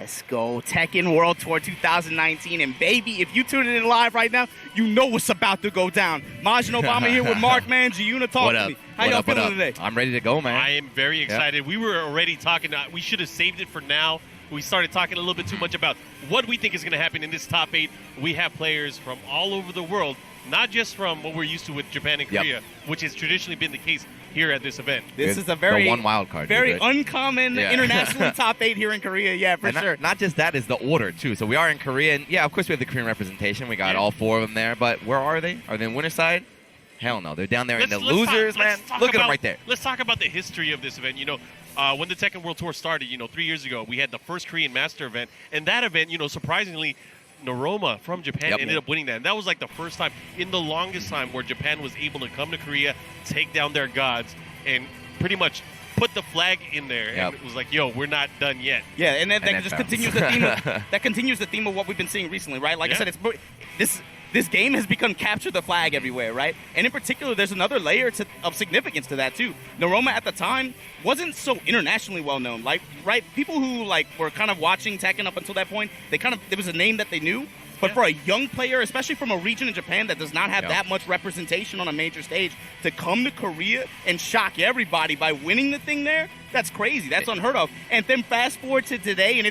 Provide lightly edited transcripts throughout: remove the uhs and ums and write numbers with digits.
Let's go. Tekken World Tour 2019. And baby, if you tune in live right now, you know what's about to go down. Majin Obama here with Mark, man. Giuna, talk to me. How y'all feeling today? I'm ready to go, man. I am very excited. Yep. We were already talking. We should have saved it for now. We started talking a little bit too much about what we think is going to happen in this top 8. We have players from all over the world, not just from what we're used to with Japan and Korea, which has traditionally been the case here at this event. This is a very one wild card, very uncommon internationally top 8 here in Korea. For sure. Not just that, is the order too. So we are in Korea, and of course we have the Korean representation. We got all 4 of them there, but where are they? Are they in winter side? Hell no, they're down there in the losers, man. Look at them right there. Let's talk about the history of this event. When the Tekken World Tour started, 3 years ago, we had the first Korean Master event, and that event, surprisingly, Noroma from Japan ended up winning that. And that was like the first time in the longest time where Japan was able to come to Korea, take down their gods, and pretty much put the flag in there. And it was like, yo, we're not done yet. Yeah, and then that just continues the theme that continues the theme of what we've been seeing recently, right? Like I said, this game has become capture the flag everywhere, right? And in particular, there's another layer of significance to that too. Noroma at the time wasn't so internationally well known. Right? People who were kind of watching Tekken up until that point, there was a name that they knew. But for a young player, especially from a region in Japan that does not have that much representation on a major stage, to come to Korea and shock everybody by winning the thing there, that's crazy. That's unheard of. And then fast forward to today, and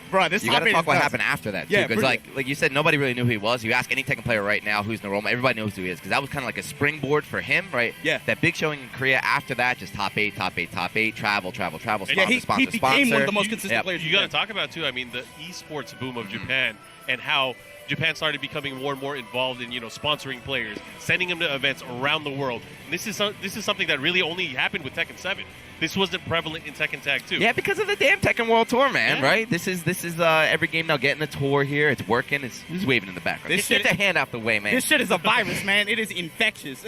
bro, this you got to talk what happened after that, too. Because, like you said, nobody really knew who he was. You ask any Tekken player right now who's Noroma, everybody knows who he is. Because that was kind of like a springboard for him, right? Yeah. That big showing in Korea after that, just top 8, travel, sponsor, he became one of the most consistent players. You got to talk about, too, the esports boom of Japan and how Japan started becoming more and more involved in, sponsoring players, sending them to events around the world. And this is something that really only happened with Tekken 7. This wasn't prevalent in Tekken Tag 2. Yeah, because of the damn Tekken World Tour, man, right? This is every game now getting a tour here. It's working. Who's waving in the background? Get the hand out the way, man. This shit is a virus, man. It is infectious.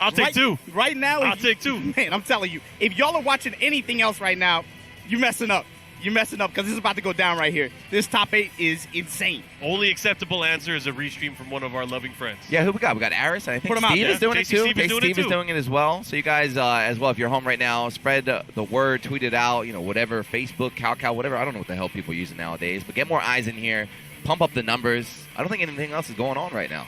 I'll take 2. Right now, I'll take 2. Man, I'm telling you, if y'all are watching anything else right now, you're messing up. You're messing up because this is about to go down right here. This top 8 is insane. Only acceptable answer is a restream from one of our loving friends. Yeah, who we got? We got Aris, and I think Steve is doing it too. Steve is doing it as well. So you guys, as well, if you're home right now, spread the word, tweet it out, whatever, Facebook, Cow, whatever. I don't know what the hell people are using nowadays, but get more eyes in here. Pump up the numbers. I don't think anything else is going on right now.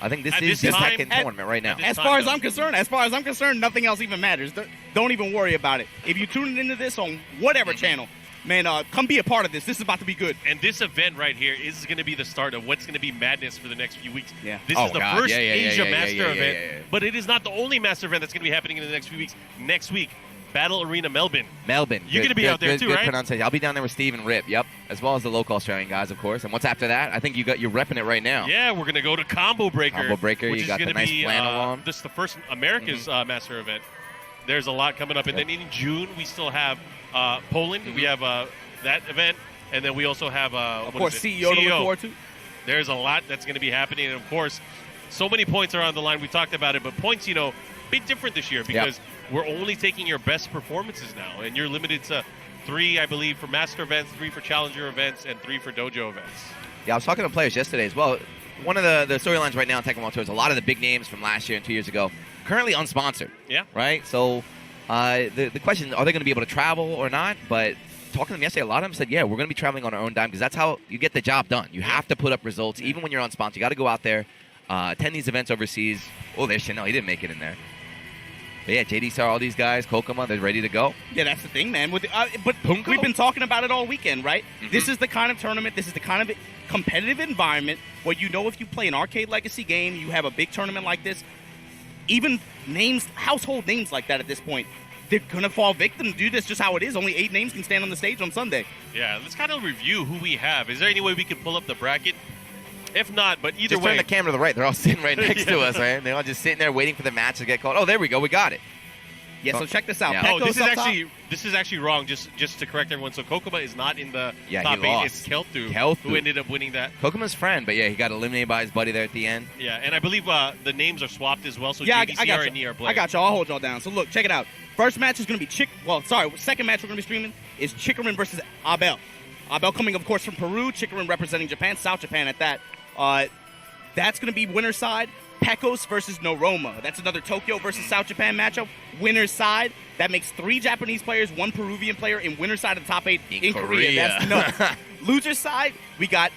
I think this is the Tekken tournament right now. As far as I'm concerned, nothing else even matters. Don't even worry about it. If you tune into this on whatever channel, man, come be a part of this. This is about to be good. And this event right here is going to be the start of what's going to be madness for the next few weeks. Yeah. This is the first Asia Master event, but it is not the only Master event that's going to be happening in the next few weeks. Next week, Battle Arena Melbourne. You're going to be out there too, right? Pronunciation. I'll be down there with Steve and Rip, as well as the local Australian guys, of course. And what's after that? I think you're repping it right now. Yeah, we're going to go to Combo Breaker. Which you got the nice flannel on. This is the first America's Master event. There's a lot coming up. And then in June, we still have Poland. We have that event. And then we also have, of course, CEO to look forward to. There's a lot that's going to be happening. And, of course, so many points are on the line. We talked about it. But points, big different this year because we're only taking your best performances now. And you're limited to 3, I believe, for Master events, 3 for Challenger events, and 3 for Dojo events. Yeah, I was talking to players yesterday as well. One of the storylines right now in Tekken World Tour is a lot of the big names from last year and 2 years ago currently unsponsored. Yeah. Right? So the question is, are they going to be able to travel or not? But talking to them yesterday, a lot of them said, we're going to be traveling on our own dime because that's how you get the job done. You have to put up results. Even when you're unsponsored, you got to go out there, attend these events overseas. Oh, there's Chanel. He didn't make it in there. But JDCR, all these guys, Kokoma, they're ready to go. Yeah, that's the thing, man. But we've been talking about it all weekend, right? Mm-hmm. This is the kind of tournament, this is the kind of competitive environment where if you play an arcade legacy game, you have a big tournament like this, even household names like that at this point, they're going to fall victim, dude. That's just how it is. Only 8 names can stand on the stage on Sunday. Yeah, let's kind of review who we have. Is there any way we can pull up the bracket? If not, but either way. Just turn the camera to the right. They're all sitting right next to us, right? They're all just sitting there waiting for the match to get called. Oh, there we go. We got it. Yeah, so check this out. Yeah. Pekos this is actually wrong. Just to correct everyone. So Kokoma is not in the top 8. Lost. It's Kelthu who ended up winning that. Kokoma's friend, but he got eliminated by his buddy there at the end. Yeah, and I believe the names are swapped as well. So JDCR and E are playing. I got y'all. I'll hold y'all down. So look, check it out. First match is going to be second match we're going to be streaming is Chikurin versus Abel. Abel coming, of course, from Peru. Chikurin representing Japan, South Japan at that. That's going to be winner side. Pekos versus Noroma. That's another Tokyo versus South Japan matchup. Winner's side. That makes 3 Japanese players, 1 Peruvian player in winner's side of the top 8 in Korea. That's nuts. Loser's side, we got,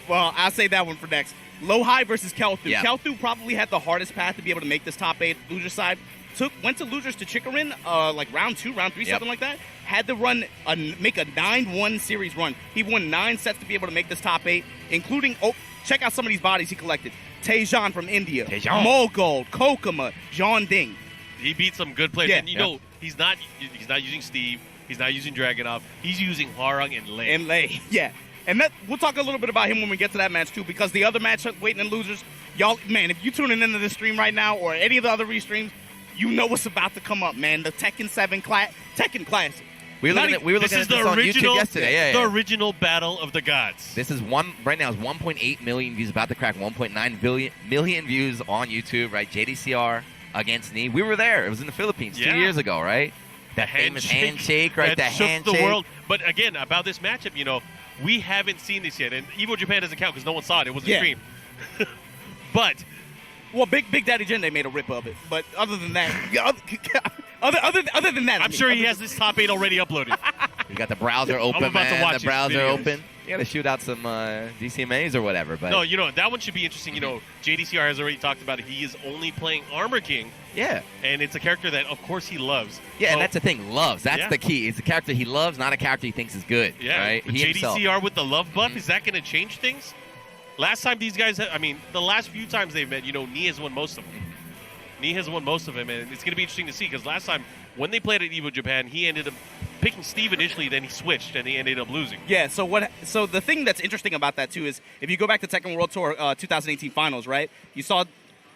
well, I'll say that one for next. LowHigh versus Kelthu. Yeah. Kelthu probably had the hardest path to be able to make this top 8 loser side. Went to losers to Chikurin, like round 2, round 3, something like that. Had to make a 9-1 series run. He won 9 sets to be able to make this top 8, including, check out some of these bodies he collected. Tejan from India, Mogul, Kokuma, John Ding. He beat some good players, and you know he's not using Steve, he's not using Dragunov, he's using Hwoarang and Lei. Yeah. And we'll talk a little bit about him when we get to that match too, because the other match waiting in losers, y'all, man, if you tuning into this stream right now or any of the other restreams, you know what's about to come up, man. The Tekken 7 Tekken Classic. We were looking at this on YouTube yesterday. The original Battle of the Gods. This is right now is 1.8 million views, about to crack 1.9 million views on YouTube, right? JDCR against Knee. We were there. It was in the Philippines 2 years ago, right? That famous handshake, right? That shook handshake. the world. But again, about this matchup, you know, we haven't seen this yet, and Evo Japan doesn't count because no one saw it. It was a stream. But well, Big Daddy Jende made a rip of it. But other than that, other than that, I'm sure he has this top 8 already uploaded. You got the browser open, I'm about to watch the browser videos. open. You got to shoot out some DCMAs or whatever. But no, you know, that one should be interesting. You know, JDCR has already talked about it. He is only playing Armor King. Yeah. And it's a character that, of course, he loves. Yeah, and that's the thing. Loves. That's the key. It's a character he loves, not a character he thinks is good. Yeah. Right? With JDCR with the love buff, is that going to change things? Last time these guys, the last few times they've met, you know, Knee has won most of them. Knee has won most of them, and it's going to be interesting to see because last time when they played at Evo Japan, he ended up picking Steve initially, then he switched, and he ended up losing. Yeah, so the thing that's interesting about that, too, is if you go back to Tekken World Tour 2018 Finals, right, you saw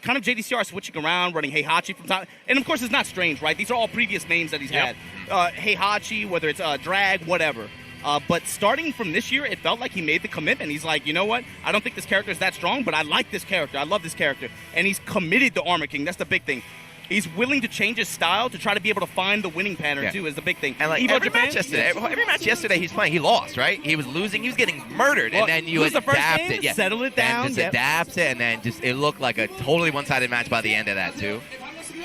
kind of JDCR switching around, running Heihachi from top. And, of course, it's not strange, right? These are all previous names that he's had. Heihachi, whether it's Drag, whatever. But starting from this year, it felt like he made the commitment. He's like, you know what? I don't think this character is that strong, but I like this character. I love this character. And he's committed to Armor King. That's the big thing. He's willing to change his style to try to be able to find the winning pattern, too, is the big thing. And like every match yesterday he's playing, he lost, right? He was losing. He was getting murdered. And then you adapt it. Yeah. Settle it down. And just adapts it. And then it looked like a totally one-sided match by the end of that, too.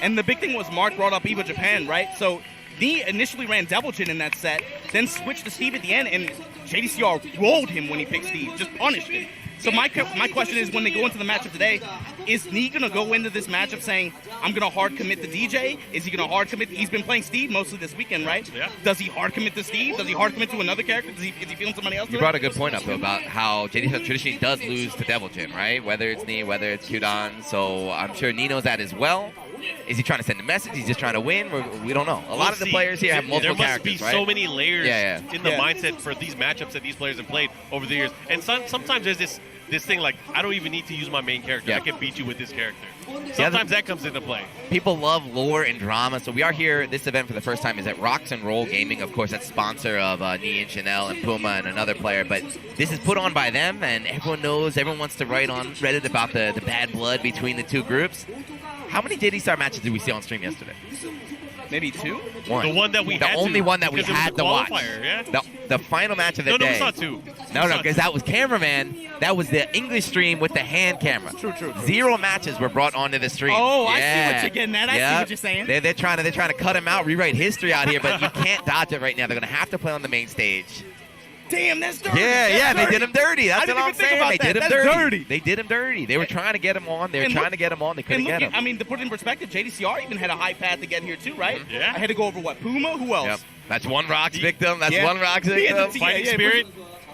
And the big thing was Mark brought up Evo Japan, right? So Knee initially ran Devil Jin in that set, then switched to Steve at the end, and JDCR rolled him when he picked Steve, just punished him. So my question is, when they go into the matchup today, is Knee going to go into this matchup saying, I'm going to hard commit to DJ? Is he going to hard commit? He's been playing Steve mostly this weekend, right? Yeah. Does he hard commit to Steve? Does he hard commit to another character? Is he feeling somebody else? You brought a good point up, though, about how JDCR traditionally does lose to Devil Jin, right? Whether it's Knee, whether it's Kyudan. So I'm sure Knee knows that as well. Is he trying to send a message? He's just trying to win? We don't know. A lot of the players here have multiple characters, there must be so many layers in the Yeah. mindset for these matchups that these players have played over the years. And sometimes there's this thing like, I don't even need to use my main character. Yeah. I can beat you with this character. Sometimes that comes into play. People love lore and drama, so we are here. This event for the first time is at ROXnROLL Gaming. Of course, that's sponsor of Knee and Chanel and Puma and another player. But this is put on by them, and everyone knows, everyone wants to write on Reddit about the bad blood between the two groups. How many JDCR matches did we see on stream yesterday? Maybe 2? One. The one that we the had only to, one that we had to watch. Yeah? The final match of the day. No, we saw 2. No, because that was cameraman. That was the English stream with the hand camera. True. 0 matches were brought onto the stream. Oh, I see what you're getting at. I see what you're saying. They're trying to cut him out, rewrite history out here, but you can't dodge it right now. They're going to have to play on the main stage. Damn, that's dirty. Yeah, they did him dirty. That's what I'm saying. They did him dirty. They did him dirty. They were trying to get him on. They couldn't get him. I mean, to put it in perspective, JDCR even had a high path to get here too, right? Yeah. I had to go over what? Puma? Who else? Yep. That's one Rox victim. Fighting Spirit.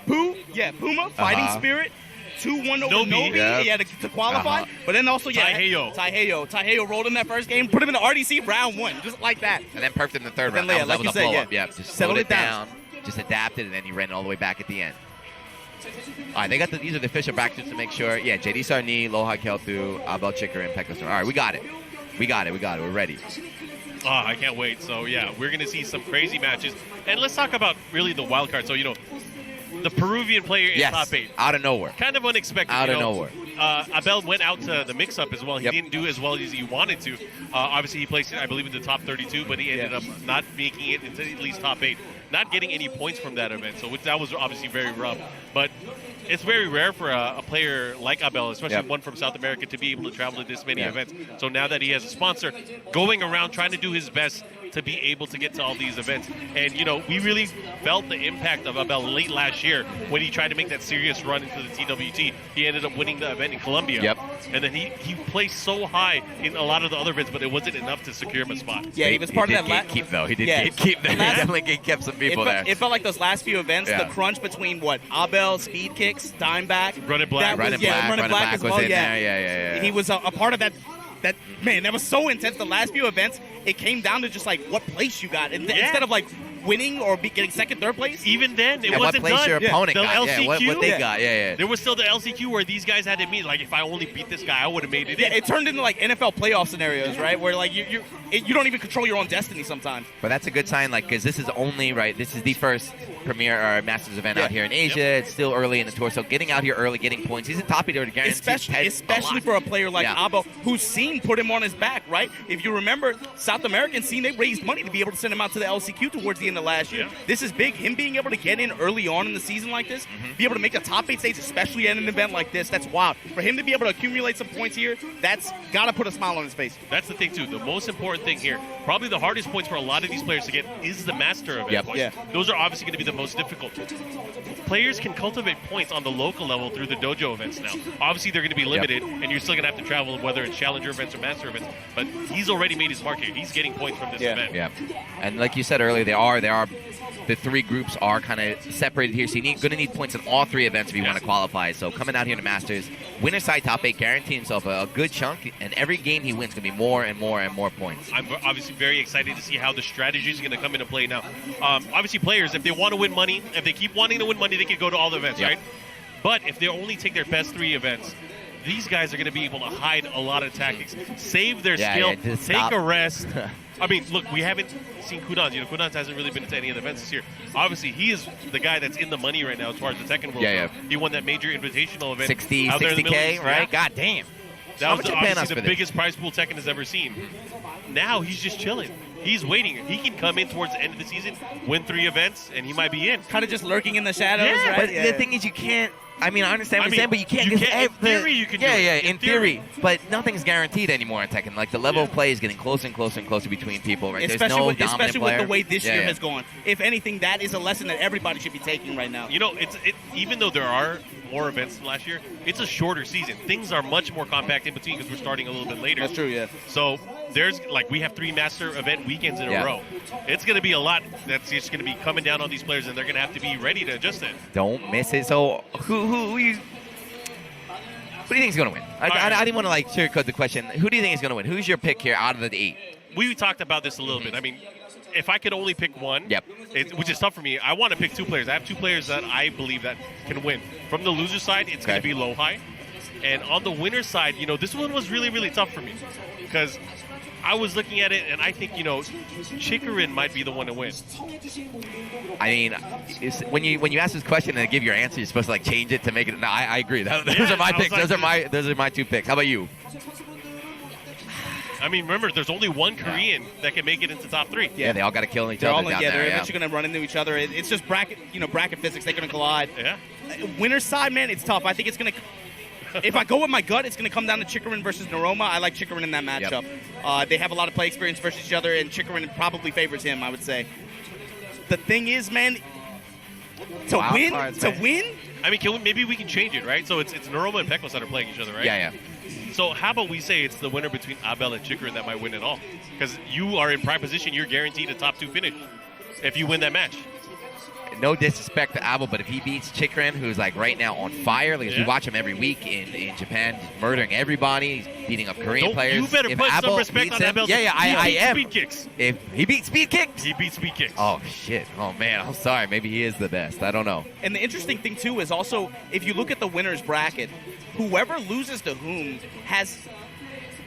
Puma, Fighting Spirit. 2-1 over Nobi. Yep. He had to qualify. But then also, Taiheo rolled in that first game, put him in the RDC round 1, just like that. And then perfed in the third round. Then, like you said, just settled it down. Just adapted, and then he ran all the way back at the end. All right, these are the official brackets to make sure. Yeah, JDCR, Knee, LowHigh, Kelthu, Abel, Chikurin, Pekos. All right, we got it. We're ready. Oh, I can't wait. So, yeah, we're going to see some crazy matches. And let's talk about really the wild card. So, you know, the Peruvian player in top 8. Out of nowhere. Kind of unexpected. Out of nowhere. Abel went out to the mix-up as well. He didn't do as well as he wanted to. Obviously, he placed, I believe, in the top 32, but he ended up not making it into at least top 8. Not getting any points from that event, so that was obviously very rough. But it's very rare for a player like Abel, especially one from South America, to be able to travel to this many events. So now that he has a sponsor, going around trying to do his best to be able to get to all these events. And, you know, we really felt the impact of Abel late last year when he tried to make that serious run into the TWT. He ended up winning the event in Colombia. And then he placed so high in a lot of the other events, but it wasn't enough to secure him a spot. Yeah, he was part of that gatekeep, though. He did gatekeep there. He definitely gatekept some people there. It felt like those last few events, the crunch between Abel, speed kicks, dime back. Running Black. Running Black as well. Was in there. Yeah. He was a part of that. Man, that was so intense. The last few events, it came down to just like what place you got, and instead of like winning or getting second, third place. Even then, it wasn't what place done. your opponent the got. LCQ, what they got. There was still the LCQ where these guys had to meet. Like, if I only beat this guy, I would have made it. Yeah, it turned into like NFL playoff scenarios, right? Where like you don't even control your own destiny sometimes. But that's a good sign, like, because this is this is the first premier or Masters event out here in Asia. It's still early in the tour, so getting out here early, getting points, he's a top 8 already guaranteed. Especially for a player like Abel, whose scene put him on his back, right? If you remember, South American scene, they raised money to be able to send him out to the LCQ towards the end of last year. This is big. Him being able to get in early on in the season like this, be able to make a top 8 stage, especially at an event like this, that's wild. For him to be able to accumulate some points here, that's got to put a smile on his face. That's the thing, too. The most important thing here, probably the hardest points for a lot of these players to get is the Master event points. Those are obviously going to be the most difficult. Players can cultivate points on the local level through the dojo events now. Obviously, they're going to be limited, and you're still going to have to travel, whether it's Challenger events or Master events. But he's already made his mark here. He's getting points from this event. Yeah, and like you said earlier, the 3 groups are kind of separated here, so you're going to need points in all 3 events if you want to qualify. So coming out here to Masters, winner side top 8, guaranteeing himself a good chunk, and every game he wins is going to be more and more and more points. I'm obviously very excited to see how the strategy is going to come into play now. Obviously, players, if they want to win money, if they keep wanting to win money, they can go to all the events, right? But if they only take their best 3 events, these guys are going to be able to hide a lot of tactics, save their skill, take a rest. I mean, look, we haven't seen Kudans. You know, Kudans hasn't really been to any of the events this year. Obviously, he is the guy that's in the money right now as far as the Tekken World Tour. He won that major invitational event. 60K, right? God damn. That was obviously the biggest prize pool Tekken has ever seen. Now he's just chilling. He's waiting. He can come in towards the end of the season, win 3 events, and he might be in. Kind of just lurking in the shadows, right? But the thing is, you can't. I mean, I understand what you're saying, but you can't. In theory, you can do it. In theory. But nothing's guaranteed anymore in Tekken. Like, the level of play is getting closer and closer and closer between people. Right? There's no dominant especially player. with the way this year has gone. If anything, that is a lesson that everybody should be taking right now. You know, even though there are more events than last year, it's a shorter season. Things are much more compact in between because we're starting a little bit later. That's true, yeah. So we have 3 master event weekends in a row. It's going to be a lot that's just going to be coming down on these players, and they're going to have to be ready to adjust it. Don't miss it. So who do you think is going to win? I didn't want to sugarcoat the question. Who do you think is going to win? Who's your pick here out of the 8? We talked about this a little bit. I mean, if I could only pick one, which is tough for me, I want to pick 2 players. I have 2 players that I believe that can win. From the loser side, it's going to be LowHigh. And on the winner side, you know, this one was really, really tough for me because I was looking at it, and I think, you know, Chikurin might be the one to win. I mean, when you ask this question and give your answer, you're supposed to change it to make it. No, I agree. Those are my picks. Those are my 2 picks. How about you? I mean, remember, there's only one Korean that can make it into top 3. Yeah, they all got to kill each other. They're eventually going to run into each other. It's just bracket physics. They're going to collide. Yeah. Winner's side, man, it's tough. I think it's going to. If I go with my gut, it's going to come down to Chikurin versus Noroma. I like Chikurin in that matchup. They have a lot of play experience versus each other, and Chikurin probably favors him, I would say. The thing is, man, to win. I mean, maybe we can change it, right? So it's Noroma and Pekos that are playing each other, right? Yeah. So how about we say it's the winner between Abel and Chikurin that might win it all? Because you are in prime position. You're guaranteed a top 2 finish if you win that match. No disrespect to Abel, but if he beats Chikurin, who's right now on fire, because we watch him every week in Japan, he's murdering everybody, he's beating up Korean players. You better put some respect on Abel. I am. Speed kicks. If he beats speed kicks? He beats speed kicks. Oh, shit. Oh, man. I'm sorry. Maybe he is the best. I don't know. And the interesting thing, too, is also, if you look at the winner's bracket, whoever loses to whom has...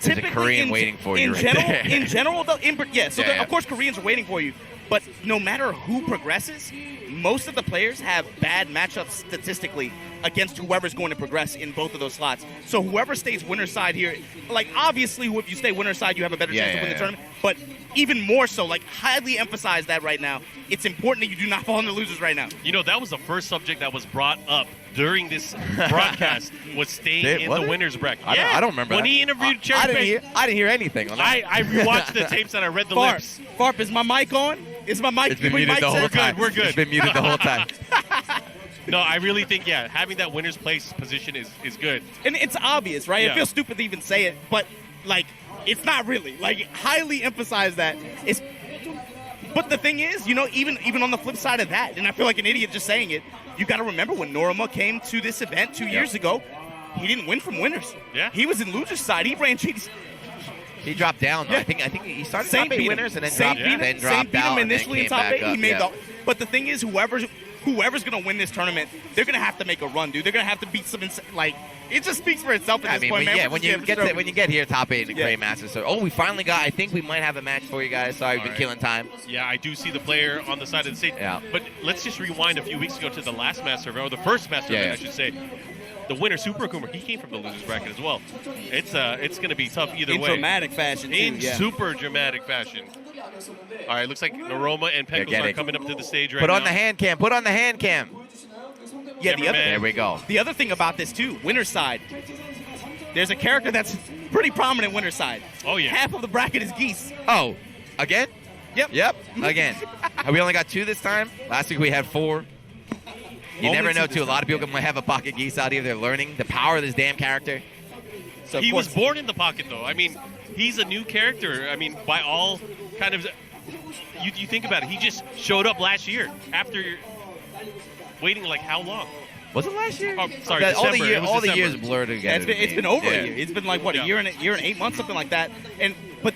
There's a Korean waiting for you right there. In general, of course, Koreans are waiting for you. But no matter who progresses, most of the players have bad matchups statistically against whoever's going to progress in both of those slots. So whoever stays winner's side here, like obviously if you stay winner's side, you have a better chance to win the tournament. But even more so, like highly emphasize that right now. It's important that you do not fall into losers right now. You know, that was the first subject that was brought up during this broadcast was staying in the winner's bracket. I don't remember when that. he interviewed Cherry I didn't hear anything on that. I rewatched the tapes and I read the lips. Farp, is my mic on? Is my mic? It's been muted the whole time. We're good. It's been muted the whole time. No, I really think, having that winner's place position is good. And it's obvious, right? Yeah. It feels stupid to even say it, but, like, it's not really. Like, highly emphasize that. But the thing is, you know, even on the flip side of that, and I feel like an idiot just saying it, you got to remember when Noroma came to this event 2 years ago, he didn't win from winners. Yeah. He was in loser's side. He ran cheats. He dropped down. Yeah. I think he started top 8 winners and then dropped beat out. him initially in top 8. He made the. But the thing is, whoever's going to win this tournament, they're going to have to make a run, dude. They're going to have to beat some like it just speaks for itself at this point, man. When you get here, top 8 in the Gray Masters. So, we finally got. I think we might have a match for you guys. Sorry, we've been killing time. Yeah, I do see the player on the side of the stage. Yeah. But let's just rewind a few weeks ago to the last Master event, or the first Master event, I should say. The winner, Super Akumer, he came from the losers bracket as well. It's going to be tough either way. In dramatic fashion, In super dramatic fashion. All right, looks like Noroma and Pekos are coming up to the stage right now. Put on the hand cam. Put on the hand cam. Yeah, there we go. The other thing about this, too, winner's side, there's a character that's pretty prominent winner's side. Oh, yeah. Half of the bracket is Geese. Oh, again? Yep. Again. We only got 2 this time. Last week we had 4. You never know, too. A lot of people might have a pocket Geese out here. They're learning the power of this damn character. So he was born in the pocket, though. I mean, he's a new character. I mean, by all kind of... You think about it. He just showed up last year after waiting, like, how long? Was it last year? Oh, sorry, December. All the years blur together. It's been over a year. It's been like, what, a year and 8 months, something like that. But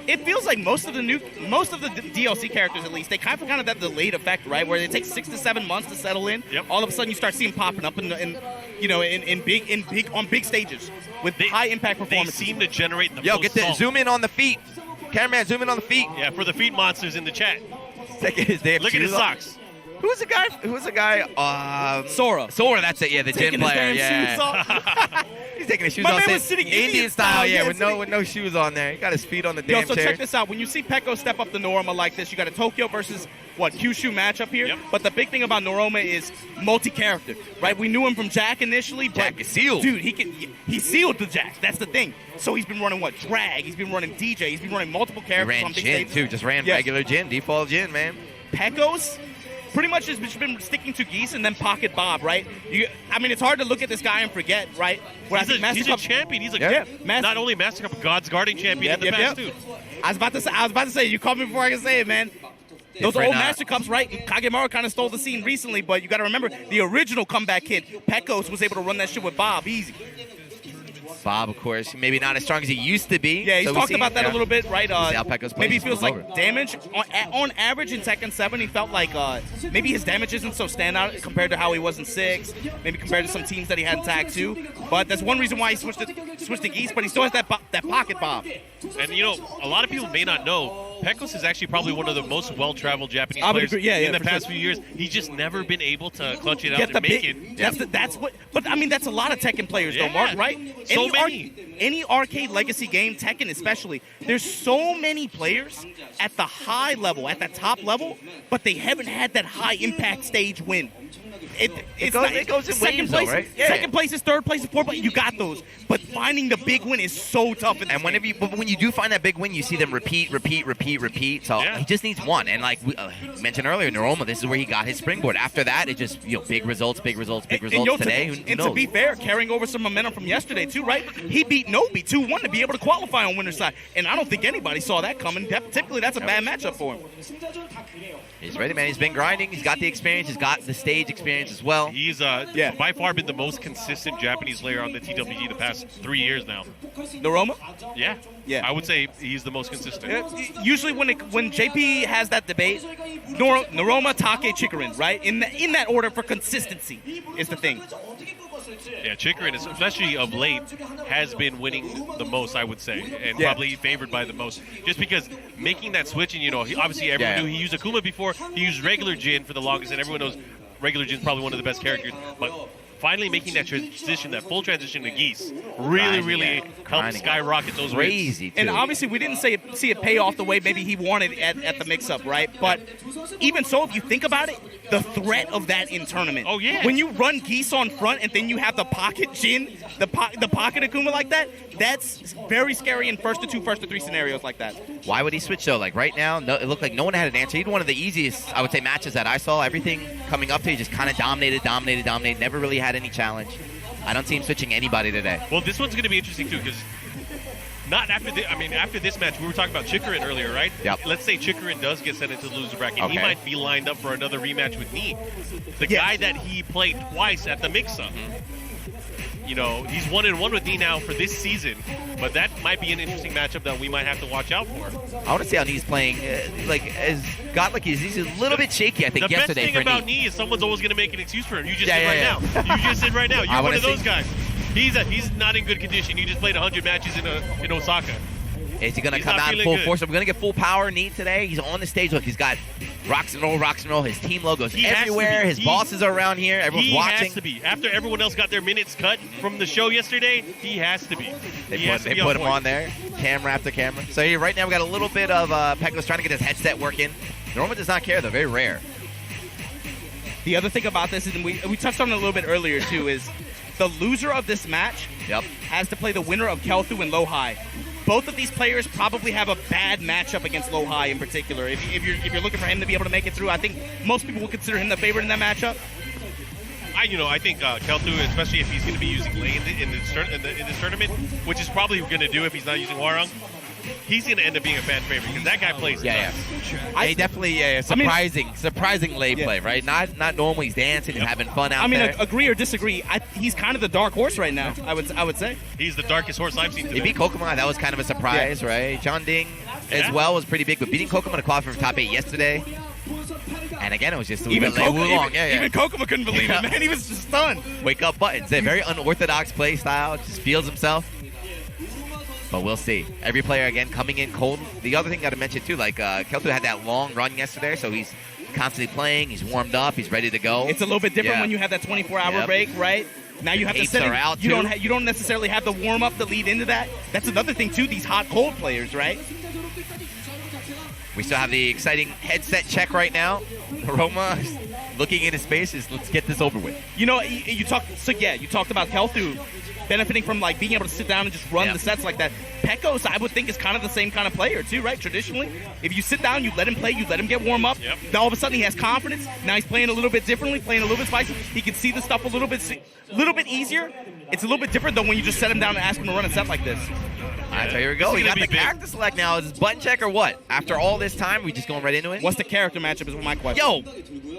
it feels like most of the DLC characters, at least, they kind of that delayed effect, right? Where it takes 6 to 7 months to settle in. Yep. All of a sudden, you start seeing popping up on big stages with high impact performances. They seem to generate the zoom in on the feet. Cameraman, zoom in on the feet. Yeah, for the feet monsters in the chat. Look at his socks. Who's the guy? Sora. Sora, that's it. Yeah, the gym player. Shoes off. He's taking his shoes My off. man was sitting Indian style, with no shoes on there. He got his feet on the damn so chair. check this out. When you see Pekos step up the Noroma like this, you got a Tokyo versus Kyushu matchup here. Yep. But the big thing about Noroma is multi-character, right? We knew him from Jack initially. Jack is sealed. Dude, he sealed the Jack. That's the thing. So he's been running Drag. He's been running DJ. He's been running multiple characters. He ran on big Jin, stages. too. Just ran regular Jin, default Jin, man. Pekos pretty much has been sticking to Geese and then Pocket Bob, right? It's hard to look at this guy and forget, right? He's a champion. He's not only Master Cup, but God's Guardian champion in the past, too. I was about to say, you called me before I can say it, man. Those old Master Cups, right? Kagemaru kind of stole the scene recently, but you got to remember, the original comeback kid, Pekos, was able to run that shit with Bob easy. Bob, of course, maybe not as strong as he used to be. Yeah, he's talked about that a little bit, right? Maybe he feels like damage. On average in Tekken 7, he felt like maybe his damage isn't so standout compared to how he was in 6, maybe compared to some teams that he had in Tag 2. But that's one reason why he switched to Geese, but he still has that pocket Bob. And, a lot of people may not know, Pekos is actually probably one of the most well-traveled Japanese players in the past few years. He's just never been able to clutch it out and make it. But that's a lot of Tekken players, though, Mark, right? So many. Any arcade legacy game, Tekken especially, there's so many players at the high level, at the top level, but they haven't had that high impact stage win. It goes in second place, right? Yeah. Second place is third place is fourth place. You got those, but finding the big win is so tough. And when you do find that big win, you see them repeat. So he just needs one. And like we mentioned earlier, Noroma, this is where he got his springboard. After that, it just big results today. And to be fair, carrying over some momentum from yesterday too, right? He beat Nobi 2-1 to be able to qualify on winner's side, and I don't think anybody saw that coming. Typically, that's a bad matchup for him. He's ready, man. He's been grinding. He's got the experience. He's got the stage experience as well. He's by far been the most consistent Japanese player on the TWT the past 3 years now. Noroma? Yeah. I would say he's the most consistent. Usually when JP has that debate, Noroma, Take, Chikurin, right? In that order for consistency is the thing. Yeah, Chikurin, especially of late, has been winning the most, I would say, and probably favored by the most. Just because making that switch, and obviously everyone knew he used Akuma before, he used regular Jin for the longest, and everyone knows regular Jin's probably one of the best characters. But finally making that transition, that full transition to Geese, really helped skyrocket those wins. And obviously we didn't see it pay off the way maybe he wanted at the mix-up, right? But even so, if you think about it, the threat of that in tournament. Oh, yeah. When you run Geese on front and then you have the pocket Jin, the pocket Akuma like that, that's very scary in first to 2, first to 3 scenarios like that. Why would he switch though? Like right now, it looked like no one had an answer. Even one of the easiest, I would say, matches that I saw. Everything coming up to he just kind of dominated. Never really had any challenge. I don't see him switching anybody today. Well, this one's going to be interesting too because not after after this match, we were talking about Chikurin earlier, right? Yep. Let's say Chikurin does get sent into the loser bracket. He might be lined up for another rematch with me. The guy that he played twice at the mix-up. He's 1-1 with me now for this season, but that might be an interesting matchup that we might have to watch out for. I want to see how Knee's playing. As godlike as he's a little bit shaky, I think, yesterday. The best thing about Knee is someo's always going to make an excuse for him. You just sit right now. You just sit right now. You're one of those guys. He's not in good condition. He just played 100 matches in Osaka. Is he going to come out full force? We're going to get full power Knee today. He's on the stage. Look, he's got ROXnROLL. His team logos everywhere. His bosses are around here. Everyone's watching. He has to be. After everyone else got their minutes cut from the show yesterday, he has to be. They put him on there, camera after camera. So here, right now, we got a little bit of Pekos trying to get his headset working. Noroma does not care, though. Very rare. The other thing about this is, and we touched on it a little bit earlier, too, is the loser of this match has to play the winner of Kelthu and LowHigh. Both of these players probably have a bad matchup against LowHigh in particular. If you're looking for him to be able to make it through, I think most people will consider him the favorite in that matchup. I think Kelthu, especially if he's going to be using Lei in this tournament, which is probably going to do if he's not using Hwoarang, he's going to end up being a fan favorite because that guy plays. He definitely surprising Lei play, right? Not normally he's dancing and having fun out there. Agree or disagree, he's kind of the dark horse right now. I would say he's the darkest horse I've seen today. He beat Kokomon. That was kind of a surprise, right? John Ding as well was pretty big, but beating Kokomon to qualify for top 8 yesterday. And again, it was just even Kokomon couldn't believe it, man. He was just stunned. Wake up buttons. A very unorthodox play style. Just feels himself. But we'll see. Every player, again, coming in cold. The other thing I got to mention, too, like Kelthu had that long run yesterday, so he's constantly playing. He's warmed up. He's ready to go. It's a little bit different when you have that 24-hour break, right? Now you have to set it. You don't necessarily have the warm-up to lead into that. That's another thing, too, these hot-cold players, right? We still have the exciting headset check right now. Noroma looking into spaces. Let's get this over with. You talked about Kelthu benefiting from like being able to sit down and just run the sets like that. Pekos, I would think, is kind of the same kind of player too, right? Traditionally, if you sit down, you let him play, you let him get warm up. Then all of a sudden he has confidence. Now he's playing a little bit differently, playing a little bit spicy. He can see the stuff a little bit easier. It's a little bit different though when you just set him down and ask him to run a set like this. All right, so here we go. We got the character select now. Is this button check or what? After all this time, we just going right into it? What's the character matchup is my question. Yo,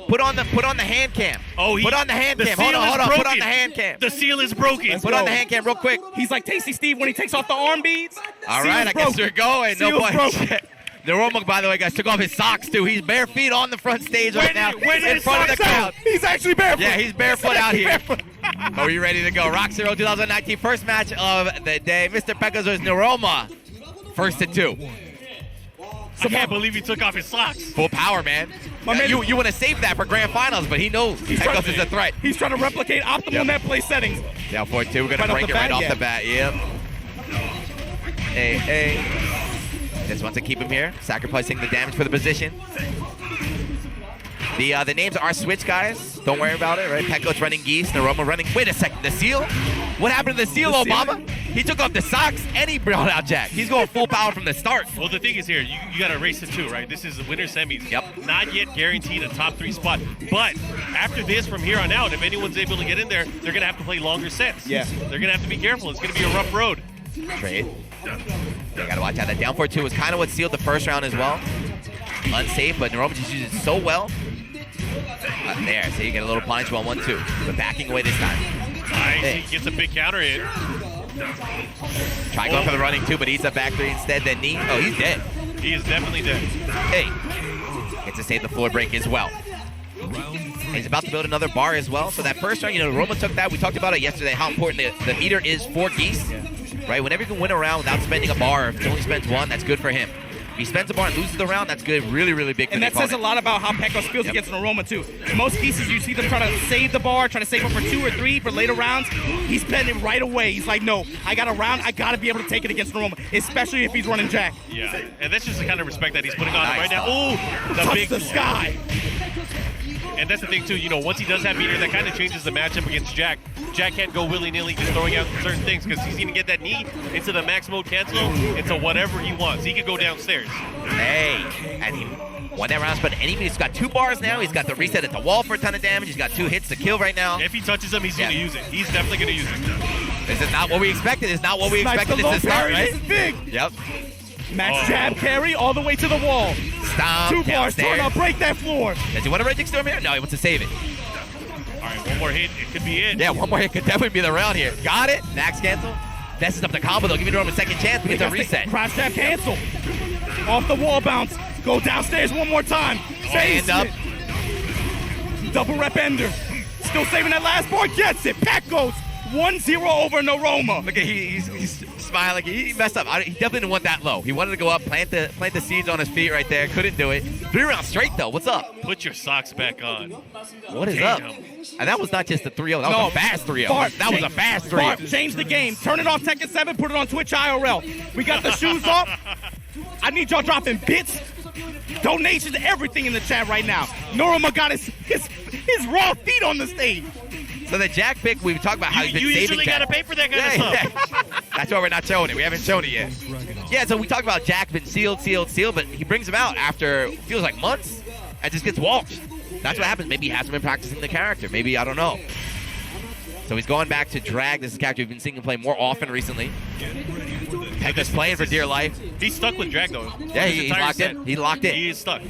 put on the hand cam. Put on the hand cam. Hold on. Put on the hand cam. The seal is broken. Put on the hand cam real quick. He's like Tasty Steve when he takes off the arm beads. All right, I guess we're going. No button check. Noroma, by the way, guys, took off his socks, too. He's bare feet on the front stage right now in front of the crowd. He's actually barefoot. Yeah, he's barefoot out here. Are we ready to go? ROXnROLL 2019, first match of the day. Mr. Pekos versus Noroma. 1st to 2. I can't believe he took off his socks. Full power, man. You want to save that for grand finals, but he knows Pekos is a threat. He's trying to replicate optimal net play settings. Down 4-2. We're going to break it right off the bat. Yep. Hey. Just wants to keep him here, sacrificing the damage for the position. The names are switched, guys. Don't worry about it, right? Pekos running Geese, Noroma running. Wait a second, the seal? What happened to the seal, Obama? He took off the socks and he brought out Jack. He's going full power from the start. Well, the thing is here, you got to race to 2, right? This is the winner semis. Yep. Not yet guaranteed a top 3 spot. But after this, from here on out, if anyone's able to get in there, they're going to have to play longer sets. Yeah. They're going to have to be careful. It's going to be a rough road. Trade. They got to watch out. That down 4-2 was kind of what sealed the first round as well. Unsafe, but Noroma just uses it so well. There, so you get a little punish 1-1-2. But backing away this time. Nice. He gets a big counter hit. Try going for the running too, but eats a back 3 instead. Then knee. Oh, he's dead. He is definitely dead. Hey. It's a save the floor break as well. And he's about to build another bar as well. So that first round, Noroma took that. We talked about it yesterday, how important the meter is for Geese. Right? Whenever you can win a round without spending a bar, if he only spends one, that's good for him. If he spends a bar and loses the round, that's good. Really, really big for And that says a lot about how Pekos feels against Noroma, too. Most Geeses, you see them trying to save the bar, trying to save up for 2 or 3 for later rounds. He's spending right away. He's like, no, I got a round. I got to be able to take it against Noroma, especially if he's running Jack. Yeah, and that's just the kind of respect that he's putting on him right now. Oh, Touch the sky. And that's the thing, too. Once he does have meter, that kind of changes the matchup against Jack. Jack can't go willy-nilly just throwing out certain things because he's going to get that knee into the max mode cancel, into whatever he wants. He could go downstairs. Hey, and he won that round, but he's got 2 bars now. He's got the reset at the wall for a ton of damage. He's got 2 hits to kill right now. If he touches him, he's going to use it. He's definitely going to use it. This is not what we expected. It's not what we expected this to start, right? This is big. Yep. Max jab carry all the way to the wall. Stomp 2 bars, turn up, break that floor. Does he want a Red Storm here? No, he wants to save it. All right, one more hit. It could be it. Yeah, one more hit could definitely be the round here. Got it. Max cancel. Messes up the combo, though. Give Noroma a second chance. Gets a reset. Crash jab cancel. Off the wall bounce. Go downstairs one more time. Saves up. Double rep ender. Still saving that last bar. Gets it. Pekos 1-0 over Noroma. Look at he's smiling. He messed up. He definitely didn't want that low. He wanted to go up, plant the seeds on his feet right there. Couldn't do it. 3 rounds straight though. What's up? Put your socks back on. What is up? And that was not just a 3-0. That was a fast 3-0. That was a fast 3-0. Change the game. Turn it off Tekken 7. Put it on Twitch IRL. We got the shoes off. I need y'all dropping bits, donations, everything in the chat right now. Noroma got his raw feet on the stage. So the Jack pick, we've talked about how he's been saving. You usually got to pay for that kind of stuff. That's why we're not showing it. We haven't shown it yet. Yeah, so we talked about Jack been sealed, but he brings him out after, feels like months, and just gets walked. That's what happens. Maybe he hasn't been practicing the character. Maybe, I don't know. So he's going back to Drag. This is a character we've been seeing him play more often recently. Pekos playing for dear life. He's stuck with Drag, though. Yeah, he's locked in. He locked in. He is stuck.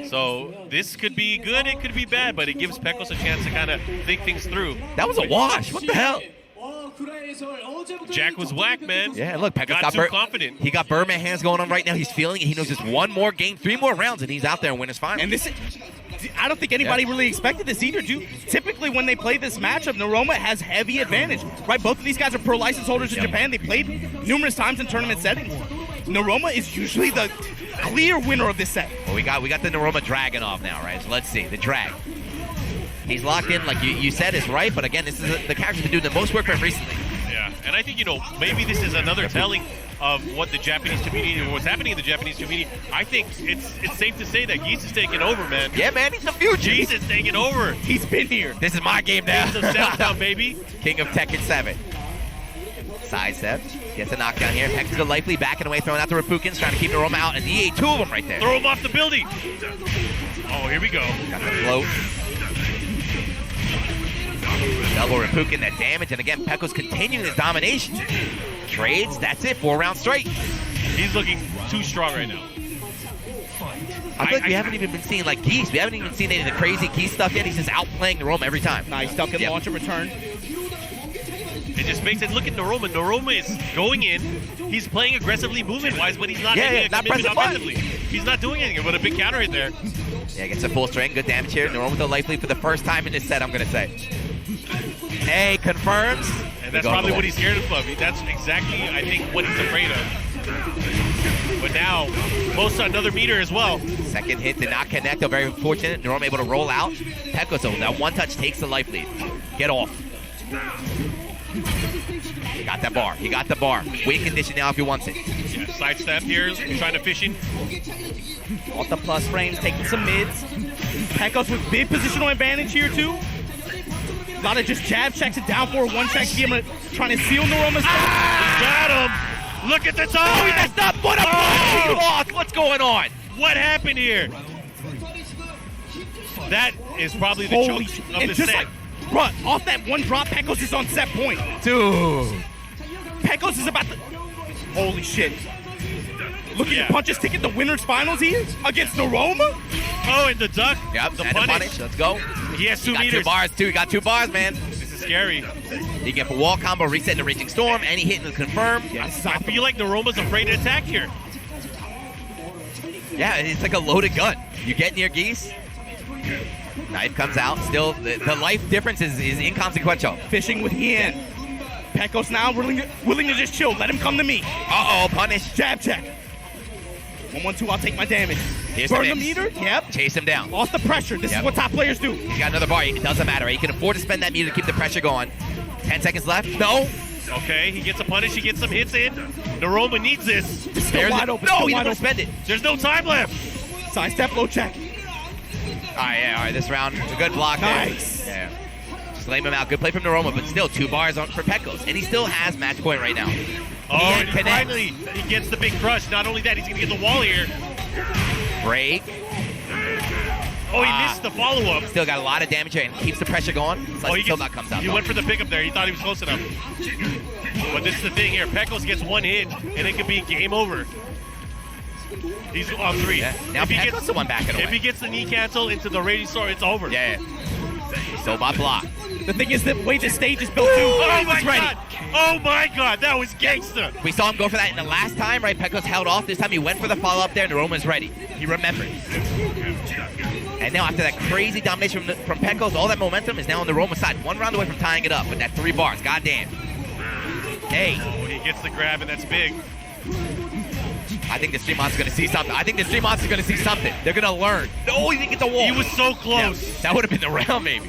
So this could be good, it could be bad, but it gives Pekos a chance to kind of think things through. That was a wash. What the hell? Jack was whack, man. Yeah, look, Pekos got too confident. He got Birdman hands going on right now. He's feeling it. He knows just one more game, 3 more rounds, and he's out there and win his final. And I don't think anybody really expected this either, dude. Typically, when they play this matchup, Noroma has heavy advantage, right? Both of these guys are pro license holders in Japan. They played numerous times in tournament settings. Noroma is usually the clear winner of this set. Well, we got the Noroma Dragunov now, right? So let's see the drag. He's locked in, like you said, is right. But again, this is the character's been doing the most work for him recently. Yeah, and I think maybe this is another telling of what the Japanese community, or what's happening in the Japanese community. I think it's safe to say that Geese is taking over, man. Yeah, man, he's the future. Geese is taking over. He's been here. This is my game now. King of Southtown, baby. King of Tekken 7. Side step. Gets a knockdown here. Pekos to Lively backing away, throwing out the Repukins, trying to keep Noroma out, and he ate 2 of them right there. Throw him off the building. Oh, here we go. Got the float. Double Repukin, that damage, and again, Pekos continuing his domination. Trades, that's it, 4 rounds straight. He's looking too strong right now. I feel like we haven't even been seeing like Geese. We haven't even seen any of the crazy Geese stuff yet. He's just outplaying Noroma every time. Nah, he's stuck in launch and return. It just makes it look at Noroma. Noroma is going in. He's playing aggressively movement-wise, but he's not making a commitment offensively. He's not doing anything, but a big counter hit there. Yeah, gets a full string. Good damage here. Noroma with the life lead for the first time in this set, I'm going to say. Hey, confirms. And that's probably what he's scared of. That's exactly, I think, what he's afraid of. But now, close to another meter as well. Second hit did not connect, though. Very fortunate. Noroma able to roll out. Pekos, though, that one touch takes the life lead. Get off. He got that bar. He got the bar. Win condition now if he wants it. Yeah, sidestep here, trying to fish in. Off the plus frames, taking some mids. Pekos with big positional advantage here, too. A lot of just jab checks and down forward, 1 check, trying to seal Noroma's. Got him! Look at the time! Oh, he messed up! What a punch! He lost! What's going on? What happened here? That is probably the choke of the set. Like, bruh, off that one drop, Pekos is on set point. Dude. Pekos is about to... Holy shit. Look at the punches ticket, the winner's finals here against Noroma. Oh, and the duck. Yep, the punish. Let's go. He has 2 meters. 2 bars, too. He got 2 bars, man. This is scary. He get a wall combo, reset the Raging Storm, and he hit the confirm. I feel like Noroma's afraid to attack here. Yeah, it's like a loaded gun. You get near Geese, knife comes out. Still, the life difference is inconsequential. Fishing with Hwoarang. Pekos now willing to just chill. Let him come to me. Uh-oh, punish. Jab check. 1-1-2, I'll take my damage. Burn the meter. Yep. Chase him down. Off the pressure. This is what top players do. He's got another bar. It doesn't matter. He can afford to spend that meter to keep the pressure going. 10 seconds left. No. Okay, he gets a punish. He gets some hits in. Noroma needs this. Still wide open. No, he didn't spend it. There's no time left. Sidestep, low check. All right. This round, a good block Nice. there. Yeah. Just lay him out. Good play from Noroma, but still 2 bars on for Pekos, and he still has match point right now. Oh, and finally, he gets the big crush. Not only that, he's going to get the wall here. Break. Oh, he missed the follow-up. Still got a lot of damage here and keeps the pressure going. Until that comes out. He went for the pickup there. He thought he was close enough. But this is the thing here. Pekos gets 1 hit, and it could be game over. He's on 3. Yeah. Now Pekos the one backing away. If he gets the knee cancel into the Raging Sword, it's over. Yeah. So by block. The thing is, the way the stage is built too. Oh my god! Oh my god, that was gangster! We saw him go for that in the last time, right? Pekos held off. This time he went for the follow-up there, and Noroma's ready. He remembered. And now after that crazy domination from Pekos, all that momentum is now on the Noroma side. 1 round away from tying it up with that 3 bars. Goddamn. Hey. Oh, he gets the grab, and that's big. I think the Stream Monster's going to see something. They're going to learn. No, he didn't get the wall. He was so close. Yeah, that would have been the round, maybe.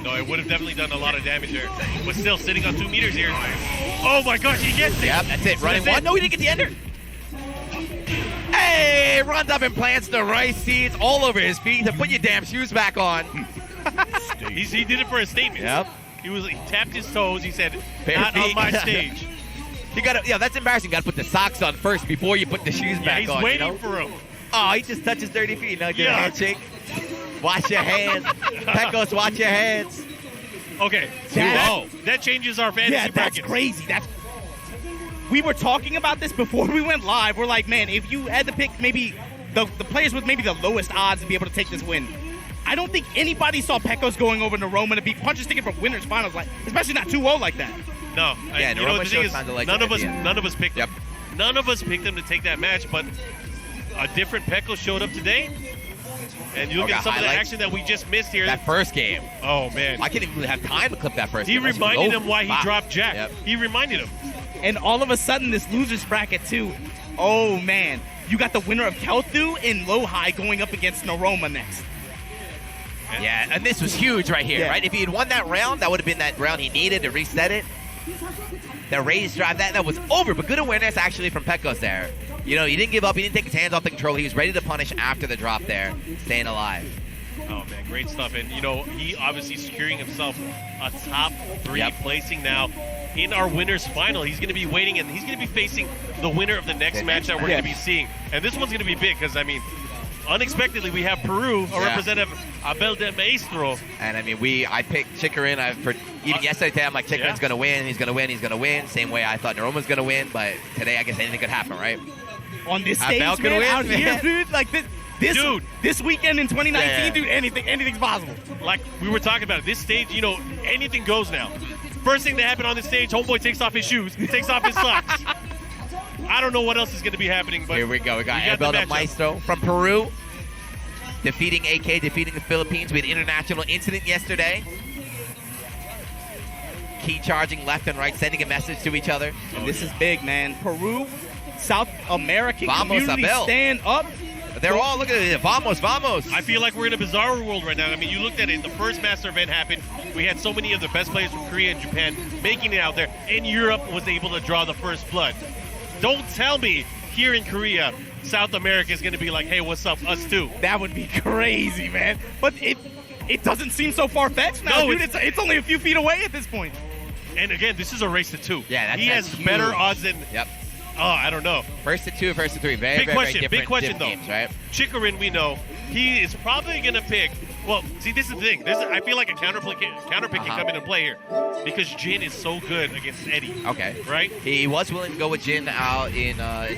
No, it would have definitely done a lot of damage there. But still sitting on 2 meters here. Oh my gosh, he gets it. Yep, that's it. Running 1. No, he didn't get the ender. Hey, runs up and plants the rice seeds all over his feet to put your damn shoes back on. He did it for a statement. Yep. He tapped his toes. He said, Bare not feet. on my stage. That's embarrassing. You got to put the socks on first before you put the shoes back on. He's waiting for him. Oh, he just touches dirty feet. Now give a handshake. Wash your hands. Pekos, wash your hands. Okay, that changes our fantasy brackets. That's crazy. We were talking about this before we went live. We're like, man, if you had to pick maybe the players with maybe the lowest odds to be able to take this win, I don't think anybody saw Pekos going over Noroma to be punches ticket from winners finals, like especially not 2-0 like that. No, yeah, you know the thing is, none of us picked him. None of us picked him to take that match, but a different Pekos showed up today. And you look at some of the action that we just missed here. That first game. Oh, man. I couldn't even have time to clip that first game. He reminded him why he dropped Jack. Yep. He reminded him. And all of a sudden, this loser's bracket, too. Oh, man. You got the winner of Kelthu and LowHigh going up against Noroma next. Yeah, and this was huge right here, right? If he had won that round, that would have been that round he needed to reset it. The raise drive, that was over. But good awareness, actually, from Pekos there. You know, he didn't give up. He didn't take his hands off the control. He was ready to punish after the drop there, staying alive. Oh, man, great stuff. And, you know, he obviously securing himself a top 3 placing now in our winners final. He's going to be waiting, and he's going to be facing the winner of the next match that we're going to be seeing. And this one's going to be big because, I mean, unexpectedly, we have Peru, a representative, Abel de Maestro. And, I mean, I picked Chikurin. Even yesterday, I'm like, Chikurin's going to win. He's going to win. He's going to win. Same way I thought Noroma's going to win. But today, I guess anything could happen, right? On this stage, man, out here, dude, like this weekend in 2019, dude, anything's possible. Like we were talking about, this stage, you know, anything goes now. First thing that happened on this stage, homeboy takes off his shoes, takes off his socks. I don't know what else is going to be happening, but here we go. We got Abel de Maestro from Peru, defeating AK, defeating the Philippines. We had an international incident yesterday. Key charging left and right, sending a message to each other. And this is big, man. Peru, South American Vamos, community Abel. Stand up. They're all looking at it. Vamos, vamos. I feel like we're in a bizarre world right now. I mean, you looked at it. The first master event happened. We had so many of the best players from Korea and Japan making it out there. And Europe was able to draw the first blood. Don't tell me here in Korea, South America is going to be like, hey, what's up, us too. That would be crazy, man. But it doesn't seem so far-fetched now, dude. It's only a few feet away at this point. And again, this is a race to 2. Yeah, he has huge. Better odds than. Yep. Oh, I don't know. First to 2, first to 3. Very Big question, though. Games, right? Chikurin, we know he is probably going to pick. Well, see, this is the thing. I feel like a counterpick can come into play here because Jin is so good against Eddy. Okay. Right. He was willing to go with Jin out in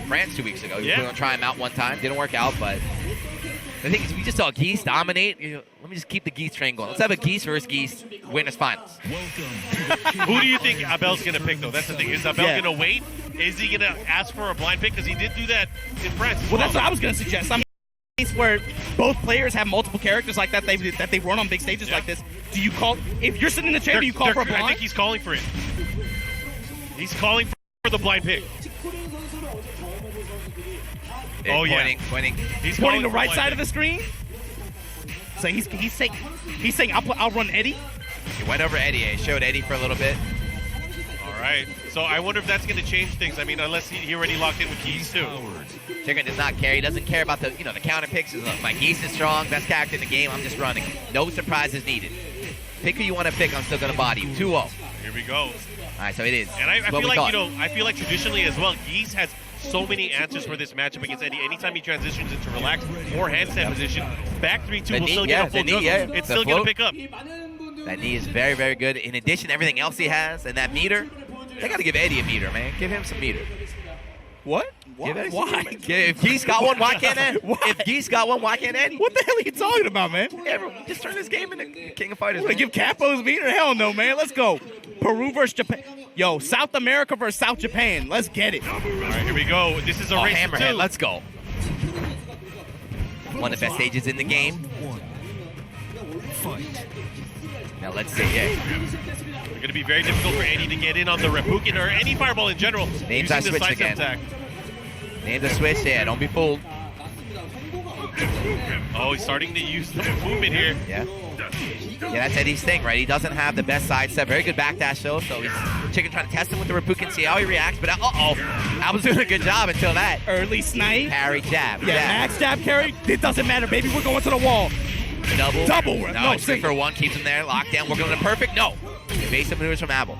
France 2 weeks ago. He was going to try him out one time. Didn't work out, but The thing is, we just saw Geese dominate. Let me just keep the Geese train going. Let's have a Geese versus Geese winners finals. Who do you think Abel's going to pick, though? That's the thing. Is Abel going to wait? Is he going to ask for a blind pick? Because he did do that in France. Well, that's what I was going to suggest. I mean, where both players have multiple characters like that they run on big stages like this. Do you call, if you're sitting in the chair, do you call for a blind? I think he's calling for it. He's calling for the blind pick. Oh, pointing. He's pointing the right side of the screen. So he's saying I'll run Eddy. He went over Eddy. He showed Eddy for a little bit. All right. So I wonder if that's going to change things. I mean, unless he already locked in with Geese too. Chikurin does not care. He doesn't care about the the counter picks. My Geese is strong, best character in the game. I'm just running. No surprises needed. Pick who you want to pick. I'm still going to body you. 2-0. Here we go. All right, so it is. And I feel like I feel like traditionally as well, Geese has so many answers for this matchup against Eddy. Anytime he transitions into relax or handstand position, back 3-2 will still get a full juggle. It's still going to pick up. That knee is very, very good. In addition, everything else he has and that meter, they got to give Eddy a meter, man. Give him some meter. What? Why? If Geese got one, why can't Eddy? If Geese got one, why can't Eddy? What the hell are you talking about, man? Just turn this game into King of Fighters. We're gonna give Capo's meter? Hell no, man. Let's go. Peru versus Japan. Yo, South America versus South Japan. Let's get it. All right, here we go. This is a race to 2. Hammerhead. Let's go. One of the best stages in the game. Now let's see. It's going to be very difficult for Eddy to get in on the Reppuken or any fireball in general. Names I switched again. Names are switched. Yeah, don't be fooled. Oh, he's starting to use the movement here. Yeah, that's Eddy's thing, right? He doesn't have the best side step. Very good backdash, though. So he's Chicken trying to test him with the Reppuken, see how he reacts. But Abel's doing a good job until that. Early snipe. Parry jab. Yeah, max jab carry. It doesn't matter, baby. We're going to the wall. Double. No, 6-for-1 keeps him there. Locked down. Working on the perfect. No. Evasive maneuvers from Abel.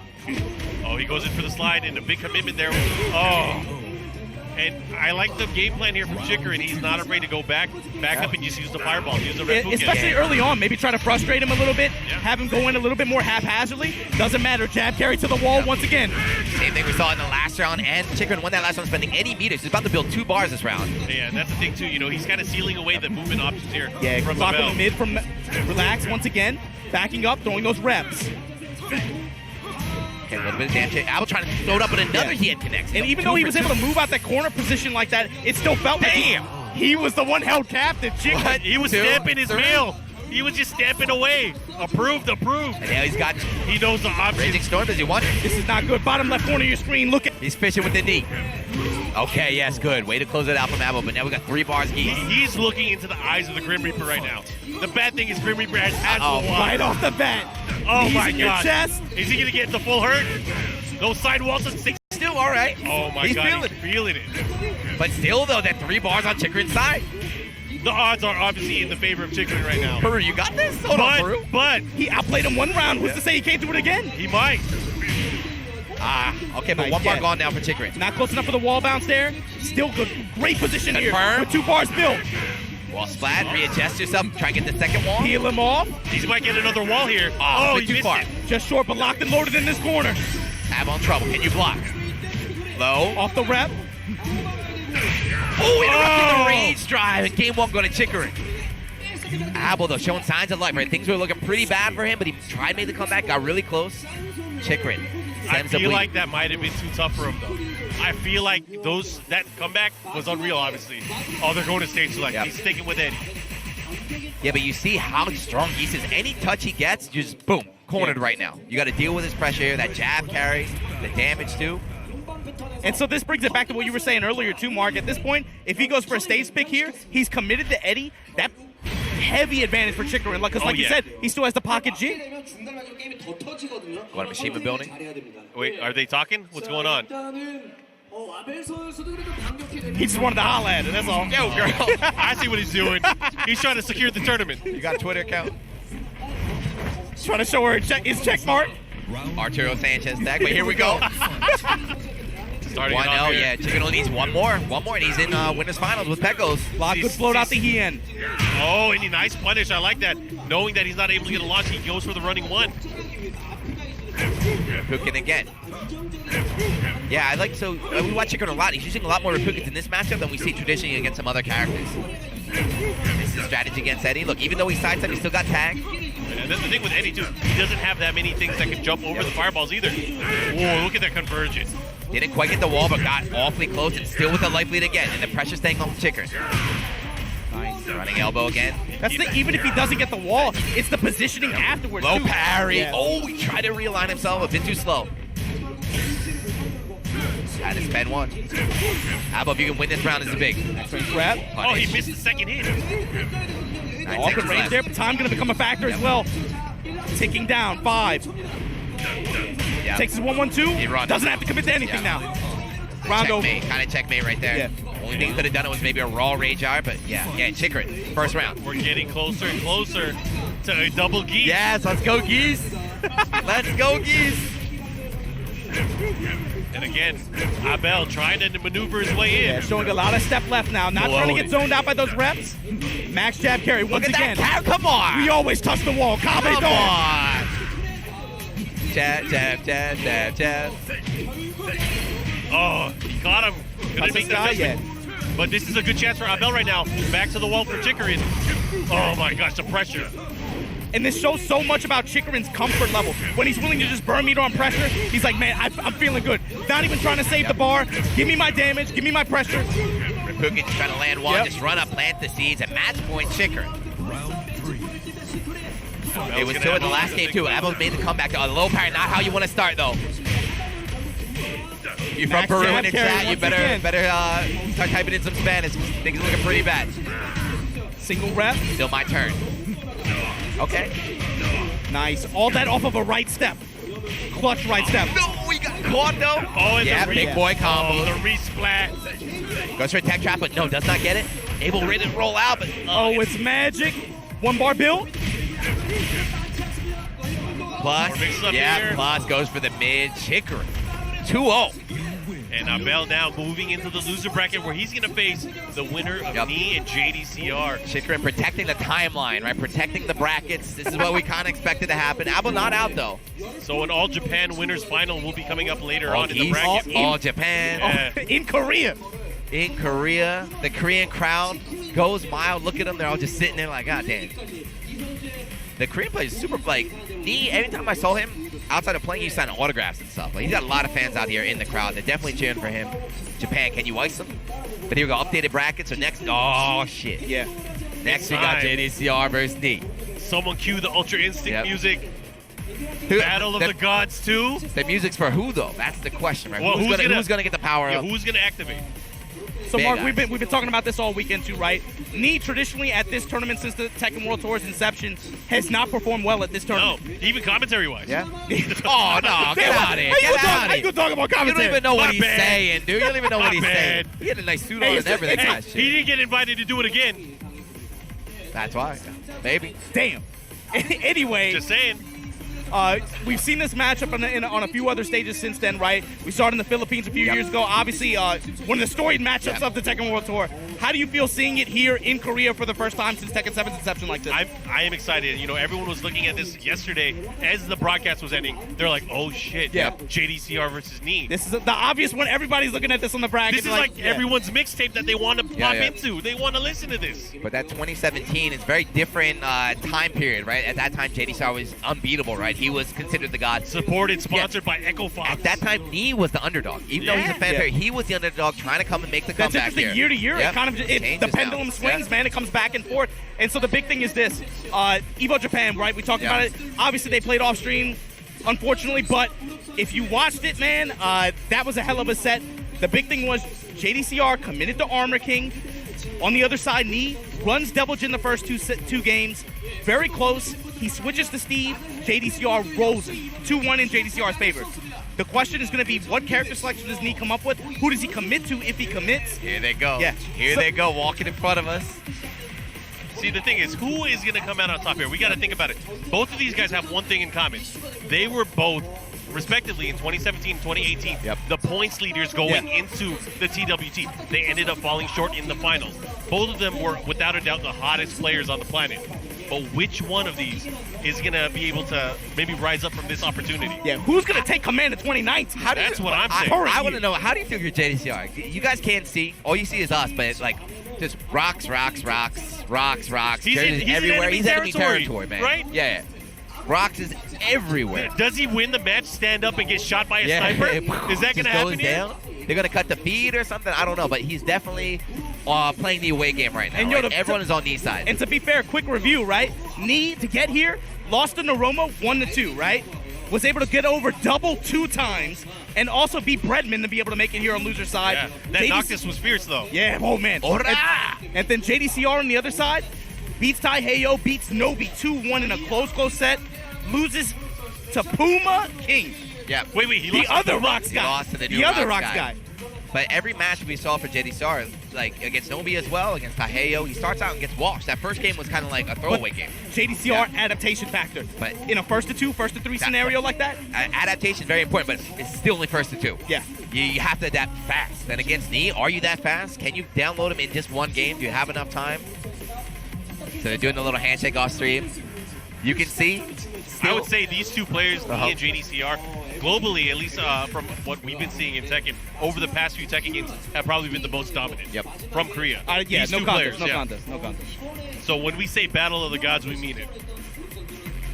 Oh, he goes in for the slide and a big commitment there. Oh. And I like the game plan here from Chikurin. He's not afraid to go back up and just use the fireball. Use the Reppuken. Especially early on. Maybe try to frustrate him a little bit. Yeah. Have him go in a little bit more haphazardly. Doesn't matter. Jab carry to the wall once again. Same thing we saw in the last round. And Chikurin won that last round spending 80 meters. He's about to build 2 bars this round. Yeah, that's the thing too. He's kind of sealing away the movement options here. Yeah, from clock on the mid from relax once again. Backing up, throwing those reps. Okay, a little bit of damage. Abel trying to throw it up, but another head connects. And even though he was able to move out that corner position like that, it still felt like he was the one held captive. He was stamping his mail. He was just stamping away. Approved. And now he knows the options. Raging Storm, does he want it? This is not good. Bottom left corner of your screen. Look at. He's fishing with the knee. Okay, yes, good. Way to close it out from Abel, but now we got 3 bars. He's looking into the eyes of the Grim Reaper right now. The bad thing is Grim Reaper has right off the bat. Oh my God. Your chest. Is he going to get the full hurt? Those sidewalls are still all right. Oh my God, he's feeling it. But still, though, that 3 bars on Chikurin's side. The odds are obviously in the favor of Chikurin right now. Peru, you got this? Hold on, Peru. But he outplayed him 1 round. Who's to say he can't do it again? He might. Okay, but 1 bar gone now for Chikurin. Not close enough for the wall bounce there. Still good. Great position here with 2 bars built. Wall splat, readjust yourself, try and get the second wall. Peel him off. He might get another wall here. Oh, he missed it. Just short, but locked and loaded in this corner. Abel in trouble. Can you block? Low. Off the rep. Oh, interrupted the rage drive, and game 1 going to Chikurin. Abel, though, showing signs of life, right? Things were looking pretty bad for him, but he tried to make the comeback, got really close. Chikurin. I feel like that might have been too tough for him, though. I feel like that comeback was unreal, obviously. Oh, they're going to stage select. Yep. He's sticking with Eddy. Yeah, but you see how strong Geese is. Any touch he gets, just boom, cornered right now. You got to deal with his pressure here, that jab carry, the damage too. And so this brings it back to what you were saying earlier too, Mark. At this point, if he goes for a stage pick here, he's committed to Eddy. That heavy advantage for Chikurin. Because like you said, he still has the pocket G. What, a Mishima building? Wait, are they talking? What's going on? He just wanted to holla at her, that's all. Yo, girl. I see what he's doing. He's trying to secure the tournament. You got a Twitter account? He's trying to show her his check mark. Arturo Sanchez tag, but here we go. 1-0, yeah. Chikurin only needs 1 more. 1 more, and he's in winners finals with Pekos. Good float out the Hien. Oh, and a nice punish. I like that. Knowing that he's not able to get a launch, he goes for the running 1. Reppuken again. Yeah, we watch Chikurin a lot. He's using a lot more Reppukens in this matchup than we see traditionally against some other characters. This is strategy against Eddy. Look, even though he sidestepped, he still got tagged. And that's the thing with Eddy, too. He doesn't have that many things that can jump over the fireballs either. Whoa, look at that conversion. Didn't quite get the wall, but got awfully close and still with the life lead again. And the pressure staying on Chikurin. Nice. Running elbow again. That's the, even if he doesn't get the wall, it's the positioning afterwards. Low too. parry. Yeah. Oh, he tried to realign himself a bit too slow. Had to spend one. Abel, if you can win this round, this is big. Grab. Oh, he missed the second hit. Off the range there, but time going to become a factor as well. Ticking down, 5. Yep. Takes his 1-1-2. Doesn't have to commit to anything now. Round over. Kind of checkmate right there. Yeah. Only thing he could have done it was maybe a raw rage hour, but yeah, Chikurin, first round. We're getting closer and closer to a double Geese. Yes, let's go Geese. Let's go Geese. And again, Abel trying to maneuver his way in. Yeah, showing a lot of step left now. Not trying to get zoned out by those reps. Max jab carry once again. Come on. We always touch the wall. Come on. Jab, jab, jab, jab, jab. Oh, he caught him. Couldn't make the adjustment. But this is a good chance for Abel right now. Back to the wall for Chikurin. Oh my gosh, the pressure. And this shows so much about Chikurin's comfort level. When he's willing to just burn meter on pressure, he's like, man, I'm feeling good. Not even trying to save the bar. Give me my damage. Give me my pressure. Rakugan just trying to land one. Just run up, plant the seeds, and match point Chikurin. It was still in the last game, too. Abel made the comeback. A low parry, not how you want to start, though. You from Peru in the chat, you better start typing in some Spanish. Things are looking pretty bad. Single rep. Still my turn. Okay. Nice. All that off of a right step. Clutch right step. No, we got caught, though. Oh, yeah, big boy combo. Oh, the re-splat. Goes for a tech trap, but no, does not get it. Abel ready to roll out, but... Oh, it's magic. 1 bar build. Plus, here. plus goes for the mid. Chikurin. 2-0. And Abel now moving into the loser bracket where he's going to face the winner of Knee and JDCR. Chikurin protecting the timeline, right? Protecting the brackets. This is what we kind of expected to happen. Abel not out, though. So an All Japan winners final will be coming up later on in the bracket. All Japan. In Korea. In Korea. The Korean crowd goes mild. Look at them. They're all just sitting there like, God damn. The Korean player is super, like, Knee, every time I saw him, outside of playing, he's signing autographs and stuff. Like, he's got a lot of fans out here in the crowd. They're definitely cheering for him. Japan, can you ice them? But here we go, updated brackets. So next, oh, shit. Yeah. Next we got JDCR versus Knee. Someone cue the Ultra Instinct music. Battle of the Gods 2. The music's for who, though? That's the question, right? Well, who's gonna get the power up? Who's going to activate? So, Mark, we've been talking about this all weekend, too, right? Knee, traditionally, at this tournament since the Tekken World Tour's inception, has not performed well at this tournament. No, even commentary-wise. Yeah? Oh, no, get out of here. How you talk about commentary? You don't even know what he's saying, dude. You don't even know what he's saying. He had a nice suit on and everything. He didn't get invited to do it again. That's why. Maybe. Damn. Anyway. Just saying. We've seen this matchup on a few other stages since then, right? We saw it in the Philippines a few years ago. Obviously, one of the storied matchups of the Tekken World Tour. How do you feel seeing it here in Korea for the first time since Tekken 7's inception like this? I am excited. You know, everyone was looking at this yesterday as the broadcast was ending. They're like, oh, shit. Yeah. JDCR versus Knee. This is the obvious one. Everybody's looking at this on the bracket. This is like everyone's mixtape that they want to pop into. They want to listen to this. But that 2017 is very different time period, right? At that time, JDCR was unbeatable, right? He was considered the god. Supported, sponsored by Echo Fox. At that time, Knee was the underdog. Even though he's a fan favorite, he was the underdog trying to come and make the comeback. That's interesting. Year to year, it kind of the pendulum swings, man. It comes back and forth. And so the big thing is this: Evo Japan, right? We talked about it. Obviously, they played off stream, unfortunately. But if you watched it, man, that was a hell of a set. The big thing was JDCR committed to Armor King. On the other side, Knee runs double in the first two games. Very close. He switches to Steve. JDCR rolls him. 2-1 in JDCR's favor. The question is going to be, what character selection does Knee come up with? Who does he commit to if he commits? Here they go. Yeah. Here they go, walking in front of us. See, the thing is, who is going to come out on top here? We got to think about it. Both of these guys have one thing in common. They were both, respectively, in 2017 and 2018, the points leaders going into the TWT. They ended up falling short in the finals. Both of them were, without a doubt, the hottest players on the planet. But which one of these is going to be able to maybe rise up from this opportunity? Yeah, who's going to take command in 2019? That's what I'm saying. I want to know, how do you feel your JDCR? You guys can't see. All you see is us, but it's like, just rocks. He's everywhere. He's enemy territory, man. Right? Yeah. Rocks is everywhere. Does he win the match, stand up, and get shot by a sniper? Is that going to happen here? They're going to cut the feed or something? I don't know, but he's definitely playing the away game right now. And right? Everyone is on Knee's side. And to be fair, quick review, right? Knee, to get here, lost to Noroma 1-2, right? Was able to get over double 2 times and also beat Breadman to be able to make it here on loser side. Yeah. That Noctis was fierce, though. Yeah, oh, man. And then JDCR on the other side beats Taiheo, beats Nobi 2-1 in a close set, loses to Puma King. Yeah. Wait, he lost the other Rocks guy. He lost to the other Rocks guy. But every match we saw for JDCR, like against Nobi as well, against Taiheo, he starts out and gets washed. That first game was kind of like a throwaway game. JDCR adaptation factor. But in a first to 3 scenario like that? Adaptation is very important, but it's still only first to 2. Yeah. You have to adapt fast. And against Knee, are you that fast? Can you download him in just one game? Do you have enough time? So they're doing a little handshake off stream. You can see. I would say these two players, Knee and JDCR, globally, at least from what we've been seeing in Tekken, over the past few Tekken games, have probably been the most dominant. Yep. From Korea. These two contest, players. No contest. So when we say Battle of the Gods, we mean it.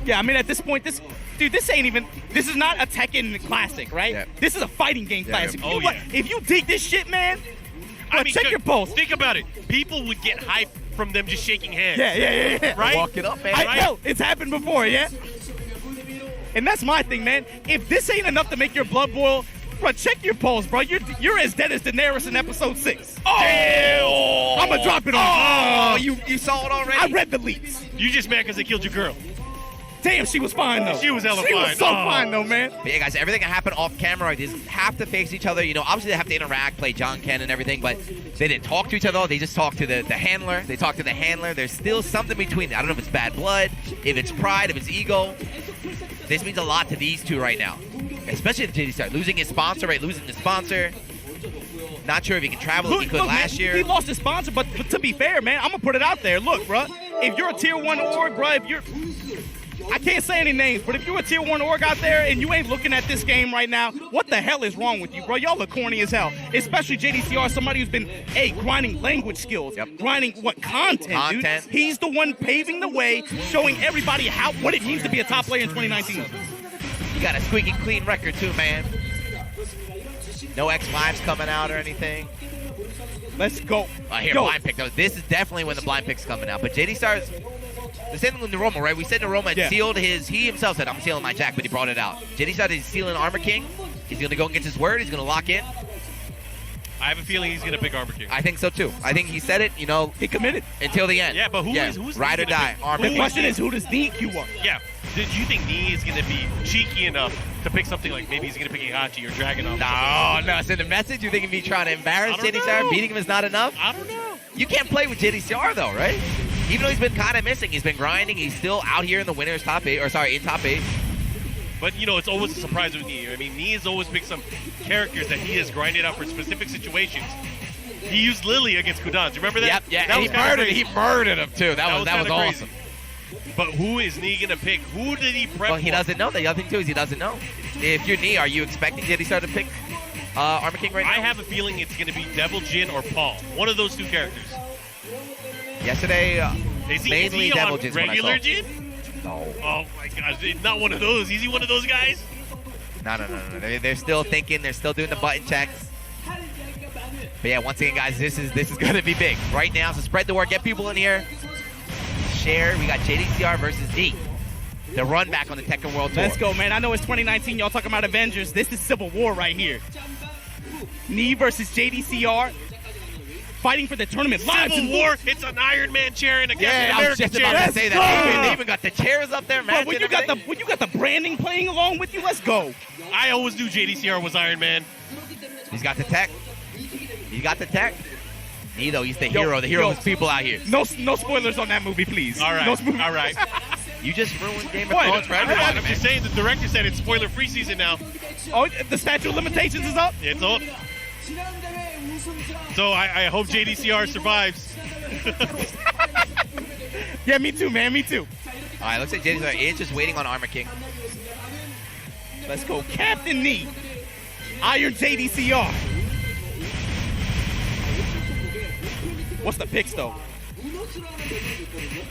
Yeah, I mean, at this point, this is not a Tekken classic, right? Yeah. This is a fighting game classic. Oh, you know if you dig this shit, man, check your pulse. Think about it. People would get hyped from them just shaking hands. Yeah. Right? Walk it up, man. Hell, it's happened before, yeah? And that's my thing, man. If this ain't enough to make your blood boil, bro, check your pulse, bro. You're as dead as Daenerys in episode 6. Oh! I'm gonna drop it on you. You saw it already? I read the leaks. You just mad because they killed your girl. Damn, she was fine, though. She was hella fine. She was so fine, though, man. But yeah, guys, everything that happened off camera, they just have to face each other. You know, obviously they have to interact, play John Ken and everything, but they didn't talk to each other. They just talked to the handler. They talked to the handler. There's still something between them. I don't know if it's bad blood, if it's pride, if it's ego. This means a lot to these two right now, especially the JDCR. Losing his sponsor, right? Losing his sponsor. Not sure if he can travel like he could last year. He lost his sponsor, but to be fair, man, I'm going to put it out there. Look, bro, if you're a Tier 1 org, bro, I can't say any names, but if you're a Tier 1 org out there and you ain't looking at this game right now, what the hell is wrong with you, bro? Y'all look corny as hell. Especially JDCR, somebody who's been, grinding language skills, grinding content, dude. He's the one paving the way, showing everybody what it means to be a top player in 2019. You got a squeaky clean record too, man. No X-Lives coming out or anything. Let's go. I hear blind pick though. This is definitely when the blind pick's coming out. But JDCR's the same thing with Noroma, right? We said Noroma had sealed he himself said, I'm sealing my jack, but he brought it out. JDCR is sealing Armor King. He's going to go and get his word. He's going to lock in. I have a feeling he's going to pick Armor King. I think so, too. I think he said it, he committed until the end. Yeah, but who's ride or die, Armor King. The question is, who does Knee queue up? Yeah. Do you think Knee is going to be cheeky enough to pick something like maybe he's going to pick Heihachi or Dragunov? No. So the message, you think if he's trying to embarrass JDCR, beating him is not enough? I don't know. You can't play with JDCR, though, right? Even though he's been kind of missing, he's been grinding, he's still out here in the winner's in top 8. But, it's always a surprise with Knee. I mean, Knee has always picked some characters that he has grinded out for specific situations. He used Lily against Kudans. Remember that? Yep, yeah. That He murdered him, too. That was awesome. But who is Knee going to pick? Who did he prep Well, he doesn't know. The other thing, too, is he doesn't know. If you're Knee, are you expecting JDCR to pick Armor King right now? I have a feeling it's going to be Devil Jin or Paul. One of those two characters. Yesterday, mainly Devil Jin's regular Jin? No. Oh, my gosh. Not one of those. Is he one of those guys? No. They're still thinking. They're still doing the button checks. But yeah, once again, guys, this is going to be big. Right now, so spread the word. Get people in here. Share. We got JDCR versus Knee. The run back on the Tekken World Tour. Let's go, man. I know it's 2019. Y'all talking about Avengers. This is Civil War right here. Knee versus JDCR. Fighting for the tournament. Civil War. It's an Iron Man chair and a Captain I was America just chair. about to say that. They even got the chairs up there, man. When you got the branding playing along with you, let's go. I always knew JDCR was Iron Man. He's got the tech. Knee, though, he's the hero. The hero of people out here. No spoilers on that movie, please. All right. All right. You just ruined Game of Thrones for everyone. I'm just saying the director said it's spoiler-free season now. Oh, the statute of limitations is up? It's up. So I hope JDCR survives. Yeah, me too, man. Me too. All right, looks like JDCR is just waiting on Armor King. Let's go. Captain Knee. Iron JDCR. What's the picks, though?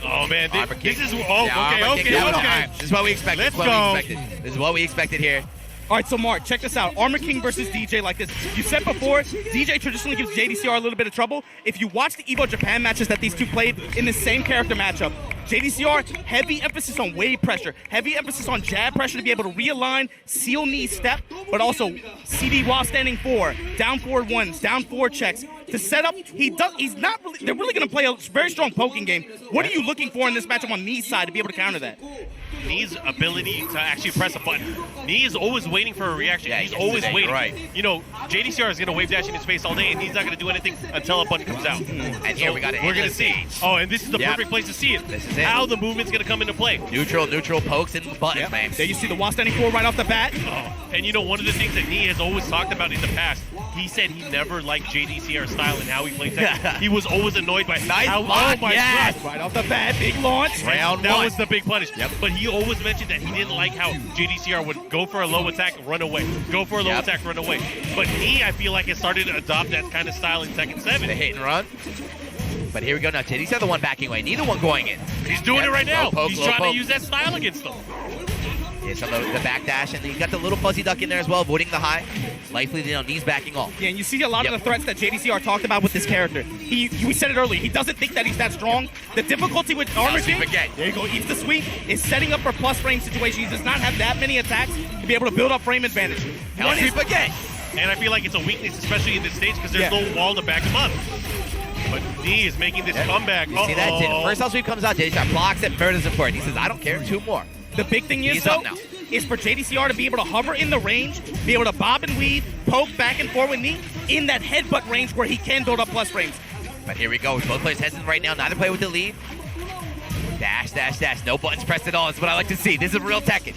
Oh, man. This is... Okay. This is what we expected. Let's go. This is what we expected here. All right, so Mark, check this out. Armor King versus DJ like this. You said before, DJ traditionally gives JDCR a little bit of trouble. If you watch the Evo Japan matches that these two played in the same character matchup, JDCR, heavy emphasis on wave pressure, heavy emphasis on jab pressure to be able to realign, seal knee step, but also CD while standing 4, down forward 1s, down 4 checks. To set up, they're really going to play a very strong poking game. What are you looking for in this matchup on Knee's side to be able to counter that? Knee's ability to actually press a button. Knee is always waiting for a reaction. He's always waiting. Right. You know, JDCR is going to wave dash in his face all day, and he's not going to do anything until a button comes out. And here we got it. We're going to see. Oh, and this is the perfect place to see it. This is it. How the movement's going to come into play. Neutral pokes and buttons, man. There you see the wall standing 4 right off the bat. Oh, and you know, one of the things that Knee has always talked about in the past, he said he never liked JDCR style and how he played Tekken. He was always annoyed by how, block, oh my yes. God. Right off the bat, big launch. That was the big punish. Yep. But he always mentioned that he didn't like how JDCR would go for a low attack, run away. Go for a low attack, run away. But Knee, I feel like, has started to adopt that kind of style in Tekken 7. The hit and run. But here we go now. JDCR the one backing away. Neither one going in. He's doing it right now. He's trying poke. to use that style against them. Yeah, so the back dash, and you got the little fuzzy duck in there as well, avoiding the high. Likely, Knee's backing off. Yeah, and you see a lot of the threats that JDCR talked about with this character. We said it earlier, he doesn't think that he's that strong. The difficulty with Armor King, there you go, eats the sweep, is setting up for plus frame situations. He does not have that many attacks to be able to build up frame advantage. Sweep again. And I feel like it's a weakness, especially in this stage, because there's no wall to back him up. But Knee is making this comeback. You see that? First sweep comes out, JDCR blocks it, murders it for it. He says, I don't care, 2 more. The big thing is, though, is for JDCR to be able to hover in the range, be able to bob and weave, poke back and forth with Knee in that headbutt range where he can build up plus frames. But here we go. Both players hesitant right now. Neither player with the lead. Dash, dash, dash. No buttons pressed at all. That's what I like to see. This is real Tekken.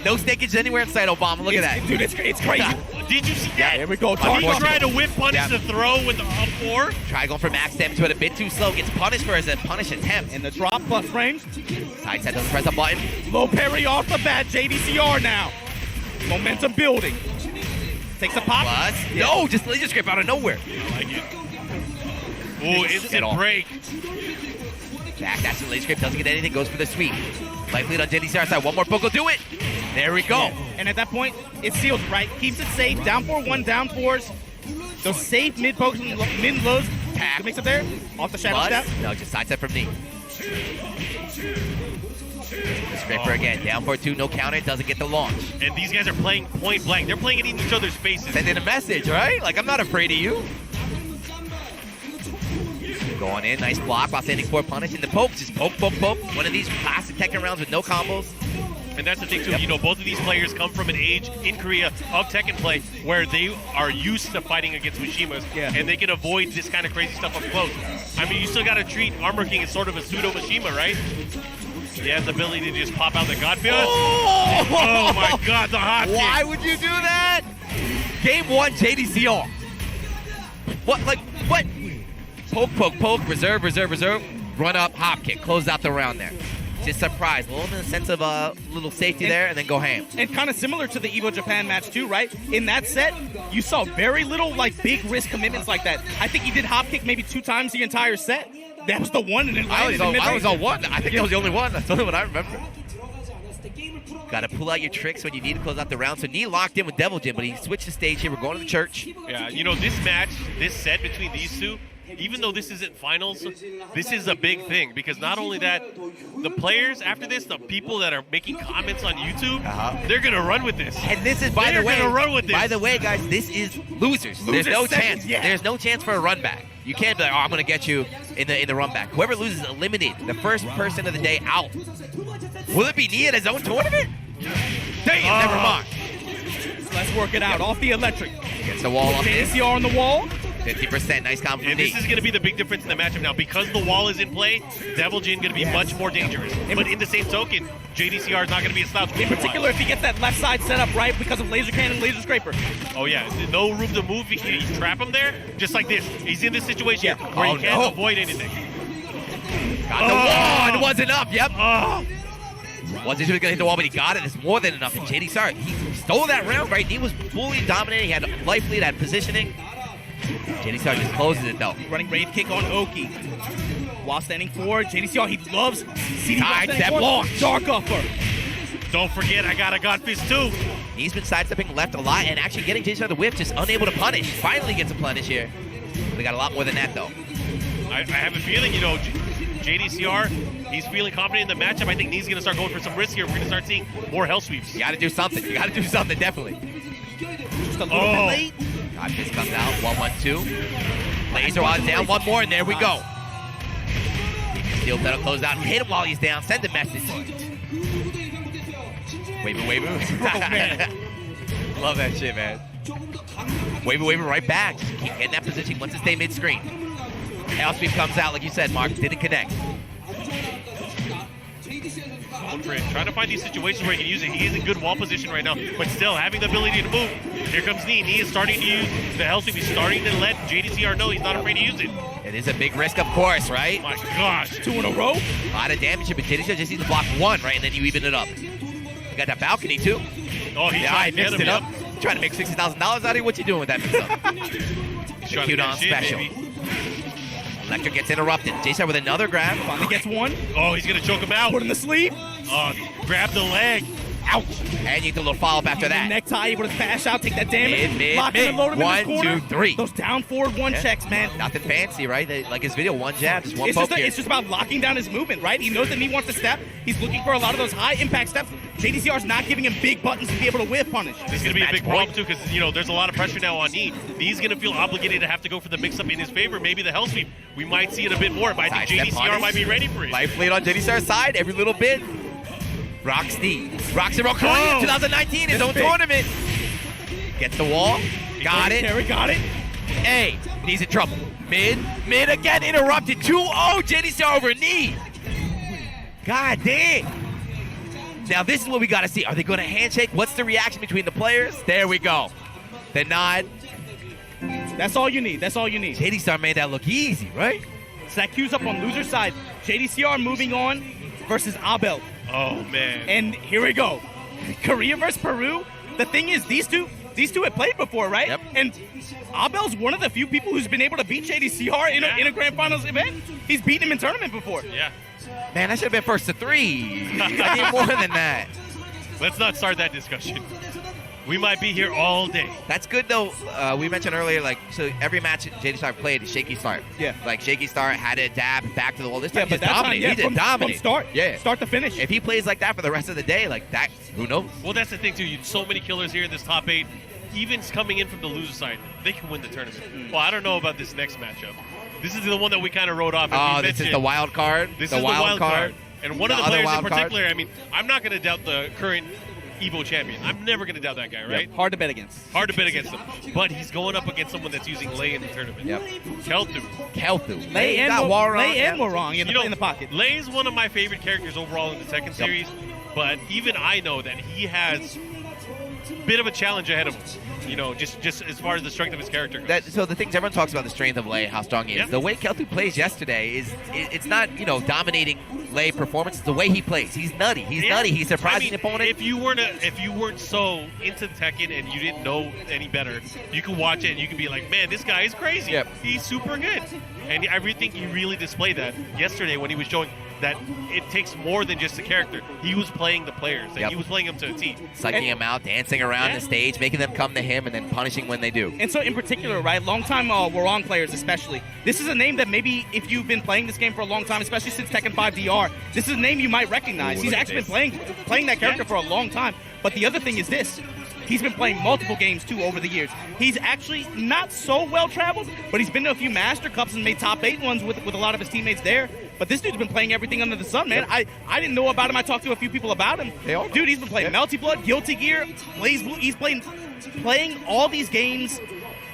No snakeage anywhere inside Obama. Look at that. Dude, it's crazy. Did you see that? Here we go. He tried to whip punish the throw with the up 4. Try going for max damage, but a bit too slow. Gets punished for his punish attempt. And the drop plus frames. Side set doesn't press a button. Low parry off the bat. JDCR now. Momentum building. Takes a pop. Plus. No, just laser scrape out of nowhere. I like it. Ooh, instant break. Back dash and laser scrape doesn't get anything. Goes for the sweep. Likely on JDCR side. One more poke will do it. There we go. And at that point, it's sealed, right? Keeps it safe. Down 4-1, down 4s. Those safe mid pokes and mid lows. Tap. Mix up there. Off the shadow step. No, just side step from Knee. The scraper again. Down 4-2. No counter. Doesn't get the launch. And these guys are playing point blank. They're playing it in each other's faces. Sending a message, right? Like, I'm not afraid of you. Going in. Nice block while standing for punish. And the poke. Just poke, poke, poke. One of these classic Tekken rounds with no combos. And that's the thing, too. You know, both of these players come from an age in Korea of Tekken play where they are used to fighting against Mishimas, and they can avoid this kind of crazy stuff up close. I mean, you still got to treat Armor King as sort of a pseudo Mishima, right? He has the ability to just pop out the God Fist. Oh my God, the hot kick. Why would you do that? Game 1, JDCR. What, like, what? Poke, poke, poke, reserve, reserve, reserve. Run up, hop kick. Close out the round there. Just surprised. A little bit of sense of a little safety there, and then go ham. And kind of similar to the Evo Japan match, too, right? In that set, you saw very little, like, big risk commitments like that. I think he did hop kick maybe 2 times the entire set. That was the one, and then I was on one. I think that was the only one. That's the only one I remember. Got to pull out your tricks when you need to close out the round. So Knee locked in with Devil Jin, but he switched the stage here. We're going to the church. Yeah, you know, this match, this set between these two, even though this isn't finals, this is a big thing because not only that, the players after this, the people that are making comments on YouTube, they're gonna run with this. And this is, by the way, guys, this is losers. There's no chance. Yeah. There's no chance for a run back. You can't be like, oh, I'm gonna get you in the run back. Whoever loses is eliminated. The first person of the day out. Will it be Knee at his own tournament? Damn, never mind. Let's work it out. Off the electric. Gets the wall off. JDCR on the wall. 50%, nice combo from And this is going to be the big difference in the matchup now. Because the wall is in play, Devil Jin going to be much more dangerous. But in the same token, JDCR is not going to be a slouch. In particular, if he gets that left side set up right because of laser cannon, laser scraper. Oh, yeah. No room to move. He can trap him there, just like this. He's in this situation where he can't avoid anything. Got the wall, and it wasn't up. Yep. Wasn't sure he was going to hit the wall, but he got it. It's more than enough. And JDCR, he stole that round, right? He was fully dominating. He had life lead, had positioning. JDCR just closes it, though. Running Rave Kick on Oki. While standing forward, JDCR, he loves CD Sidestep launch. Dark Upper. Don't forget, I got a God Fist too. He's been sidestepping left a lot and actually getting JDCR the whip, just unable to punish. Finally gets a punish here. We got a lot more than that, though. I have a feeling, you know, JDCR, he's feeling confident in the matchup. I think he's going to start going for some risk here. We're going to start seeing more hell sweeps. You got to do something. You got to do something, definitely. Just a little bit late. God, this comes out. 1-1-2. Laser on down. One more, and there we go. Steel pedal closed out. Hit him while he's down. Send a message. Waver. Oh, man. Love that shit, man. Waver right back. Just keep getting that position. Once it stay mid-screen. Hell sweep comes out, like you said, Mark. Didn't connect. Trying to find these situations where he can use it. He is in good wall position right now, but still having the ability to move. Here comes Knee. Knee is starting to use the hell sweep. He's starting to let JDCR know he's not afraid to use it. It is a big risk, of course, right? My gosh. 2 in a row. A lot of damage, but JDCR just needs to block one, right? And then you even it up. You got that balcony, too. Oh, I mixed it up. Trying to make $60,000 out of it. What you doing with that mix-up? Cute on special. Baby. Electric gets interrupted. JDCR with another grab. Finally gets one. Oh, he's going to choke him out. Put him to sleep. Oh, grab the leg. Ouch. And you get a little follow-up after that. Necktie, able to pass out, take that damage. Mid. Lock him and load him in his corner. 1, 2, 3. Those down forward one checks, man. Nothing fancy, right? Like his video, one jab, just one poke here. It's just about locking down his movement, right? He knows that he wants to step. He's looking for a lot of those high-impact steps. JDCR's not giving him big buttons to be able to whip punish. This is going to be a big problem, too, because, you know, there's a lot of pressure now on Knee. He's going to feel obligated to have to go for the mix-up in his favor. Maybe the hell sweep. We might see it a bit more, but I think JDCR might be ready for it. Life lead on JDCR's side, every little bit. ROXnROLL Korea 2019, his own tournament. Gets the wall. Got it. Terry got it. Hey, Knee's in trouble. Mid again, interrupted. 2-0, JDCR over Knee. God damn. Now this is what we got to see. Are they going to handshake? What's the reaction between the players? There we go. The nod. That's all you need. That's all you need. JDCR made that look easy, right? So that queues up on loser's side. JDCR moving on versus Abel. Oh, man. And here we go. Korea versus Peru. The thing is, these two have played before, right? Yep. And Abel's one of the few people who's been able to beat JDCR in a Grand Finals event. He's beaten him in tournament before. Yeah. Man, that should have been first to 3. I need more than that. Let's not start that discussion. We might be here all day. That's good, though. We mentioned earlier, like, so every match JDCR played is shaky start. Yeah. Like, shaky start, had to dab back to the wall. This time but he's dominating. He did dominate. From start. Yeah. Start to finish. If he plays like that for the rest of the day, like that, who knows? Well, that's the thing, too. So many killers here in this top 8. Even coming in from the loser side, they can win the tournament. Well, I don't know about this next matchup. This is the one that we kind of wrote off. Oh, this is the wild card? This is the wild card. And one of the players in particular, card? I mean, I'm not going to doubt the current Evo champion. I'm never going to doubt that guy, right? Yep. Hard to bet against. Hard to bet against him. But he's going up against someone that's using Lei in the tournament. Yep. Kelthu. Lei and Hwoarang in the pocket. Lei is one of my favorite characters overall in the Tekken series, but even I know that he has a bit of a challenge ahead of him. You know, just as far as the strength of his character goes. So the things everyone talks about the strength of Lei, how strong he is. Yep. The way Kelthu plays yesterday it's not, you know, dominating Lei performance. It's the way he plays. He's nutty. He's nutty. He's surprising the opponent. If you weren't so into Tekken and you didn't know any better, you could watch it and you could be like, man, this guy is crazy. Yep. He's super good. And I really think he really displayed that yesterday when he was showing that it takes more than just a character. He was playing the players, and he was playing them to a team. Psyching them out, dancing around the stage, making them come to him, and then punishing when they do. And so in particular, right, long-time Hwoarang players especially, this is a name that maybe if you've been playing this game for a long time, especially since Tekken 5 DR, this is a name you might recognize. He's actually been playing that character for a long time. But the other thing is this. He's been playing multiple games, too, over the years. He's actually not so well-traveled, but he's been to a few Master Cups and made top 8 ones with a lot of his teammates there. But this dude's been playing everything under the sun, man. I didn't know about him. I talked to a few people about him. Dude, he's been playing Melty Blood, Guilty Gear, Blaze Blue. He's playing all these games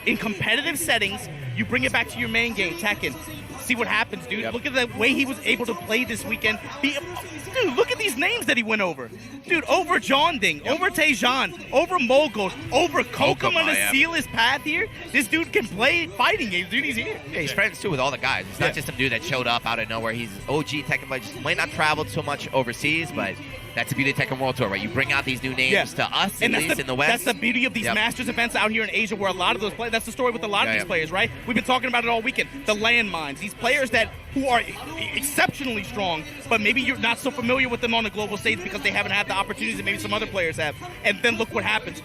in competitive settings. You bring it back to your main game, Tekken. see what happens, dude. Look at the way he was able to play this weekend. Dude, look at these names that he went over. Dude, over John Ding, over Tejan, over Mogul, over Kokoma to seal his path here. This dude can play fighting games, dude. He's here. Yeah, he's friends, too, with all the guys. It's not just some dude that showed up out of nowhere. He's OG Tekken player. Just might not travel so much overseas, but that's the beauty of Tekken World Tour, right? You bring out these new names to us, at least in the West. That's the beauty of these Masters events out here in Asia, where a lot of those players, that's the story with a lot of these players, right? We've been talking about it all weekend. The landmines, these players who are exceptionally strong, but maybe you're not so familiar with them on the global stage because they haven't had the opportunities that maybe some other players have. And then look what happens.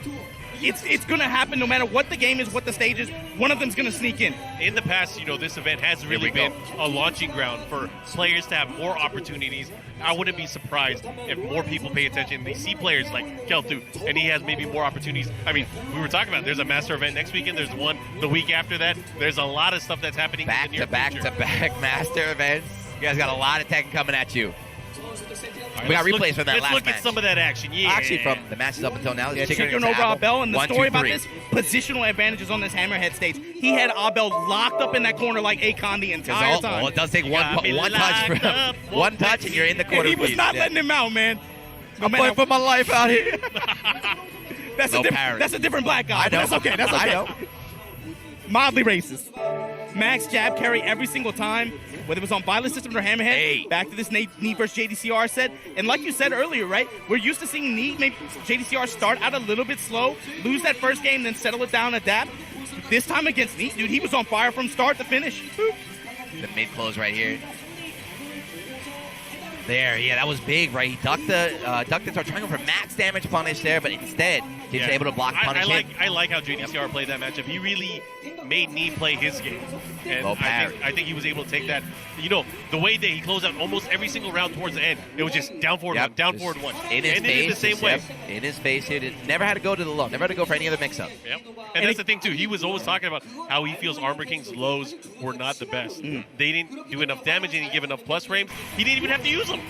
It's going to happen no matter what the game is, what the stage is. One of them's going to sneak in. In the past, this event has really been a launching ground for players to have more opportunities. I wouldn't be surprised if more people pay attention. They see players like Kelthu, and he has maybe more opportunities. I mean, we were talking about there's a master event next weekend. There's one the week after that. There's a lot of stuff that's happening in the near future. Back master events. You guys got a lot of Tekken coming at you. Right, we got replays from that last match. Let's look at some of that action. Actually, from the matches up until now, Chikurin over Abel, and the story about this, positional advantages on this Hammerhead stage. He had Abel locked up in that corner like Akon the entire time. Well, it does take one touch, and you're in the corner. And he was not letting him out, man. I'm playing for my life out here. That's a different black guy. That's okay. That's okay. I know. Mildly racist. Max jab carry every single time, whether it was on Violet System or Hammerhead. Back to this knee versus JDCR set. And like you said earlier, right, we're used to seeing knee, maybe JDCR start out a little bit slow, lose that first game, then settle it down, adapt. This time against knee, dude, he was on fire from start to finish. The mid close right here. There, that was big, right? He ducked the start, trying for max damage punish there, but instead, he's able to block punish. I like how JDCR played that matchup. He really made Knee play his game. And I think he was able to take that. The way that he closed out almost every single round towards the end, it was just down forward one, down forward one. In his face. The same way. In his face here. Never had to go to the low. Never had to go for any other mix-up. Yep. And that's the thing, too. He was always talking about how he feels Armor King's lows were not the best. They didn't do enough damage and he give enough plus frames. He didn't even have to use them.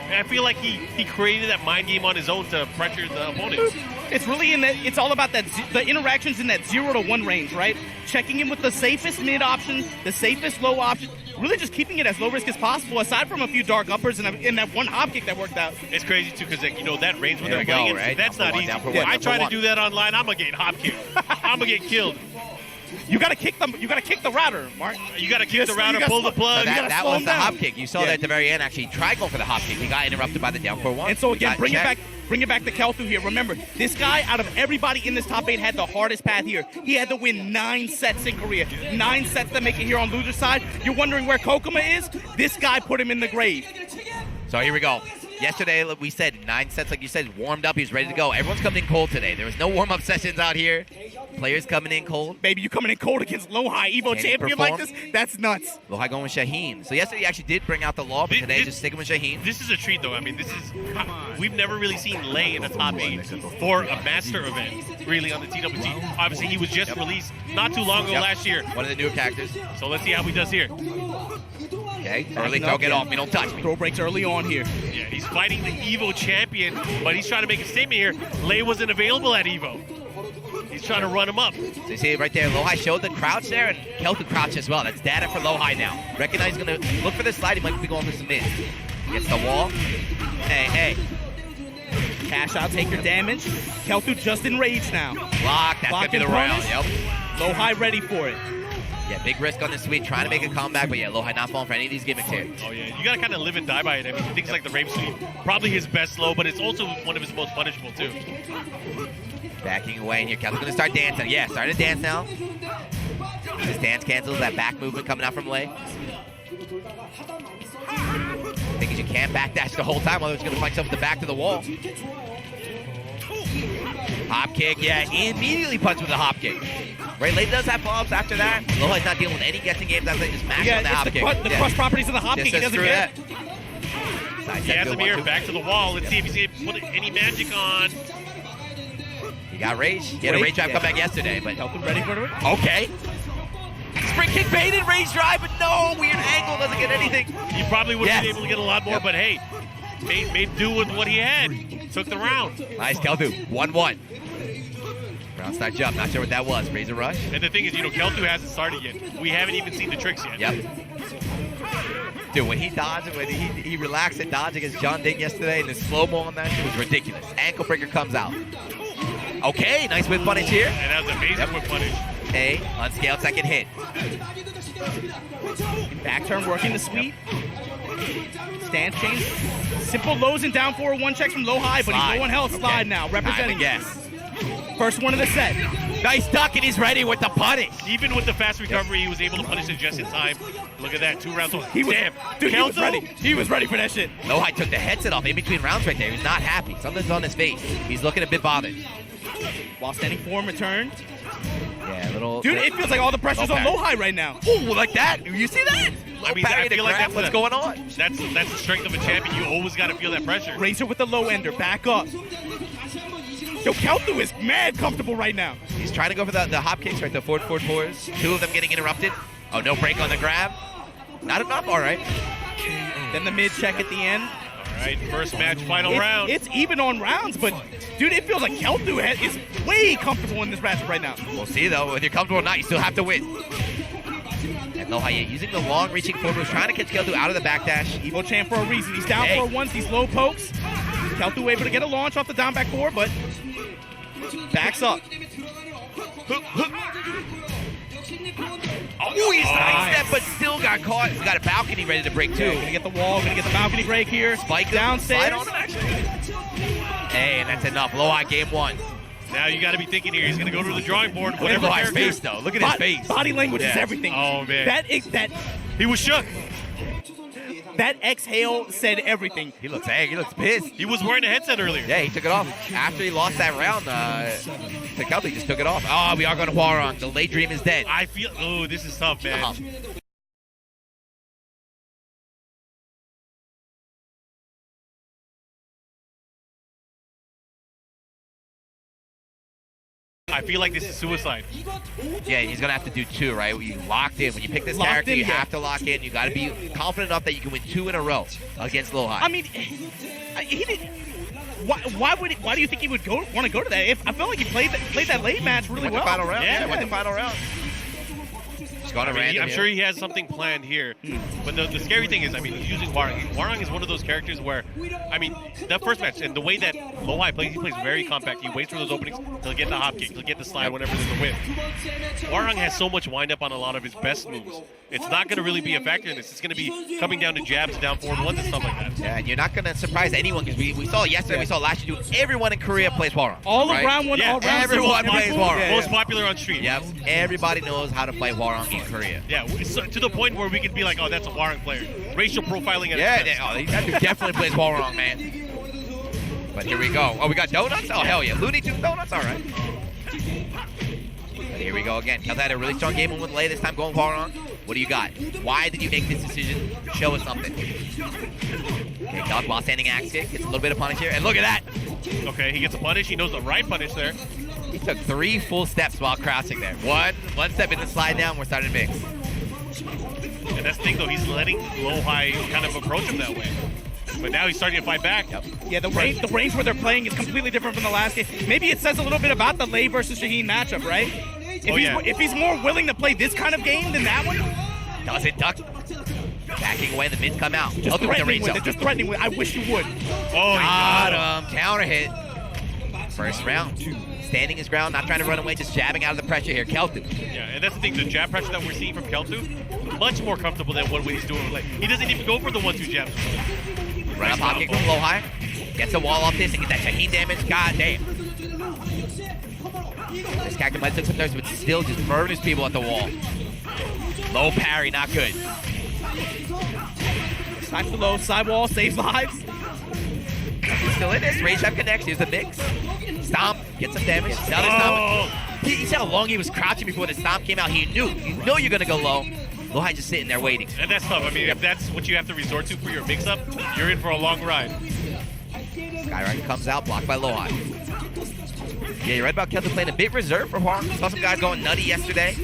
And I feel like he created that mind game on his own to pressure the opponents. It's really it's all about the interactions in that 0 to 1 range, right? Checking in with the safest mid option, the safest low option, really just keeping it as low risk as possible, aside from a few dark uppers and that one hop kick that worked out. It's crazy, too, because that range when they're playing it, that's not easy. I try to do that online, I'm going to get hop kicked. I'm going to get killed. You gotta kick them. You gotta kick the router, Mark. You gotta kick the router, pull the plug. That was the hop kick. You saw that at the very end. Actually, he tried going for the hop kick. He got interrupted by the down 4-1. And so again, bring it back to Kelthu here. Remember, this guy out of everybody in this top 8 had the hardest path here. He had to win 9 sets in Korea. 9 sets to make it here on loser side. You're wondering where Kokoma is? This guy put him in the grave. So here we go. Yesterday, we said 9 sets, like you said, warmed up. He's ready to go. Everyone's coming in cold today. There was no warm-up sessions out here. Players coming in cold. Baby, you coming in cold against LowHigh Evo champion like this? That's nuts. LowHigh going with Shaheen. So yesterday he actually did bring out the law, but today just sticking with Shaheen. This is a treat, though. I mean, we've never really seen Lei in a top 8 for a master event, really, on the TWT. Obviously, he was just released not too long ago last year. One of the newer characters. So let's see how he does here. Okay, early throw, get off me, don't touch me. Throw breaks early on here. Yeah, he's fighting the Evo champion, but he's trying to make a statement here. Lei wasn't available at Evo. He's trying to run him up. So you see it right there, LowHigh showed the crouch there, and Kelthu crouch as well. That's data for LowHigh now. Recognize he's going to look for the slide. He might be going for some mids. Gets the wall. Hey. Cash out, take your damage. Kelthu just in rage now. Block, that's going to be the round. Yep. LowHigh ready for it. Yeah, big risk on this sweep, trying to make a comeback, but LowHigh not falling for any of these gimmicks here. Oh, yeah, you got to kind of live and die by it. I mean, things like the rape sweep, probably his best slow, but it's also one of his most punishable, too. Backing away in here. Kelthu's going to start dancing. Yeah, starting to dance now. His dance cancels that back movement coming out from Lei. Thinking you can't backdash the whole time, otherwise he's going to find himself at the back to the wall. Hop kick, yeah, immediately punch with the hop kick. Right, Lei does have follow-ups after that. LowHigh's not dealing with any guessing games after they just mash on the hop kick. The crush properties of the hop kick, he doesn't get. He has him here, back to the wall. Let's see if he's able to put any magic on. He got rage. He had a rage drive come back yesterday, but Kelthu ready for it. Okay. Spring kick baited, rage drive, but no, weird angle, doesn't get anything. He probably would have been able to get a lot more, but hey, made do with what he had. Took the round. Nice, Kelthu. 1-1. Round start jump. Not sure what that was. Razor rush. And the thing is, Kelthu hasn't started yet. We haven't even seen the tricks yet. Yep. Dude, when he dodged, when he relaxed and dodged against John Ding yesterday, and the slow-mo on that shit was ridiculous. Ankle breaker comes out. Okay, nice whip punish here. And that was amazing whip punish. A unscaled second hit. Back turn working the sweep. Stance change. Simple lows and down forward one checks from LowHigh, but he's low on health. Slide now, representing. Yes. First one of the set. Nice duck, and he's ready with the punish. Even with the fast recovery, he was able to punish it just in time. Look at that, 2 rounds. Damn. Dude, he was ready. He was ready for that shit. LowHigh took the headset off in between rounds right there. He's not happy. Something's on his face. He's looking a bit bothered. While standing form return. Yeah, little. Dude, it feels like all the pressure's on LowHigh right now. Ooh, like that? You see that? I mean, I feel like that's what's going on. That's the strength of a champion. You always got to feel that pressure. Razor with the low ender. Back up. Yo, Kelthu is mad comfortable right now. He's trying to go for the hop kicks, right? The forward fours. 2 of them getting interrupted. Oh, no break on the grab. Not enough. All right. Then the mid check at the end. All right, first match, final round. It's even on rounds, but dude, it feels like Kelthu is way comfortable in this matchup right now. We'll see though. Whether you're comfortable or not, you still have to win. And LowHigh using the long reaching forward moves, trying to catch Kelthu out of the backdash. Evo champ for a reason. He's down for once. These low pokes. Kelthu able to get a launch off the down back four, but backs up. Oh, he's nice step, but still got caught. He's got a balcony ready to break too. Gonna get the wall, gonna get the balcony break here. Spike downstairs. Slide on him, actually. Hey, and that's enough. LowHigh game 1. Now you got to be thinking here. He's going to go to the drawing board. Look at LowHigh's face, though. Look at his face. Body language is everything. Oh man, that he was shook. That exhale said everything. He looks angry. He looks pissed. He was wearing a headset earlier. Yeah, he took it off after he lost that round. Kelthu just took it off. Oh, we are going to Hwoarang. The late dream is dead. I feel. Oh, this is tough, man. I feel like this is suicide. Yeah, he's going to have to do 2, right? You locked in. When you pick this character, you have to lock in. You got to be confident enough that you can win 2 in a row against LowHigh. I mean, he didn't. Why do you think he would want to go to that? I felt like he played that late match really well. The final round. Yeah, went the final round. I'm sure he has something planned here. But the scary thing is, I mean, he's using Hwoarang. Hwoarang is one of those characters where, I mean, that first match and the way that LowHigh plays, he plays very compact. He waits for those openings. He'll get the hop kick. He'll get the slide whenever there's a whip. Hwoarang has so much wind up on a lot of his best moves. It's not going to really be a factor in this. It's going to be coming down to jabs, down forward ones, and stuff like that. Yeah, and you're not going to surprise anyone because we saw yesterday, we saw last year, everyone in Korea plays Hwoarang. All of round 1, all round 2. Everyone plays Hwoarang. Most popular on stream. Yep, everybody knows how to play Hwoarang in Korea. Yeah, so, to the point where we could be like, oh, that's a Hwoarang player. Racial profiling at its best. That dude definitely plays Hwoarang, man. But here we go. Oh, we got donuts? Oh, hell yeah. Looney Tunes donuts? All right. But here we go again. Kelthu had a really strong game with Lay this time going Hwoarang. What do you got? Why did you make this decision? Show us something. Okay, Kelthu while standing axe kick. Gets a little bit of punish here. And look at that. Okay, he gets a punish. He knows the right punish there. He took 3 full steps while crouching there. One step in the slide down. We're starting to mix. And that's the thing, though. He's letting LowHigh kind of approach him that way. But now he's starting to fight back. Yep. Yeah, the range where they're playing is completely different from the last game. Maybe it says a little bit about the Lay versus Shaheen matchup, right? If he's more willing to play this kind of game than that one. Does it duck? Backing away, the mids come out. Just threatening with it. Just threatening with it. I wish you would. Oh, got him. Counter hit. First round. Standing his ground, not trying to run away, just jabbing out of the pressure here. Kelthu. Yeah, and that's the thing. The jab pressure that we're seeing from Kelthu, much more comfortable than what he's doing with Lay. He doesn't even go for the 1-2 jabs. Right up hop kick from LowHigh. Gets a wall off this and gets that Shaheen damage. God damn. This character might take some thirst, but still just murders people at the wall. Low parry, not good. Side to low, side wall, saves lives. He's still in this. Rage Trap connects. Here's a mix. Stomp. Get some damage. Another stomp. He said how long he was crouching before the stomp came out. He knew. You know you're going to go low. LowHigh just sitting there waiting. And that's tough. I mean, if that's what you have to resort to for your mix-up, you're in for a long ride. Skyrocket comes out, blocked by LowHigh. Yeah, you're right about Kelthu playing a bit reserved for Hwoarang. Saw some guys going nutty yesterday.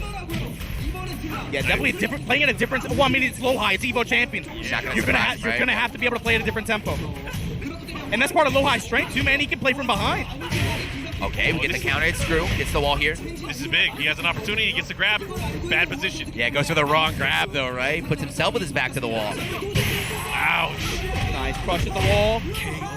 Yeah, definitely different. Playing at a different. Well, I mean, it's LowHigh. It's Evo champion. You're gonna have to be able to play at a different tempo. And that's part of LowHigh's strength too, man. He can play from behind. Okay, we get the counter. It's Screw. Gets the wall here. This is big. He has an opportunity. He gets the grab. Bad position. Yeah, goes for the wrong grab, though, right? Puts himself with his back to the wall. Ouch. Nice crush at the wall.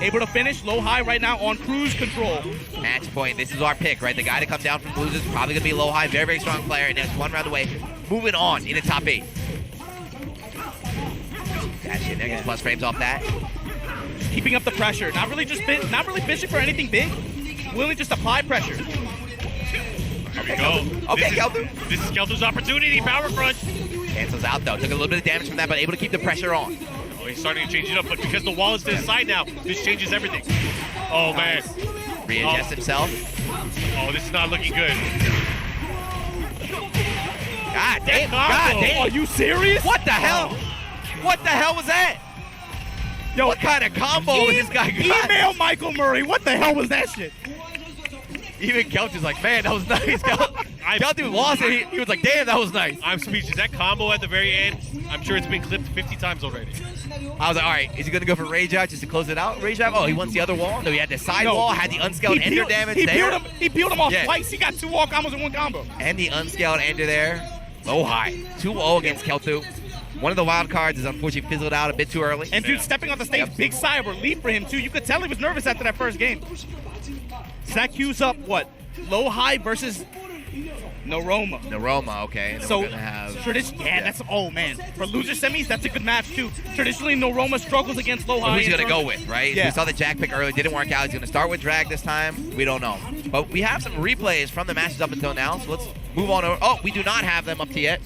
Able to finish. LowHigh right now on cruise control. Match point. This is our pick, right? The guy to come down from losers, probably going to be LowHigh. Very, very strong player. And that's one round away. Moving on in the top 8. That shit there gets plus frames off that. Keeping up the pressure. Not really fishing for anything big. Willing just apply pressure. There we go. Okay, Kelthu. This is Kelthu's opportunity. Power crunch. Cancels out, though. Took a little bit of damage from that, but able to keep the pressure on. Oh, he's starting to change it up, but because the wall is to his side now, this changes everything. Oh, man. Readjusts himself. Oh, this is not looking good. God damn. God damn. Are you serious? What the hell? What the hell was that? Yo, what kind of combo was this guy got? Email Michael Murray. What the hell was that shit? Even Kelthu's like, man, that was nice. Kelthu lost it. He was like, damn, that was nice. I'm speechless. That combo at the very end, I'm sure it's been clipped 50 times already. I was like, all right, is he going to go for Rage Out just to close it out? Rage Out? Oh, he wants the other wall? No, he had the side wall, had the unscaled ender damage there. He peeled him off twice. He got 2 wall combos in one combo. And the unscaled ender there. LowHigh. 2-0 against Kelthu. One of the wild cards is unfortunately fizzled out a bit too early. And dude, stepping on the stage, big sigh of relief for him too. You could tell he was nervous after that first game. Zach Hughes up what? LowHigh versus Noroma. Noroma, okay. And so we're gonna have, that's man. For loser semis, that's a good match too. Traditionally, Noroma struggles against LowHigh. So who's he gonna go with, right? Yeah. We saw the Jack pick earlier, didn't work out. He's gonna start with Drag this time. We don't know, but we have some replays from the matches up until now. So let's move on over. Oh, we do not have them up to yet.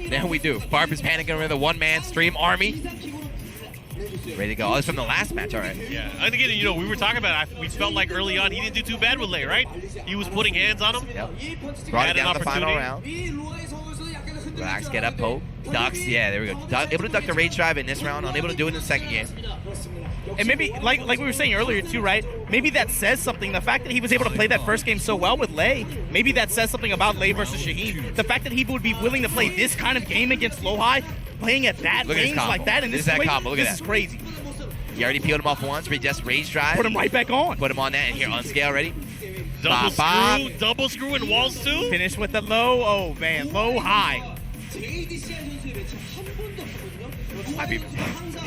Now we do. Barb is panicking over the one-man stream army. Ready to go. Oh, it's from the last match, all right. Yeah, and again, we were talking about it. We felt like early on he didn't do too bad with Lei, right? He was putting hands on him. Yep. Brought it down to the final round. Relax, get up, poke. Ducks, yeah, there we go. Able to duck the rage drive in this round, unable to do it in the second game. And maybe, like we were saying earlier too, right? Maybe that says something. The fact that he was able to play that first game so well with Lei, maybe that says something about Lei versus Shaheen. The fact that he would be willing to play this kind of game against LowHigh, playing at that range like that, and this is crazy. He already peeled him off once, but he just rage drive. Put him right back on. Put him on that, and here on scale, ready? Double screw and walls too. Finish with the low, oh man, LowHigh.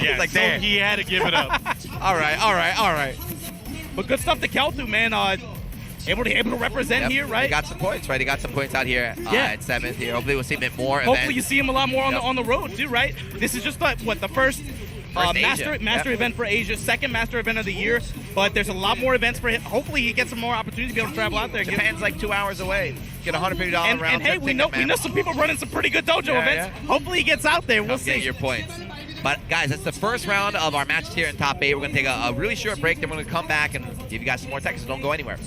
Yeah, like so he had to give it up. all right. But good stuff to Kelthu, man. Able to represent here, right? He got some points, right? He got some points out here at 7th here. Hopefully we'll see him at more Hopefully events. you see him a lot more on the road too, right? This is just the first master event for Asia, second master event of the year, but there's a lot more events for him. Hopefully he gets some more opportunities to be able to travel out there. Japan's like 2 hours away. Get $150 round. And hey, we know some people running some pretty good dojo events. Yeah. Hopefully he gets out there. We'll see. Get your points. But guys, that's the first round of our matches here in top 8. We're going to take a really short break. Then we're going to come back and give you guys some more Tekken. So don't go anywhere.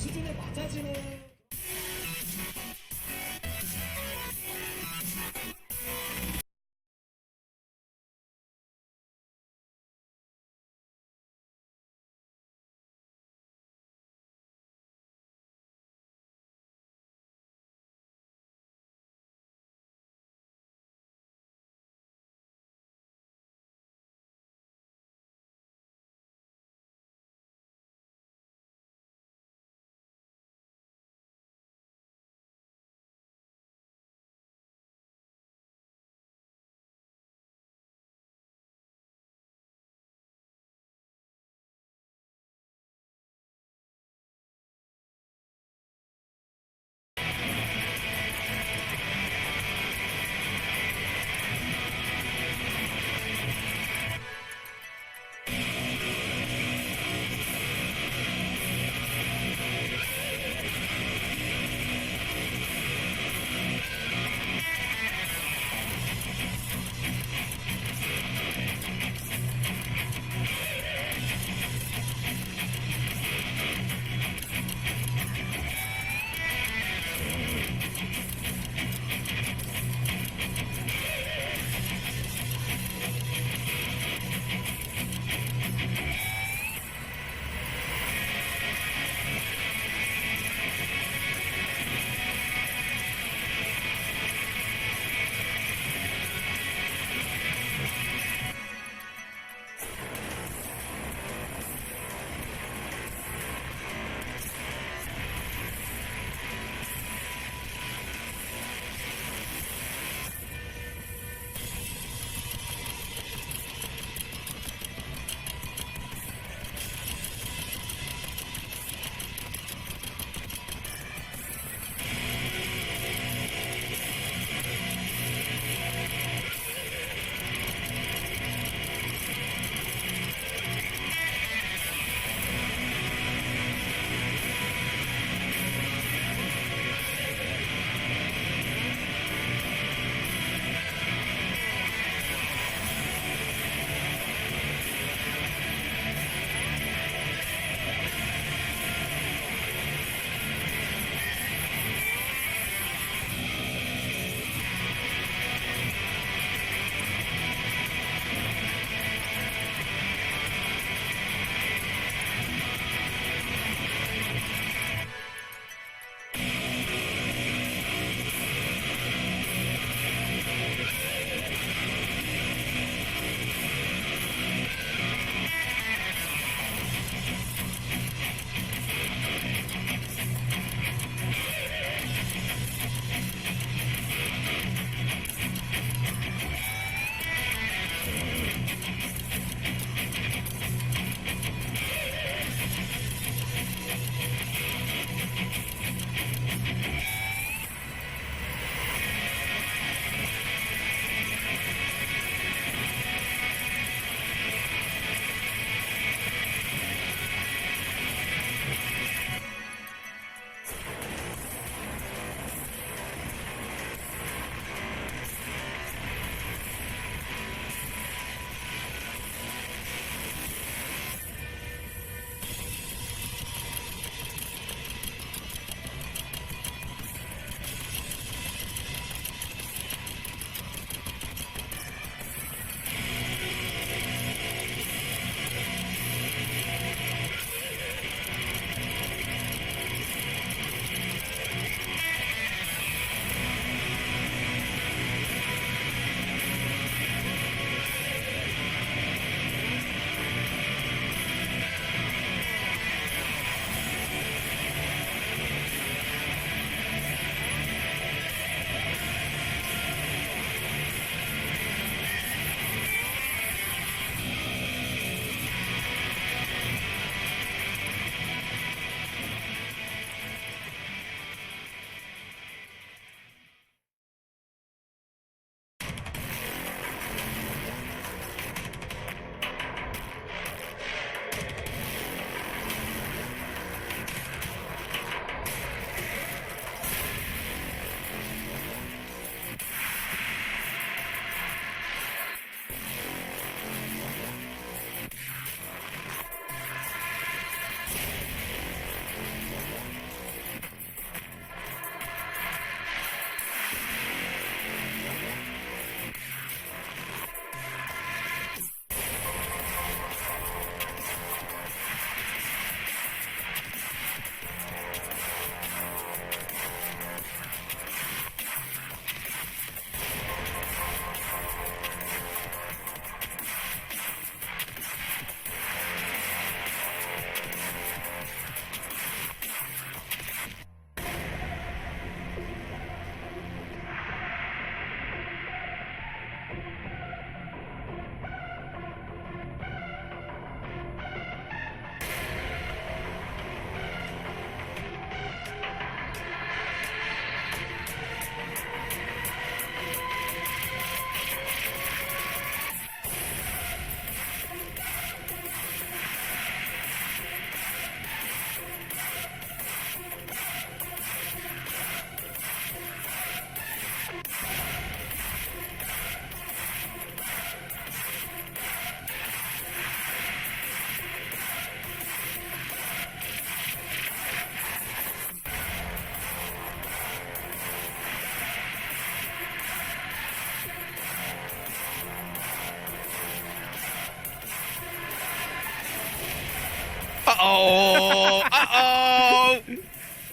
Uh-oh. Uh-oh.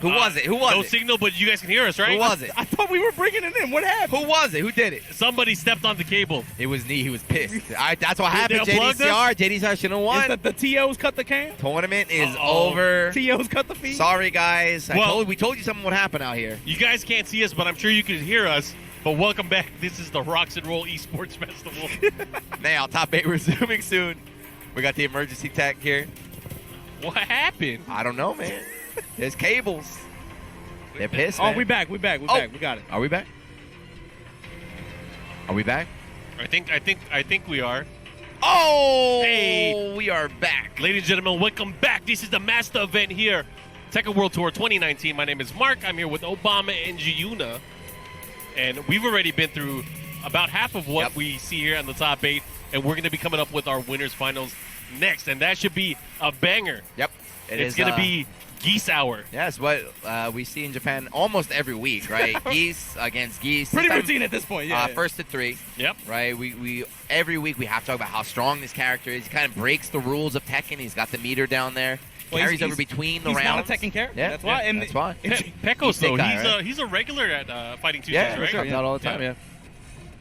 Who was it? Who was no it? signal, but you guys can hear us, right? Who was it? I thought we were bringing it in. What happened? Who was it? Who did it? Somebody stepped on the cable. It was me. He was pissed. That's what Did happened, they unplug JDCR. JDCR should have won. Is that the TOs cut the cam? Tournament is Uh-oh. over. TOs cut the feed? Sorry, guys. Well- We told you something would happen out here. You guys can't see us, but I'm sure you can hear us. But welcome back. This is the ROXnROLL Esports Festival. Now, top 8 resuming soon. We got the emergency tech here. What happened? I don't know, man. There's cables. They're pissed, Oh, man. we back. We got it. Are we back? Are we back? I think we are. Oh! Hey. We are back. Ladies and gentlemen, welcome back. This is the master event here. Tekken World Tour 2019. My name is Mark. I'm here with Obama and Giuna. And we've already been through about half of what we see here on the top 8. And we're going to be coming up with our winners finals next. And that should be a banger. Yep. It's going to be Geese Hour. Yes, what we see in Japan almost every week, right? Geese against Geese. Pretty Sometimes, routine at this point, yeah. First to 3. Yep. Right? We every week we have to talk about how strong this character is. He kind of breaks the rules of Tekken. He's got the meter down there. Well, Carries over between the he's rounds. not a Tekken character. Yeah, That's why. And that's why. Pekos, though, Sekai, right? he's a regular at Fighting Tuesdays, Yeah, right? sure. Comes out all the time, yeah.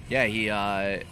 Yeah, he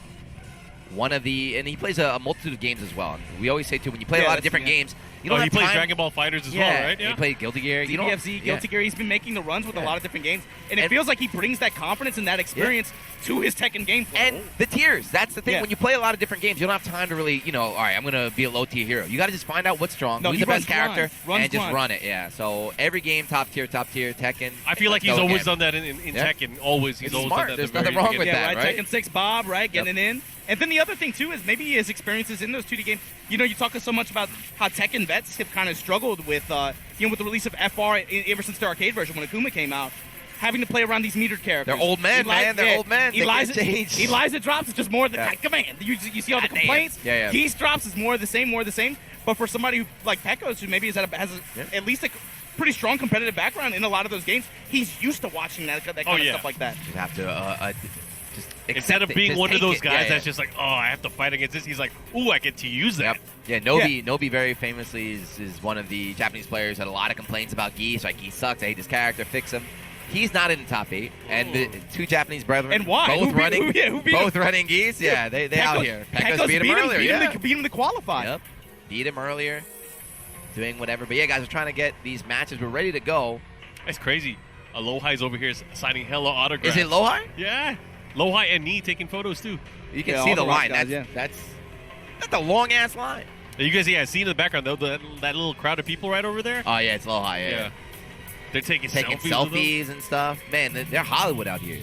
one of the, and he plays a multitude of games as well. We always say too, when you play a lot of different games, you don't he have plays time. Dragon Ball Fighters as well, right? He played Guilty Gear. DBFZ, Guilty Gear. He's been making the runs with a lot of different games, and it feels like he brings that confidence and that experience to his Tekken gameplay. And the tiers, that's the thing. Yeah. When you play a lot of different games, you don't have time to really, all right, I'm going to be a low-tier hero. You got to just find out what's strong, who's he the best runs character, blind. and just run it, yeah. So every game, top tier, Tekken. I feel like he's always done that in Tekken. Always. He's It's always smart. done that. There's nothing wrong with that, right? Tekken 6 Bob, right? Getting in. And then the other thing, too, is maybe his experiences in those 2D games. You talk so much about how Tekken vets have kind of struggled with, with the release of FR ever since the arcade version when Akuma came out, having to play around these metered characters. They're old men, man. They're old men. They can't change. Eliza drops is just more of the command. You see all the complaints. Yeah. Geese drops is more of the same. But for somebody like Pekos, who maybe has at least a pretty strong competitive background in a lot of those games, he's used to watching that kind of stuff like that. You have to just instead of being one of those guys that's just like, oh, I have to fight against this, he's like, ooh, I get to use that. Yeah, Nobi very famously is one of the Japanese players. Had a lot of complaints about Geese. Like, Geese sucks. I hate this character. Fix him. He's not in the top 8. And the 2 Japanese brethren, and why? Both running Geese. Yeah, they out here. Pekos beat him earlier. Beat him to qualify. Yep. Beat him earlier. Doing whatever. But yeah, guys, we're trying to get these matches. We're ready to go. That's crazy. LowHigh's over here signing hella autographs. Is it LowHigh? Yeah. LowHigh and me taking photos too. You can see the line. Guys, that's a long ass line. You guys, see in the background though that little crowd of people right over there. Oh yeah, it's LowHigh. Yeah. They're taking selfies and stuff. Man, they're Hollywood out here.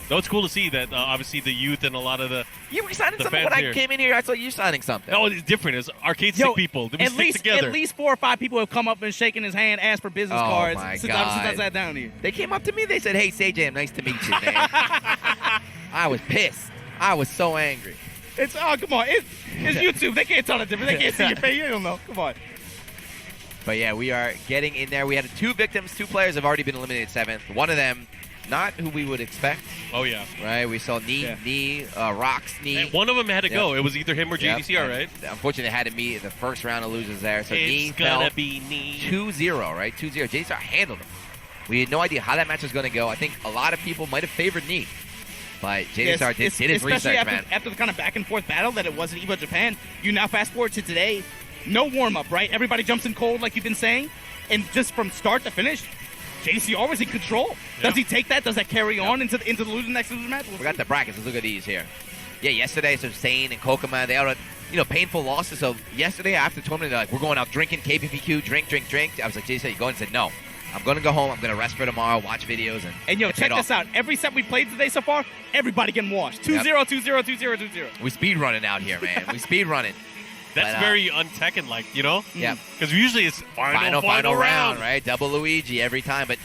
No, it's cool to see that. Obviously, the youth and a lot of the you were signing something when I came in here. I saw you signing something. No, it's different. It's arcade stick people. We stick together. At least 4 or 5 people have come up and shaken his hand, asked for business cards since I sat down here. They came up to me. They said, "Hey, Say nice to meet you, man." I was pissed. I was so angry. Come on. It's YouTube. They can't tell the difference. They can't see your face. You don't know. Come on. But yeah, we are getting in there. We had 2 victims. 2 players have already been eliminated 7th. One of them, not who we would expect. Oh yeah. Right. We saw Rox. And one of them had to go. It was either him or JDCR, right? Unfortunately, they had to meet the first round of losers there. So it's gonna be Knee. 2-0, right? 2-0. JDCR handled him. We had no idea how that match was going to go. I think a lot of people might have favored Knee. But JDCR did his research, man. After the kind of back-and-forth battle that it was in EVO Japan, you now fast-forward to today. No warm-up, right? Everybody jumps in cold, like you've been saying. And just from start to finish, JDCR was in control. Does he take that? Does that carry on into the next loser match? We got the brackets. Let's look at these here. Yeah, yesterday, so Shaheen and Kokoma, they all had, painful losses. So yesterday, after the tournament, they're like, we're going out drinking, KPPQ, drink. I was like, JDCR, you go? And said, no. I'm going to go home. I'm going to rest for tomorrow, watch videos. And check this out. Every set we played today so far, everybody getting washed. 2-0, 2-0, 2-0, 2-0. We speed running out here, man. We speed running. That's very un-Tekken-like, Yeah. Because usually it's final round, right? Double Luigi every time. But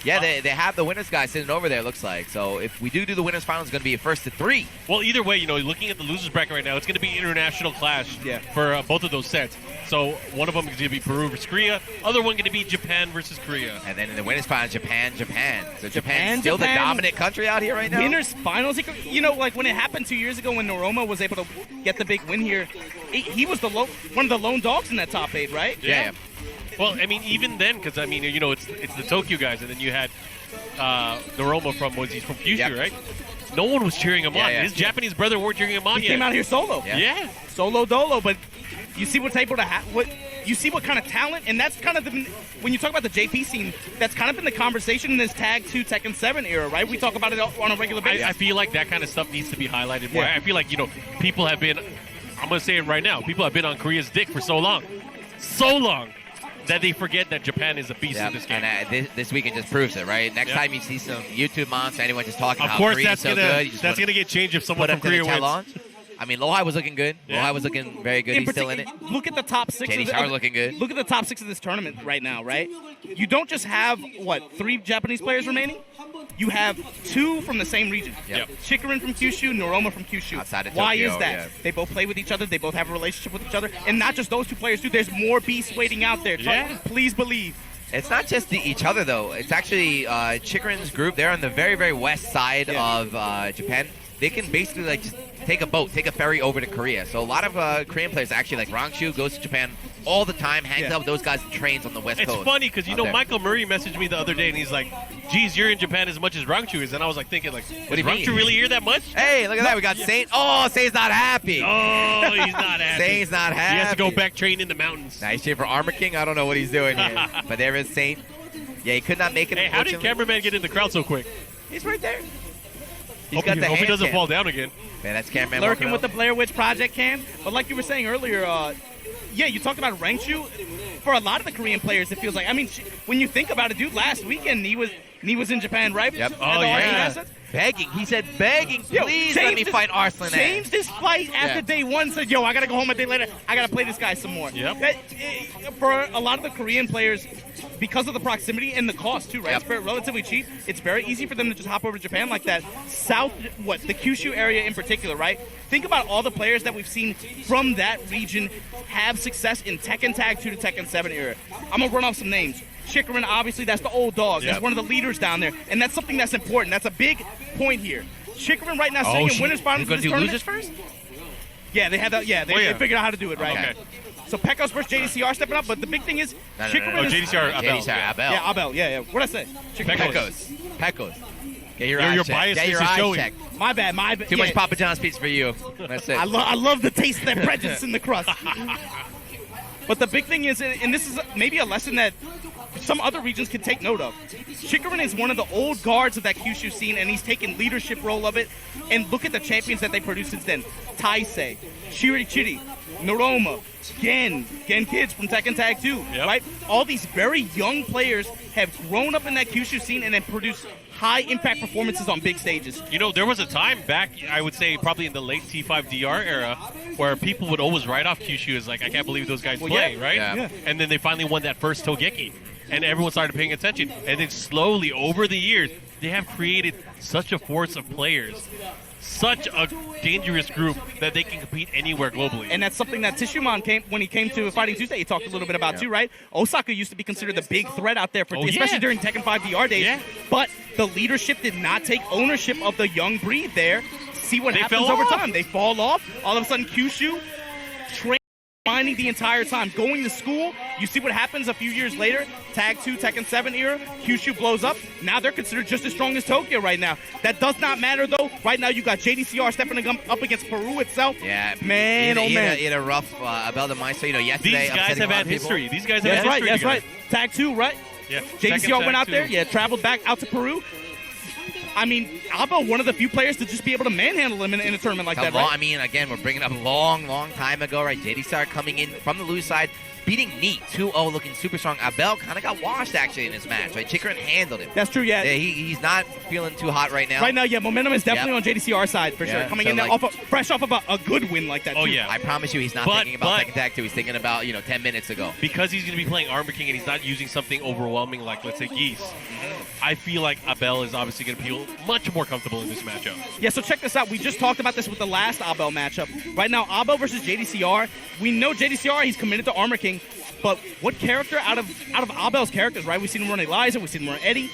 Yeah, they have the winners guy sitting over there, looks like. So if we do the winners final, it's going to be a first to 3. Well, either way, looking at the losers bracket right now, it's going to be international clash for both of those sets. So one of them is going to be Peru versus Korea. Other one going to be Japan versus Korea. And then in the winners final, Japan. So Japan's still the dominant country out here right now. Winners finals. Like when it happened 2 years ago when Noroma was able to get the big win here, he was one of the lone dogs in that top 8, right? Yeah. Well, I mean, even then, because it's the Tokyo guys, and then you had Noroma from Kyushu, right? No one was cheering him on. His Japanese brother weren't cheering him on yet. He came out here solo. Yeah. Solo dolo, but you see what's able to you see what kind of talent, and that's kind of when you talk about the JP scene, that's kind of been the conversation in this Tag 2 Tekken 7 era, right? We talk about it on a regular basis. I feel like that kind of stuff needs to be highlighted more. I feel like, people have been, I'm going to say it right now, people have been on Korea's dick for so long, that they forget that Japan is a beast in this game. And this weekend just proves it, right? Next time you see some YouTube monster, anyone just talking about how Korea's so good. That's going to get changed if someone from Korea wins. I mean, LowHigh was looking good. LowHigh was looking very good. He's still in it. Look at the top 6. JDCR looking good. Look at the top 6 of this tournament right now, right? You don't just have, 3 Japanese players remaining? You have 2 from the same region. Yep. Chikurin from Kyushu, Noroma from Kyushu. Outside of Why Tokyo, is that? They both play with each other. They both have a relationship with each other. And not just those 2 players, too. There's more beasts waiting out there. Please believe. It's not just each other, though. It's actually Chikurin's group. They're on the very, very west side of Japan. They can basically just take a boat, take a ferry over to Korea. So a lot of Korean players actually, like Rangshu, goes to Japan all the time, hangs out with those guys and trains on the west coast. It's funny because, Michael Murray messaged me the other day and he's like, geez, you're in Japan as much as Rangshu is. And I was like thinking, what is Rangshu really here that much? Hey, look at that. We got Saint. Oh, Saint's not happy. Oh, he's not happy. Saint's not happy. He has to go back train in the mountains. Nice cheer for Armor King. I don't know what he's doing here. But there is Saint. Yeah, he could not make it. Hey, how did cameraman get in the crowd so quick? He's right there. Hope he doesn't fall down again. Man, that's cameraman lurking with the Blair Witch Project cam. But like you were saying earlier, you talked about Rangshu. For a lot of the Korean players, it feels like, when you think about it, dude, last weekend he was in Japan, right? Yep. Oh, yeah. Begging. He said, please let me fight Arslan. Changed his fight after day 1. Said, I got to go home a day later. I got to play this guy some more. Yep. For a lot of the Korean players, because of the proximity and the cost, too, right? Yep. It's relatively cheap. It's very easy for them to just hop over to Japan like that. The Kyushu area in particular, right? Think about all the players that we've seen from that region have success in Tekken Tag 2 to Tekken 7 era. I'm going to run off some names. Chikurin, obviously, that's the old dog. Yep. That's one of the leaders down there. And that's something that's important. That's a big point here. Chikurin right now sitting in winners finals for this tournament. Losers first? Yeah, they had that. Yeah, they figured out how to do it, right? Okay. So Pekos versus JDCR stepping up, but the big thing is Chikurin is... JDCR, Abel. JDCR, Abel. Yeah, Abel. Yeah. What'd I say? Pekos. Get your bias Get your is eyes showing. checked. My bad. Too much Papa John's pizza for you. That's it. I love the taste of that prejudice in the crust. But the big thing is, and this is maybe a lesson that some other regions can take note of. Chikurin is one of the old guards of that Kyushu scene, and he's taken leadership role of it. And look at the champions that they produced since then. Taisei, Chirichiri, Noroma, Gen kids from Tekken Tag 2, right? All these very young players have grown up in that Kyushu scene and have produced high-impact performances on big stages. There was a time back, I would say probably in the late T5DR era, where people would always write off Kyushu as like, I can't believe those guys play, right? Yeah. And then they finally won that first Togeki. And everyone started paying attention. And then slowly, over the years, they have created such a force of players, such a dangerous group that they can compete anywhere globally. And that's something that Tishuman when he came to Fighting Tuesday, he talked a little bit about too, right? Osaka used to be considered the big threat out there, especially during Tekken 5 DR days. Yeah. But the leadership did not take ownership of the young breed there. See what happens over time. They fall off. All of a sudden, Kyushu training the entire time, going to school. You see what happens a few years later. Tag 2, Tekken 7 era, Kyushu blows up. Now they're considered just as strong as Tokyo right now. That does not matter, though. Right now, you got JDCR stepping up against Peru itself. Yeah. Man, man. He had a rough Abel de Maiso, yesterday. These guys have had history. These guys have had history. That's right. Tag 2, right? Yeah. JDCR went out there. Yeah, traveled back out to Peru. Abel, one of the few players to just be able to manhandle him in a tournament like that, right? Again, we're bringing up a long time ago, right? JDCR coming in from the loose side, beating Neat 2-0, looking super strong. Abel kind of got washed, actually, in this match, right? Chikurin handled him. That's true, yeah. He's not feeling too hot right now. Right now, yeah, momentum is definitely on JDCR side, for sure. Coming in there fresh off of a good win like that, too. Oh, yeah. I promise you, he's not thinking about Tekken Tag 2. He's thinking about, 10 minutes ago. Because he's going to be playing Armor King and he's not using something overwhelming like, let's say, Geese, I feel like Abel is obviously going to feel much more comfortable in this matchup. Yeah, so check this out. We just talked about this with the last Abel matchup. Right now, Abel versus JDCR. We know JDCR, he's committed to Armor King, but what character out of Abel's characters, right? We've seen him run Eliza, we've seen him run Eddy.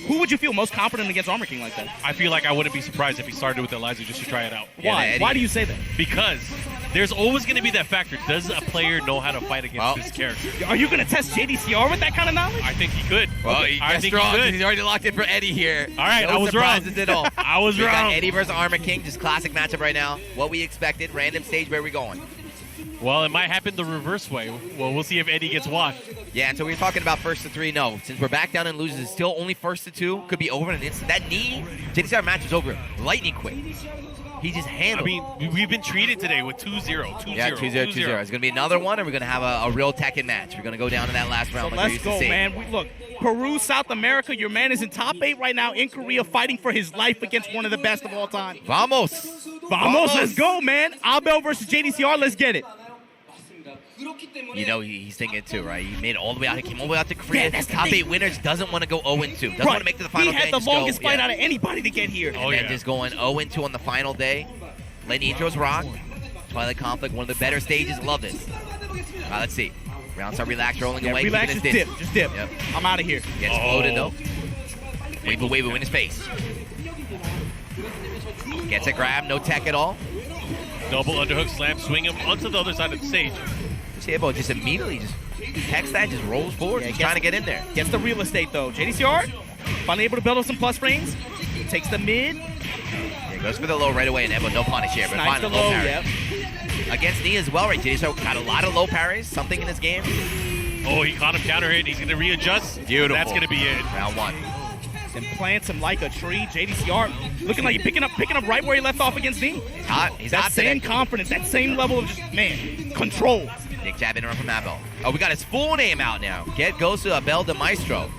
Who would you feel most confident against Armor King like that? I feel like I wouldn't be surprised if he started with Eliza just to try it out. Why? Why do you say that? Because there's always going to be that factor. Does a player know how to fight against this character? Are you going to test JDCR with that kind of knowledge? I think he could. Well, I think he could. He's already locked in for Eddy here. All right, I was wrong. At all. I was wrong. Got Eddy versus Armor King, just classic matchup right now. What we expected, random stage, where are we going? Well, it might happen the reverse way. Well, we'll see if Eddy gets washed. Yeah, and so we were talking about first to 3. No, since we're back down and loses, it's still only first to 2. Could be over in an instant. That knee, JDCR match is over lightning quick. He just handled. I mean, we've been treated today with 2-0. Yeah, 2-0. It's going to be another one, and we're going to have a real Tekken match. We're going to go down in that last round. So like let's go, man. Look, Peru, South America, your man is in top 8 right now in Korea, fighting for his life against one of the best of all time. Vamos, let's go, man. Abel versus JDCR, let's get it. He's thinking too, right? He made it all the way out. He came all the way out to Korea. Yeah, that's top 8 winners, doesn't want to go 0-2. Doesn't want to make it to the final day. He had the longest fight out of anybody to get here. And then just going 0-2 on the final day. Letting intros rock. Twilight Conflict, one of the better stages. Love this. All right, let's see. Round start, relax, rolling away. Relax, just dip. Yep. I'm out of here. Gets loaded, though. Wave in his face. Gets a grab, no tech at all. Double underhook slam, swing him onto the other side of the stage. See, Abel just immediately text that, just rolls forward, just trying to get in there. Gets the real estate, though. JDCR, finally able to build up some plus frames. Takes the mid. Yeah, goes for the low right away, and Abel, no punish here, but finally low parry. Yep. Against knee as well, right? JDCR got a lot of low parries, something in this game. Oh, he caught him counter hit. He's going to readjust. Beautiful. That's going to be it. Round 1. And plants him like a tree. JDCR looking like he's picking up right where he left off against knee. He's hot. He's that hot same today. confidence, that same level of control. Nick jab interrupt from Abel. Oh, we got his full name out now. Get Gosu Abel de Maestro.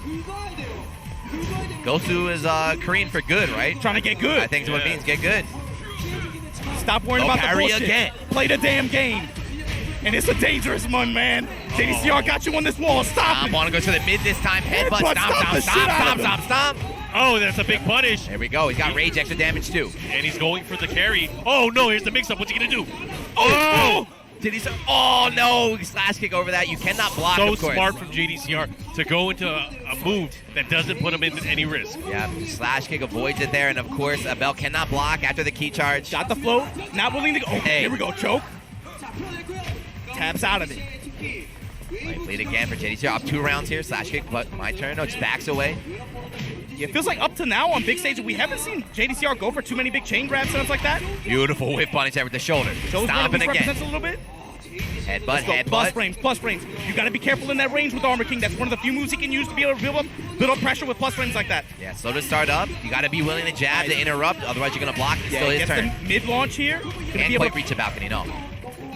Gosu is Korean for good, right? Trying to get good. I think that's what it means. Get good. Stop worrying about the bullshit. Again. Play the damn game. And it's a dangerous one, man. JDCR got you on this wall. Stop it. Want to go to the mid this time. Headbutt. Stop. Oh, that's a big punish. There we go. He's got rage, extra damage too. And he's going for the carry. Oh, no. Here's the mix-up. What's he going to do? Oh! Oh, no. Slash kick over that. You cannot block, so of course. Smart from JDCR to go into a move that doesn't put him in any risk. Yeah, slash kick avoids it there. And, of course, Abel cannot block after the key charge. Got the float. Not willing to go. Oh, here we go. Choke. Taps out of it. Right, lead again for JDCR. Up 2 rounds here. Slash kick, but my turn. No, just backs away. Yeah, it feels like up to now on big stage, we haven't seen JDCR go for too many big chain grab setups like that. Beautiful whip punish there with the shoulder. Stomping again. Represents a little bit. Headbutt. Plus frames. You got to be careful in that range with Armor King. That's one of the few moves he can use to be able to build up pressure with plus frames like that. Yeah, slow to start up. You got to be willing to jab to interrupt, otherwise you're going to block. It's still his turn. The mid-launch here. Can't quite reach the balcony, no.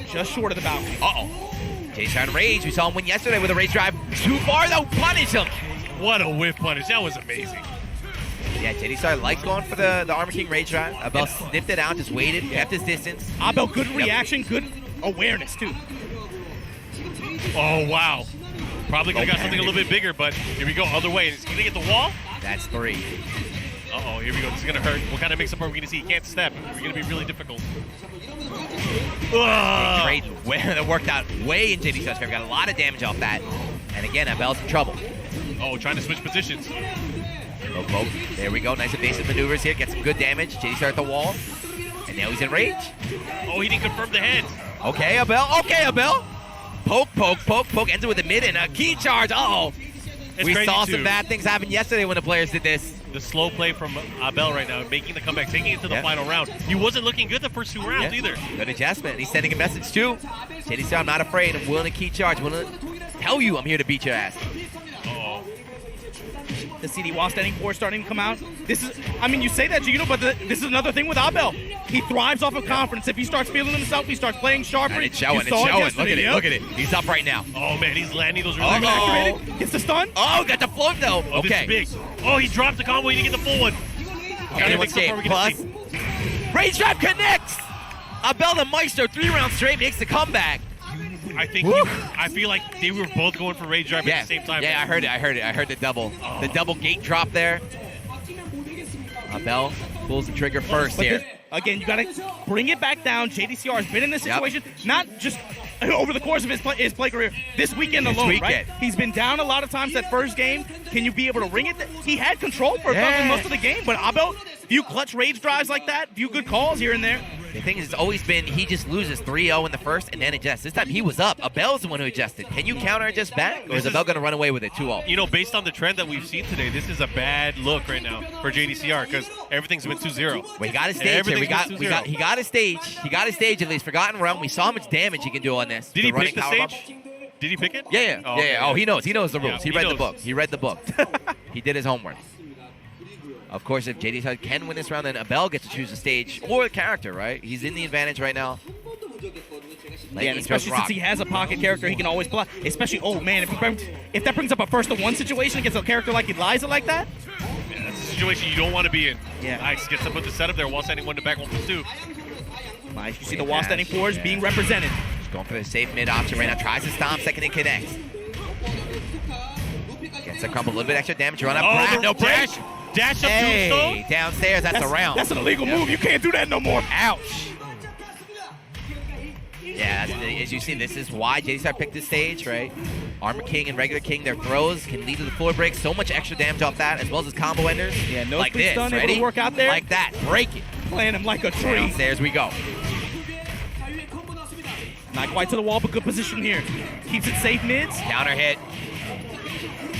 Just short of the balcony. Uh-oh. JDCR rage. We saw him win yesterday with a rage drive. Too far, though. Punish him. What a whiff punish. That was amazing. Yeah, JDCR liked going for the Armor King rage drive. Abel sniffed it out, just waited, kept his distance. Abel, good reaction, good awareness, too. Oh, wow. Probably could have got something a little bit bigger, but here we go, other way. Is he going to get the wall? That's 3. Uh-oh, here we go. This is going to hurt. What kind of mix-up are we going to see? He can't step. It's going to be really difficult. Great. That worked out way in JDCR's favor. Got a lot of damage off that. And again, Abel's in trouble. Oh, trying to switch positions. Oh, there we go. Nice evasive maneuvers here. Get some good damage. JDCR at the wall. And now he's in rage. Oh, he didn't confirm the head. Okay, Abel. Poke. Ends it with a mid and a key charge. Uh-oh. We saw some bad things happen yesterday when the players did this. The slow play from Abel right now, making the comeback, taking it to the final round. He wasn't looking good the first 2 rounds either. Good adjustment. He's sending a message too. JDCR, I'm not afraid. I'm willing to key charge. I'm willing to tell you I'm here to beat your ass. Uh-oh. The CD Wall standing for starting to come out. This is, I mean, you say that, Gino, but this is another thing with Abel. He thrives off of confidence. If he starts feeling himself, he starts playing sharper. And it's showing, Look at it, look at it. He's up right now. Oh, man, he's landing those really activated. Gets the stun. Oh, got the float, though. Oh, okay. This is big. Oh, he dropped the combo. He didn't get the full one. Anyone's game. Plus, Rage Drive connects. Abel the Maestro, 3 rounds straight, makes the comeback. I think I feel like they were both going for Rage Drive at the same time. Yeah, I heard it. I heard the double. Oh. The double gate drop there. Abel pulls the trigger first here. Again, you got to bring it back down. JDCR has been in this situation, not just over the course of his play career, this weekend alone, right? He's been down a lot of times that first game. Can you be able to ring it? He had control for most of the game, but Abel, few clutch rage drives like that, few good calls here and there. The thing is, it's always been he just loses 3-0 in the first and then adjusts. This time he was up. Abel's the one who adjusted. Can you counter adjust back, or is Abel going to run away with it 2-0? You know, based on the trend that we've seen today, this is a bad look right now for JDCR because everything's been 2-0. Well, he got a stage here. He got a stage. He got a stage at least. Forgotten Realm. We saw how much damage he can do on this. Did he pick the stage? Did he pick it? Yeah. Oh, he knows. He knows the rules. Yeah, he read the book. He read the book. He did his homework. Of course, if JDCR can win this round, then Abel gets to choose a stage or a character, right? He's in the advantage right now. Yeah, and especially since he has a pocket character, he can always block. Especially, oh man, if that brings up a first-to-one situation against a character like Eliza like that. Yeah, that's a situation you don't want to be in. Yeah. Nice, gets to put the setup there while standing 1 to back 1+2. Nice, you see the wall standing fours being represented. Just going for the safe mid option right now. Tries to stomp, second and connects. Gets a couple, a little bit extra damage. Run up, no break. Dash up hey, downstairs, that's a round. That's an illegal move. You can't do that no more. Ouch. Yeah, as you see, this is why JDCR picked this stage, right? Armor King and Regular King, their throws can lead to the floor break. So much extra damage off that, as well as his combo enders. Yeah, no like this, stun, ready? able to work out there. Like that, break it. Playing him like a tree. Downstairs we go. Not quite to the wall, but good position here. Keeps it safe mids. Counter hit.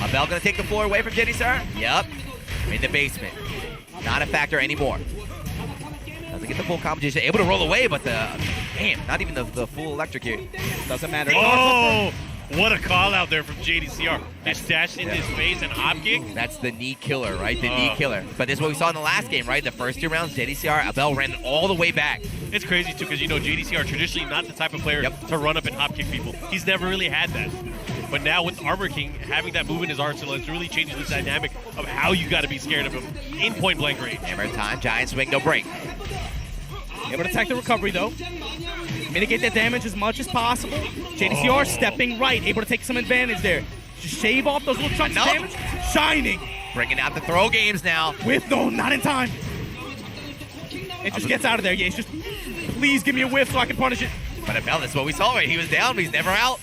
Abel gonna take the floor away from JDCR? Yep. In the basement. Not a factor anymore. Doesn't get the full combo. Just able to roll away, but damn, not even the full electric here. Doesn't matter. Oh, what a call out there from JDCR. Just dashed into his face and hop kick. That's the knee killer, right? The knee killer. But this is what we saw in the last game, right? The first 2 rounds, JDCR, Abel ran all the way back. It's crazy too, because you know JDCR traditionally not the type of player to run up and hop kick people. He's never really had that. But now with Armor King having that move in his arsenal, it's really changed the dynamic of how you got to be scared of him in point blank range. Hammer time, giant swing, no break. Able to attack the recovery though. Mitigate that damage as much as possible. JDCR stepping right, able to take some advantage there. Just shave off those little chunks of damage. Shining. Bringing out the throw games now. Not in time. It just gets out of there. Yeah, it's just, please give me a whiff so I can punish it. But Abel, that's what we saw, right? He was down, but he's never out.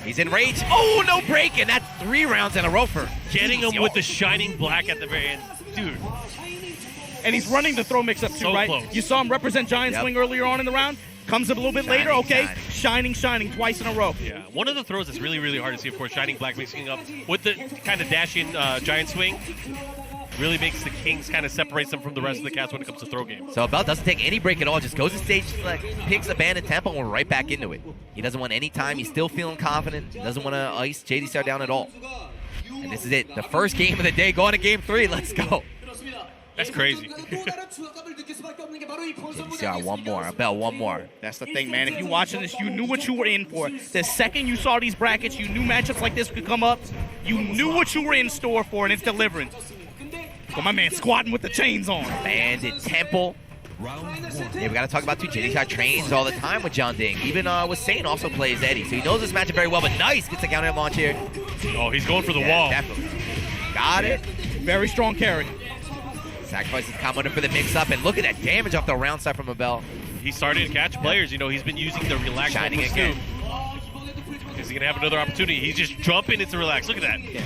He's in rage. Oh, no break, and that's 3 rounds in a row for getting him with the shining black at the very end. Dude. And he's running the throw mix-up too, right? Close. You saw him represent Giant Swing earlier on in the round. Comes up a little bit later, okay. Shining twice in a row. Yeah, one of the throws that's really, really hard to see, of course, Shining Black mixing up with the kind of dash-in Giant Swing. Really makes the Kings kind of separates them from the rest of the cats when it comes to throw game. So Abel doesn't take any break at all, just goes to stage, like, picks abandoned tempo, and we're right back into it. He doesn't want any time. He's still feeling confident. He doesn't want to ice JDCR down at all. And this is it. The first game of the day, going to game 3. Let's go. That's crazy. JDCR, one more. Abel, one more. That's the thing, man. If you're watching this, you knew what you were in for. The second you saw these brackets, you knew matchups like this could come up. You knew what you were in store for, and it's delivering. Well, my man squatting with the chains on. Bandit Temple. Yeah, we got to talk about too. JDCR trains all the time with John Ding. Even with Sane also plays Eddy, so he knows this matchup very well. But nice, gets the counter launch here. Oh, he's going for the wall. Definitely. Got it. Very strong carry. Sacrifices combo for the mix-up, and look at that damage off the round side from Abel. He's starting to catch players. You know, he's been using the relax Shining again. Is he going to have another opportunity? He's just jumping into relax. Look at that. Yeah.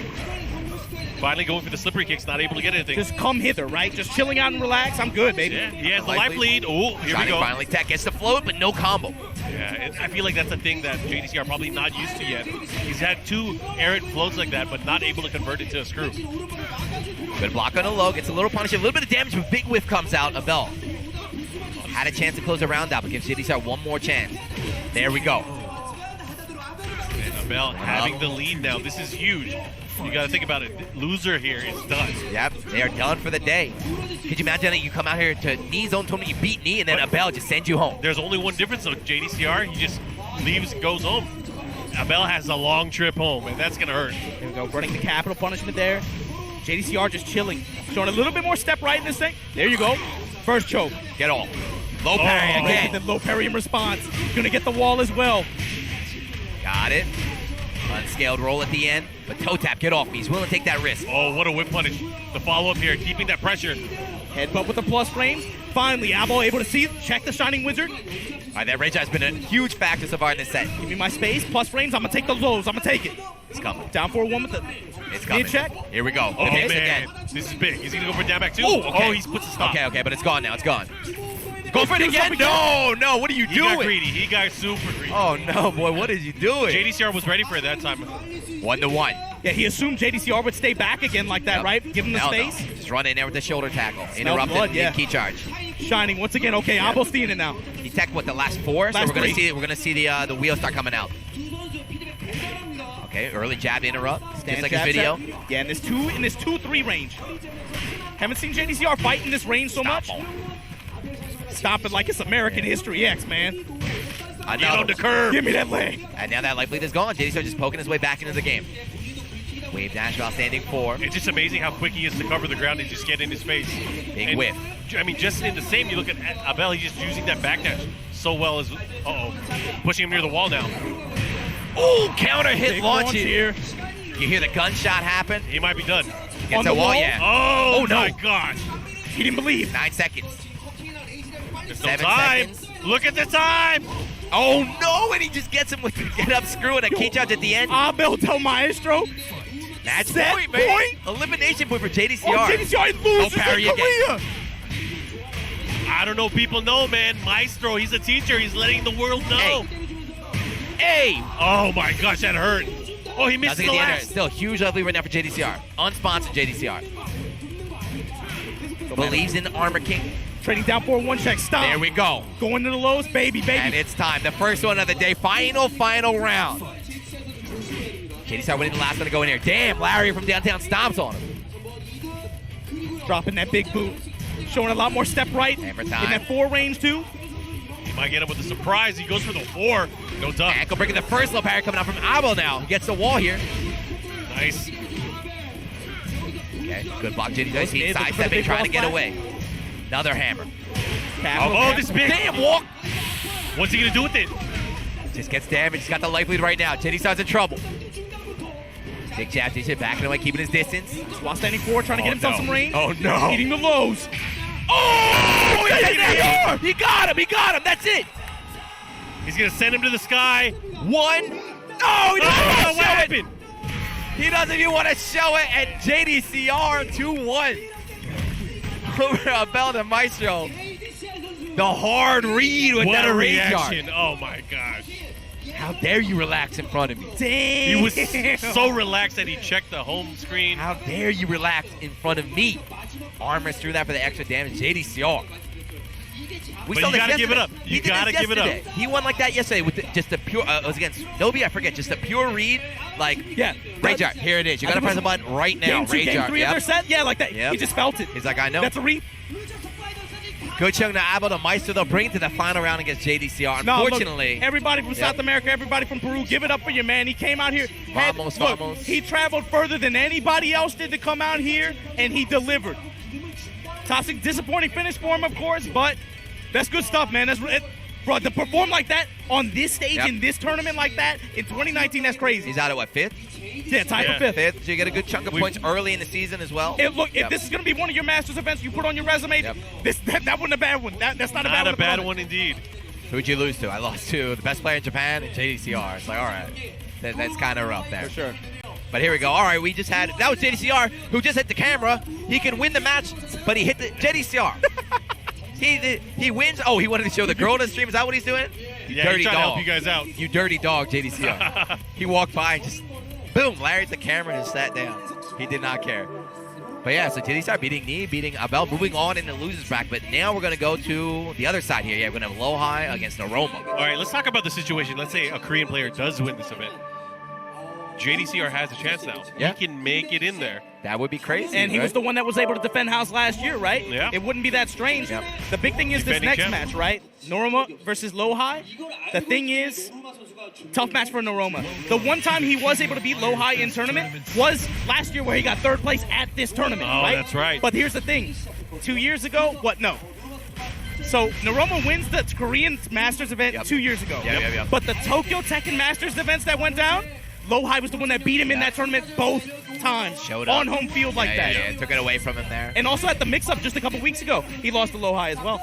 Finally going for the slippery kicks, not able to get anything. Just come hither, right? Just chilling out and relax. I'm good, baby. Yeah, he has the life lead. Oh, here we go. Finally tech gets the float, but no combo. Yeah, I feel like that's a thing that JDCR probably not used to yet. He's had 2 errant floats like that, but not able to convert it to a screw. Good block on the low, gets a little punish, a little bit of damage, but big whiff comes out. Abel had a chance to close the round out, but gives JDCR one more chance. There we go. And Abel having the lead now. This is huge. You got to think about it. Loser here is done. Yep, they are done for the day. Could you imagine that you come out here to knee zone tournament, you beat knee, and then Abel just sends you home? There's only one difference, though. JDCR, he just leaves and goes home. Abel has a long trip home, and that's going to hurt. Here we go, running the capital punishment there. JDCR just chilling. Showing a little bit more step right in this thing. There you go. First choke. Get off. Low parry again. The low parry in response. Gonna get the wall as well. Got it. Unscaled roll at the end. But toe tap, get off me. He's willing to take that risk. Oh, what a whip punish. The follow-up here, keeping that pressure. Headbutt with the plus frames. Finally, Abel able to see, check the Shining Wizard. All right, that rage has been a huge factor so far in this set. Give me my space, plus frames. I'm gonna take the lows. I'm gonna take it. It's coming. Down for one with the It's coming. check. Here we go. Oh, man. Again. This is big. Is he going to go for down back, too? Ooh, okay. Oh, he's puts a stop. Okay, but it's gone now. It's gone. Go for it again. No, what are you He doing? got greedy. He got super greedy. Oh, no, boy. What is you doing? JDCR was ready for it that time. 1-1. Yeah, he assumed JDCR would stay back again like that, right? Give him the space. No. Just run in there with the shoulder tackle. Smell Interrupted blood, yeah. key charge. Shining once again. Okay, Abel's seeing it now. He tech what, the last 4? So Last we're gonna 3. see it. We're gonna see the wheel start coming out. Okay, early jab interrupt. Just like his video. Set. Yeah, in this 2-3 range. Haven't seen JDCR fight in this range so much. Stop it like it's American History X, man. Get on the curve. Give me that leg. And now that life lead is gone. JDCR just poking his way back into the game. Wave dash while standing 4. It's just amazing how quick he is to cover the ground and just get in his face. Big whiff. I mean, just in the same, you look at Abel, he's just using that back dash so well as, pushing him near the wall now. Oh, counter hit Big launch launch here. You hear the gunshot happen? He might be done. Gets On the a wall, wall? yeah. Oh, no. my gosh. He didn't believe. 9 seconds. There's no 7 time. seconds. Look at the time. Oh, no, and he just gets him with the get up screw and a key charge at the end. Abel del Maestro. Match Set point, man. point. Elimination point for JDCR. Oh, JDCR loses No parry his again. career. I don't know. People know, man. Maestro, he's a teacher. He's letting the world know. Hey. Oh, my gosh, that hurt. Oh, he missed the last. Still, huge lead right now for JDCR. Unsponsored JDCR. Believes in Armor King. Trading down for a 1 check. Stop. There we go. Going to the lows, baby. And it's time. The first one of the day. Final round. JDCR winning the last one to go in here. Damn, Larry from downtown stomps on him. Dropping that big boot. Showing a lot more step right. Hammer In time. that 4 range, too. He might get him with a surprise. He goes for the 4. No duck. Ankle breaking the first low parry coming out from Abel now. He gets the wall here. Nice. Okay, good block, JDCR. He's It's a sidestepping, big trying to get cross away. Another hammer. Oh, this big. Damn, walk. What's he going to do with it? Just gets damaged. He's got the life lead right now. JDCR's in trouble. Big jab, JDCR backing away, keeping his distance. While standing 4, trying to get himself some range. Oh, no. Eating the lows. Oh, he got him. That's it. He's going to send him to the sky. 1. No, he doesn't What show it. happened? He doesn't even want to show it. And JDCR 2-1 over Abel del Maestro. The hard read with What that a rage reaction. guard. Oh, my gosh. How dare you relax in front of me? Damn. He was so relaxed that he checked the home screen. How dare you relax in front of me? Armors through that for the extra damage. JDCR. But you gotta give it up. You gotta give it up. He won like that yesterday with just a pure. It was against Nobi, I forget. Just a pure read. Like, Yeah. rage art. Here it is. You gotta press the button right now. Game 2, Rage game art. 3 of their set? Yeah, like that. Yep. He just felt it. He's like, I know. That's a read. Good chunk to Abel del Maestro. They'll bring it to the final round against JDCR. No, look, Unfortunately, everybody from South America, everybody from Peru, give it up for your man. He came out here. Vamos, look, vamos. he traveled further than anybody else did to come out here, and he delivered. Toxic, disappointing finish for him, of course, but that's good stuff, man. Bro, to perform like that on this stage in this tournament like that in 2019, that's crazy. he's out at what, 5th? Yeah, tied for 5th. 5th. So you get a good chunk of points early in the season as well. If this is going to be one of your Masters events you put on your resume, that wasn't a bad one. That's not a bad one. Not a bad one indeed. Who'd you lose to? I lost to the best player in Japan and JDCR. It's like, all right, that's kind of rough there. For sure. But here we go. All right, that was JDCR who just hit the camera. He can win the match, but he hit the JDCR. He wins. Oh, he wanted to show the girl on the stream. Is that what he's doing? You Yeah, dirty he's trying dog. to help you guys out. You dirty dog, JDCR. He walked by and just, boom, Larry hit the camera and just sat down. He did not care. But yeah, so JDCR beating Abel, moving on in the losers bracket. But now we're going to go to the other side here. Yeah, we're going to have LowHigh against Noroma. All right, let's talk about the situation. Let's say a Korean player does win this event. JDCR has a chance now. Yeah. He can make it in there. That would be crazy. And he was the one that was able to defend House last year, right? Yeah. It wouldn't be that strange. Yep. The big thing is Defending this next champ. match, right? Noroma versus LowHigh. The thing is, tough match for Noroma. The one time he was able to beat LowHigh in tournament was last year where he got 3rd place at this tournament, Oh, right? that's right. But here's the thing. 2 years ago, what? No. So Noroma wins the Korean Masters event 2 years ago. Yep. But the Tokyo Tekken Masters events that went down, LowHigh was the one that beat him in that tournament both times. Showed up. On home field like that. Yeah, took it away from him there. And also at the mix-up just a couple weeks ago, he lost to LowHigh as well.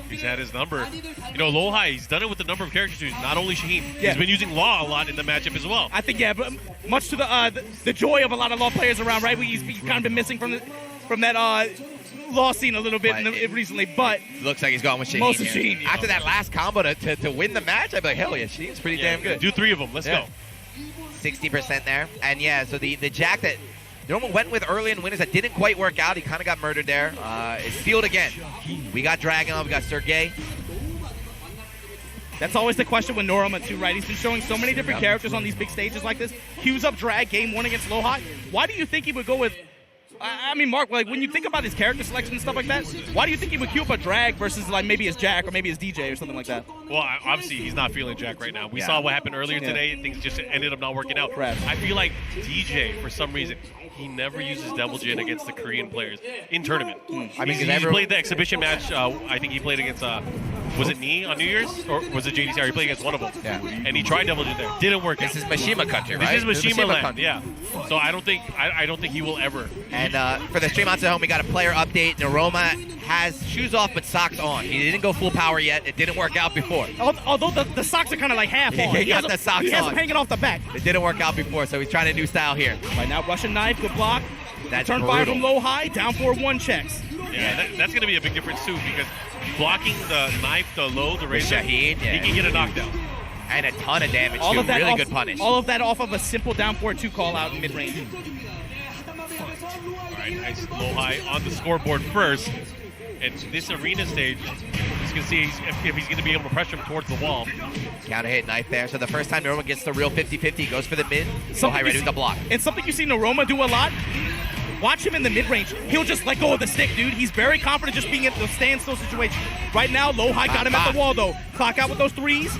He's had his number. You know, LowHigh, he's done it with the number of characters too. Not only Shaheen, Yeah. he's been using Law a lot in the matchup as well. I think, yeah, but much to the joy of a lot of Law players around, right? He's kind of been missing from that Law scene a little bit recently, but looks like he's going with Shaheen. Most of here. Shaheen, yeah. After that last combo to win the match, I'd be like, hell yeah, Shaheen's pretty damn good. Do 3 of them. Let's Yeah. go. 60% there. And yeah, so the Jack that Noroma went with early in winners that didn't quite work out. He kind of got murdered there. It's sealed again. We got Dragunov, we got Sergey. that's always the question with Noroma too, right? He's been showing so many different characters on these big stages like this. Cues up drag, game 1 against LowHigh. Why do you think he would go with... I mean, Mark, like when you think about his character selection and stuff like that, why do you think he would queue up a drag versus like maybe his Jack or maybe his DJ or something like that? Well, obviously, he's not feeling Jack right now. We Yeah. saw what happened earlier Yeah. today. Things just ended up not working out. Correct. I feel like DJ, for some reason, he never uses Devil Jin against the Korean players in tournament. I mean, He 'cause played the exhibition match. I think he played against, was it Knee on New Year's? Or was it JDCR? He played against one of them. Yeah. And he tried Devil Jin there. Didn't work out. This is Mishima country, right? This is Mishima land, country. yeah. So I don't think he will ever. And for the stream outside home, we got a player update. Noroma has shoes off but socks on. He didn't go full power yet. It didn't work out before. Although the socks are kind of like half He on. got has the socks He has on. them hanging off the back. It didn't work out before, so he's trying a new style here. Right now, Russian knife, good block. That's Turn 5 from LowHigh, down 4-1 checks. Yeah, that's going to be a big difference too because blocking the knife, the low, the razor, Shaheen, yeah. he can get a knockdown. And a ton of damage, All too. of that Really off, good punish. All of that off of a simple down 4-2 call out in mid-range. All right, nice LowHigh on the scoreboard first. And this arena stage, he's going to see if he's going to be able to pressure him towards the wall. Counter hit knife there. So the first time Noroma gets the real 50-50, he goes for the mid. Something LowHigh ready you with the block. And something you see Noroma do a lot, watch him in the mid-range. He'll just let go of the stick, dude. He's very confident just being in the standstill situation. Right now, LowHigh got him at the wall, though. Clock out with those threes.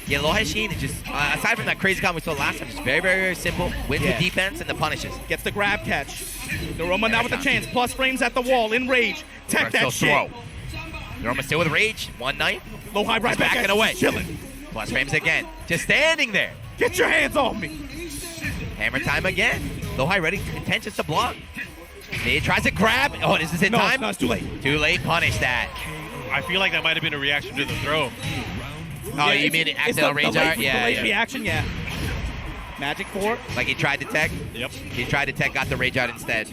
Yeah, LowHigh Shaheen is just, aside from that crazy combo we saw last time, just very, very, very simple. Wins the defense and the punishes. Gets the grab catch. Noroma now with the chance. Plus frames at the wall, in rage. Tech that shit. Throw. Noroma still with rage. One knife. LowHigh right back backing away. Chilling. Plus frames again. Just standing there. Get your hands off me. Hammer time again. LowHigh ready, intentions to block. He tries to grab. Oh, this is in time. No, it's too late. Too late. Punish that. I feel like that might have been a reaction to the throw. Oh, you mean accidental range art? Yeah, late yeah. reaction, yeah. Magic 4. Like he tried to tech. Yep. He tried to tech, got the rage out instead.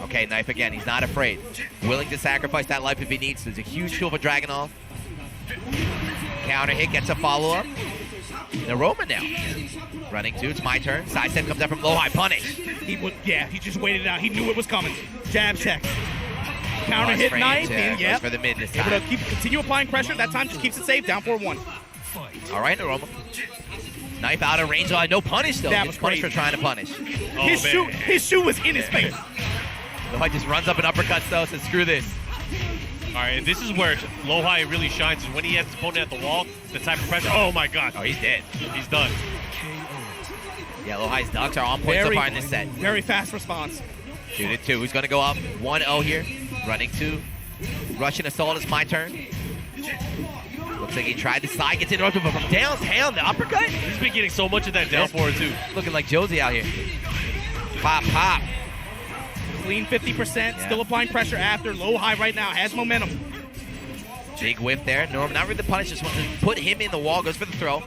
Okay, knife again. He's not afraid. Willing to sacrifice that life if he needs to. There's a huge tool for Dragunov. Counter hit, gets a follow-up. Noroma now. Running 2, it's my turn. Side step comes out from LowHigh. Punish. He just waited it out. He knew it was coming. Jab check. Counter Plus hit frames, knife. yeah, Yep. goes for the mid this Able time. to continue applying pressure. That time just keeps it safe. Down 4-1. All right, Noroma. Knife out of range. No punish, though. That Gets was punished crazy. for trying to punish. Oh, His shoe was in his face. LowHigh just runs up and uppercuts, though, says, screw this. All right, and this is where LowHigh really shines, is when he has his opponent at the wall, the type of pressure. Oh, my God. Oh, he's dead. He's done. Yeah, LowHigh's ducks are on point so far in this set. Very fast response. 2-2. Who's going to go up? 1-0 here. Running 2. Russian assault is my turn. Looks like he tried the side, gets interrupted, but from downtown, the uppercut? He's been getting so much of that down forward, too. Looking like Josie out here. Pop, pop. Clean 50%. Still applying pressure after. LowHigh right now. Has momentum. Big whip there. Norm, not really the punish, just wants to put him in the wall, goes for the throw.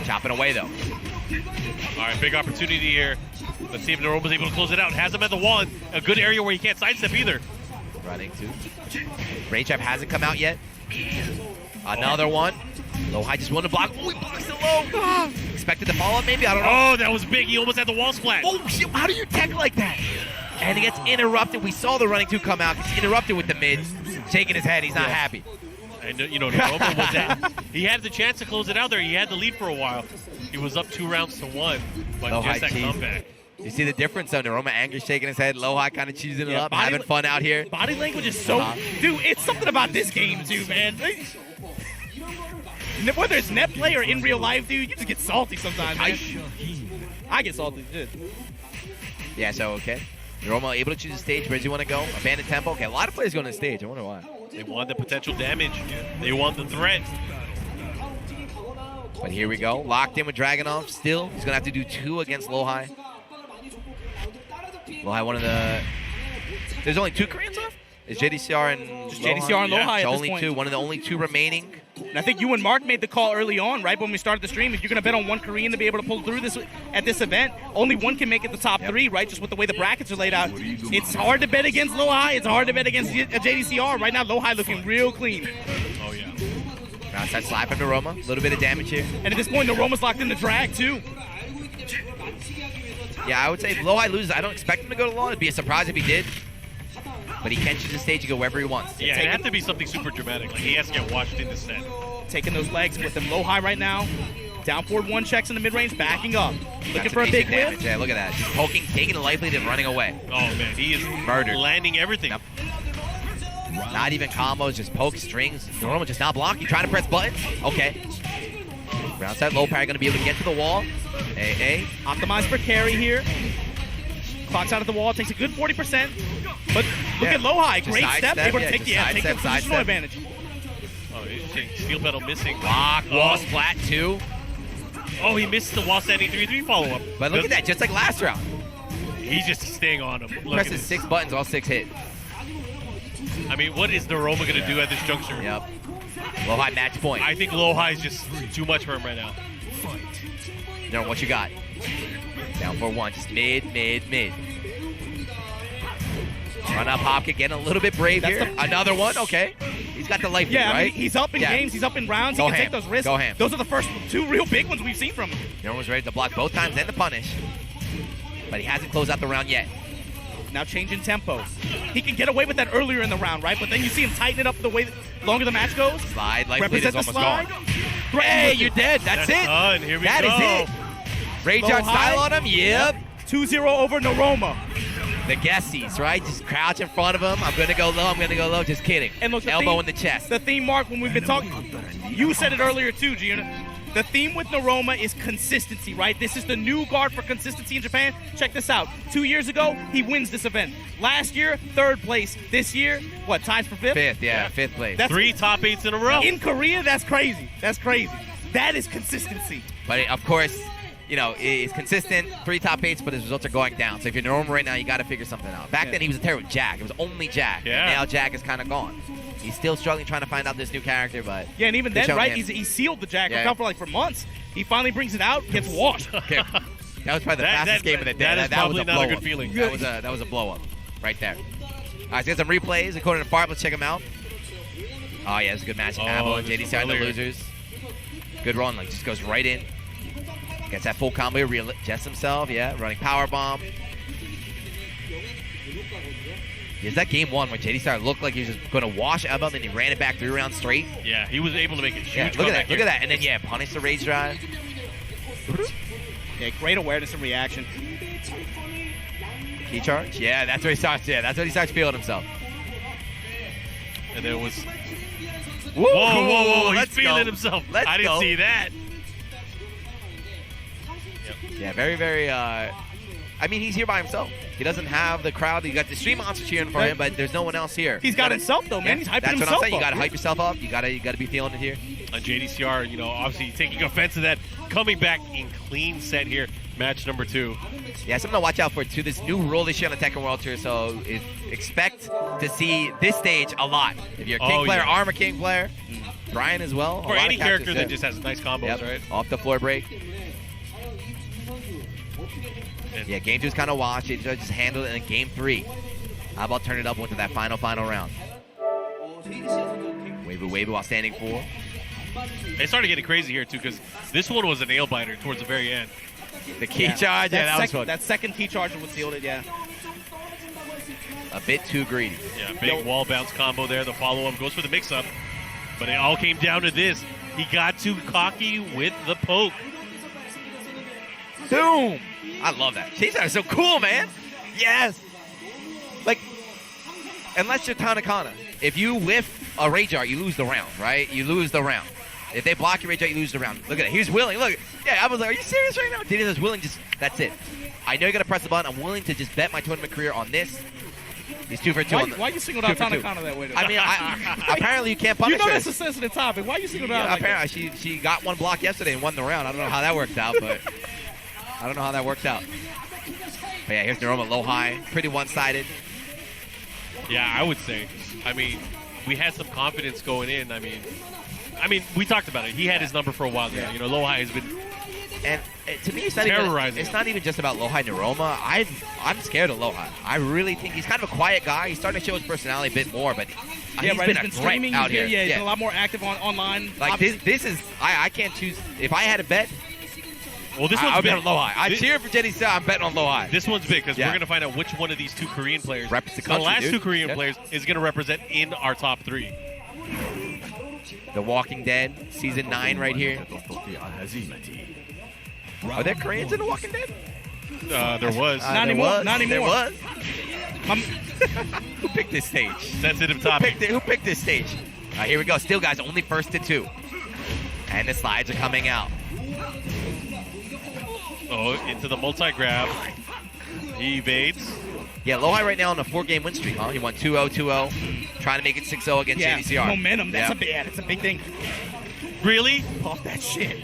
Chopping away, though. All right, big opportunity here. Let's see if Noroma's able to close it out. Has him at the wall in a good area where he can't sidestep either. Running 2. Rage Trap hasn't come out yet. Another one. LowHigh just wanted to block. Oh, he blocks it low. Expected to follow up, maybe? I don't know. Oh, that was big. He almost had the wall splat. Oh, shit. How do you tech like that? And he gets interrupted. We saw the running 2 come out. Gets interrupted with the mid. Shaking his head. He's not happy. And, Noroma was at, he had the chance to close it out there. He had the lead for a while. He was up 2 rounds to 1, but just that comeback. You see the difference, though? Noroma angry, shaking his head. LowHigh kind of cheesing it up, having fun out here. Body language is so... Dude, it's something about this game, too, man. Whether it's net play or in real life, dude, you just get salty sometimes, man. I get salty, shit. Yeah, so, okay. Noroma able to choose a stage. Where does he want to go? Abandoned tempo. Okay, a lot of players going to the stage. I wonder why. They want the potential damage. They want the threat. But here we go. Locked in with Dragunov still. He's going to have to do 2 against LowHigh. LowHigh, one of the... There's only 2 Koreans left? Is JDCR and just JDCR and LowHigh so at only this point. 2. One of the only 2 remaining. And I think you and Mark made the call early on, right, when we started the stream. If you're going to bet on one Korean to be able to pull through this at this event, only one can make it the top 3, right, just with the way the brackets are laid out. It's hard to bet against LowHigh. It's hard to bet against JDCR. Right now, LowHigh looking real clean. Oh, yeah. Outside slide from Noroma. A little bit of damage here. And at this point, Noroma's locked in the drag, too. Yeah, I would say if LowHigh loses, I don't expect him to go to law. It'd be a surprise if he did. But he can choose the stage to go wherever he wants. Yeah, it'd have to be something super dramatic. Like, he has to get washed in the set. Taking those legs with him. LowHigh right now. Down forward 1 checks in the mid-range, backing up. Looking for a big win. Yeah, look at that. Just poking, taking the life lead and running away. Oh, man, he is murdered. Landing everything. Yep. Not even combos, just poke strings. Noroma just not blocking, trying to press buttons. Okay. Ground side low parry going to be able to get to the wall. Hey. Optimized for carry here. Clocks out of the wall, takes a good 40%. But look at LowHigh, great step, able to take the positional advantage. Oh, steel pedal missing. Block, wall splat 2. Oh, he missed the wall standing 3-3 follow-up. But look at that, just like last round. He's just staying on him. Presses 6 buttons, all 6 hit. I mean, what is Noroma going to do at this juncture? Yep. LowHigh match point. I think LowHigh is just too much for him right now. Noroma, what you got? Down for 1, just mid. Run up hop kick, getting a little bit brave here. Another one, okay. He's got the life lead, right? I mean, he's up in games, he's up in rounds, he can take those risks. Go ham. Those are the first 2 real big ones we've seen from him. Norma's ready to block both times and to punish. But he hasn't closed out the round yet. Now changing tempo. He can get away with that earlier in the round, right? But then you see him tighten it up the way longer the match goes. Slide, life lead is almost gone. Hey, you're dead. That's it. Done. Here we go. That is it. Rage Art style on him. Yep. 2-0 over Noroma. The guessies, right? Just crouch in front of him. I'm going to go low. Just kidding. And look, elbow in the chest. The theme, Mark, when we've been talking, you said it earlier too, Gianna. The theme with Noroma is consistency, right? This is the new guard for consistency in Japan. Check this out. 2 years ago, he wins this event. Last year, 3rd place. This year, what, ties for 5th? 5th, yeah, 5th place. That's 3 top 8s in a row. In Korea, that's crazy. That is consistency. But of course, it's consistent, 3 top 8s, but his results are going down. So if you're Noroma right now, you got to figure something out. Back then, he was a terror with Jack. It was only Jack. Yeah. And now Jack is kind of gone. He's still struggling trying to find out this new character, but... Yeah, and even then, right, he sealed the Jack account for months. He finally brings it out, gets washed. Okay. That was probably the fastest game of the day. That is probably not a good feeling. That was a blow-up right there. All right, so get some replays according to Farb. Let's check them out. Oh, yeah, it's a good match. Abel and JDCR, the losers. Good run, just goes right in. Gets that full combo, readjusts himself, running power bomb. Is that game 1 where JDCR looked like he was just going to wash Abel, and then he ran it back 3 rounds straight? Yeah, he was able to make a huge look at that, and then punish the rage drive. Yeah, great awareness and reaction. Key charge? Yeah, that's what he starts. Yeah, that's what he starts feeling himself. And there was. Whoa! He's feeling himself. I didn't see that. Yep. Yeah, very, very. I mean, he's here by himself. He doesn't have the crowd. You got the stream monster cheering for him, but there's no one else here. He's got himself though, man. He's hyping himself up. That's what I'm saying. You got to hype yourself up. You got to be feeling it here. JDCR, obviously taking offense to that, coming back in clean set here, match number 2. Yeah, something to watch out for too. This new rule this year on the Tekken World Tour, so expect to see this stage a lot. If you're a King player, Armor King player, Brian as well. For any character that just has nice combos, right? Off the floor break. Yeah, game 2 is kind of washed. They just handled it in game 3. How about turn it up into that final round? Wavy while standing 4. It started getting crazy here, too, because this one was a nail-biter towards the very end. The key charge, that was fun. That second key charge was sealed it, A bit too greedy. Yeah, big wall bounce combo there. The follow-up goes for the mix-up. But it all came down to this. He got too cocky with the poke. Boom! I love that. JDCR is so cool, man. Yes. Like, unless you're Tanakana, if you whiff a rage art, you lose the round, right? You lose the round. If they block your rage art, you lose the round. Look at it. He was willing. Look. Yeah, I was like, are you serious right now? JDCR is willing. Just that's it. I know you got to press the button. I'm willing to just bet my tournament career on this. He's 2 for 2. Why you singled out Tanakana that way? I mean, apparently you can't punish her. You know her. that's a sensitive topic. Why you singled out? Like apparently she got one block yesterday and won the round. I don't know how that worked out, but I don't know how that worked out. But yeah, here's Noroma LowHigh. Pretty one-sided. Yeah, I would say. I mean, we had some confidence going in. I mean, we talked about it. He had his number for a while now. You know, LowHigh has been. And to me, it's not even just about LowHigh Noroma. I'm scared of LowHigh. I really think he's kind of a quiet guy. He's starting to show his personality a bit more, but he's been streaming out here. Yeah, he's been a lot more active online. Like this is I can't choose. If I had a bet, well, this one's I'll big. bet on LowHigh. I cheer for JDCR. I'm betting on LowHigh. This one's big because we're going to find out which one of these two Korean players, the last two Korean players, is going to represent in our top 3. The Walking Dead, Season 9 right here. Are there Koreans in The Walking Dead? There was. Not anymore. There was. Who picked this stage? Sensitive topic. Who picked this stage? All right, here we go. Still, guys, only first to 2. And the slides are coming out. Oh, into the multi-grab. He evades. Yeah, LowHigh right now on a 4-game win streak, huh? He won 2-0, 2-0. Trying to make it 6-0 against JDCR. Momentum. That's a big thing. Really? Off that shit.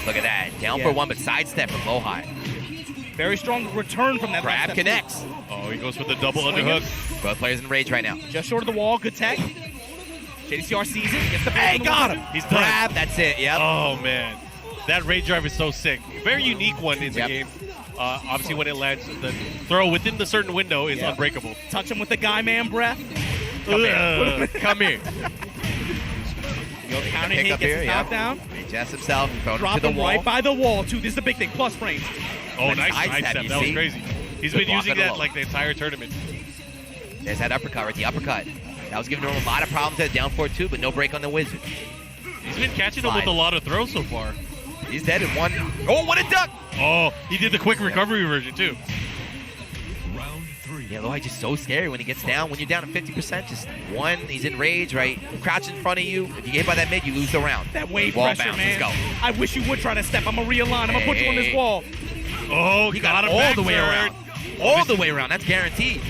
Look at that. Down for 1, but sidestep from LowHigh. Very strong return from that. Grab connects. Oh, he goes for the double underhook. Both players in rage right now. Just short of the wall. Good tech. JDCR sees it. Gets the hey, got him. He's grab. Done. That's it. Yep. Oh, man. That rage drive is so sick. Very unique one in the game. Obviously, when it lands, the throw within the certain window is unbreakable. Touch him with the guy man breath. Come here. Come here. Go counter hit, gets his top down. Adjusts himself. Drop him right by the wall, too. This is the big thing. Plus frames. Oh, nice step. That was crazy. He's been using that like the entire tournament. There's that uppercut, right? The uppercut. That was giving him a lot of problems at down 4-2, but no break on the Wizard. He's been catching him with a lot of throws so far. He's dead in 1. Oh, what a duck! Oh, he did the quick recovery version, too. Round 3. Yeah, LowHigh just so scary when he gets down. When you're down to 50%, just 1, he's in rage, right? Crouch in front of you. If you get hit by that mid, you lose the round. That wave wall pressure, bounce. man. Let's go. I wish you would try to step. I'm going to realign. I'm going to put you on this wall. Oh, he got him all the way around. All the way around. That's guaranteed.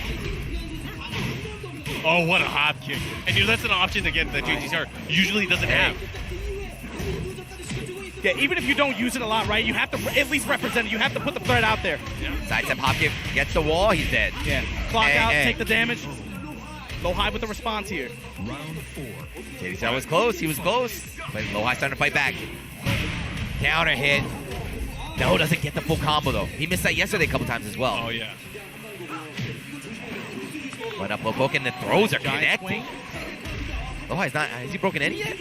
Oh, what a hop kick. And that's an option, again, that JDCR usually doesn't have. Yeah, even if you don't use it a lot, right, you have to at least represent it. You have to put the threat out there. Yeah. Sidestep hop kick, gets the wall, he's dead. Yeah. Clock out, take the damage. LowHigh with the response here. Round 4. JDCR was close, he was close. But LowHigh starting to fight back. Counter hit. No, doesn't get the full combo, though. He missed that yesterday a couple times as well. Oh, yeah. Went up low poke, and the throws are connecting. LowHigh's not, has he broken any yet?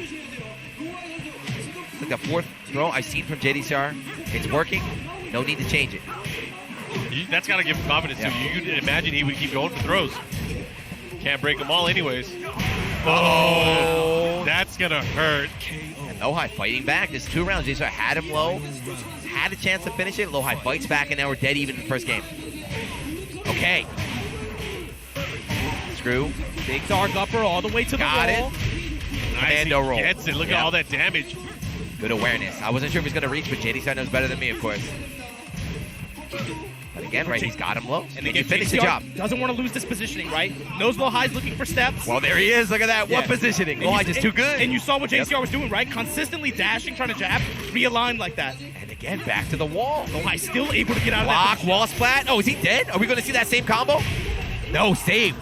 Like the 4th throw I've seen from JDCR. It's working. No need to change it. That's got to give him confidence, too. You could imagine he would keep going for throws. Can't break them all anyways. Oh, that's going to hurt. And LowHigh fighting back. There's 2 rounds. JDCR had him low. Had a chance to finish it. LowHigh fights back, and now we're dead even in the first game. Okay. Screw. Big dark upper all the way to the wall. Got it. Commando roll. Gets it. Look at all that damage. Good awareness. I wasn't sure if he was going to reach, but JDCR knows better than me, of course. But again, right, he's got him low. And then you finish the job. Doesn't want to lose this positioning, right? Knows LowHigh's looking for steps. Well, there he is. Look at that. What positioning? LowHigh just too good. And you saw what JDCR was doing, right? Consistently dashing, trying to jab, realigned like that. And again, back to the wall. LowHigh still able to get out of that. Block, wall splat. Oh, is he dead? Are we going to see that same combo? No, save.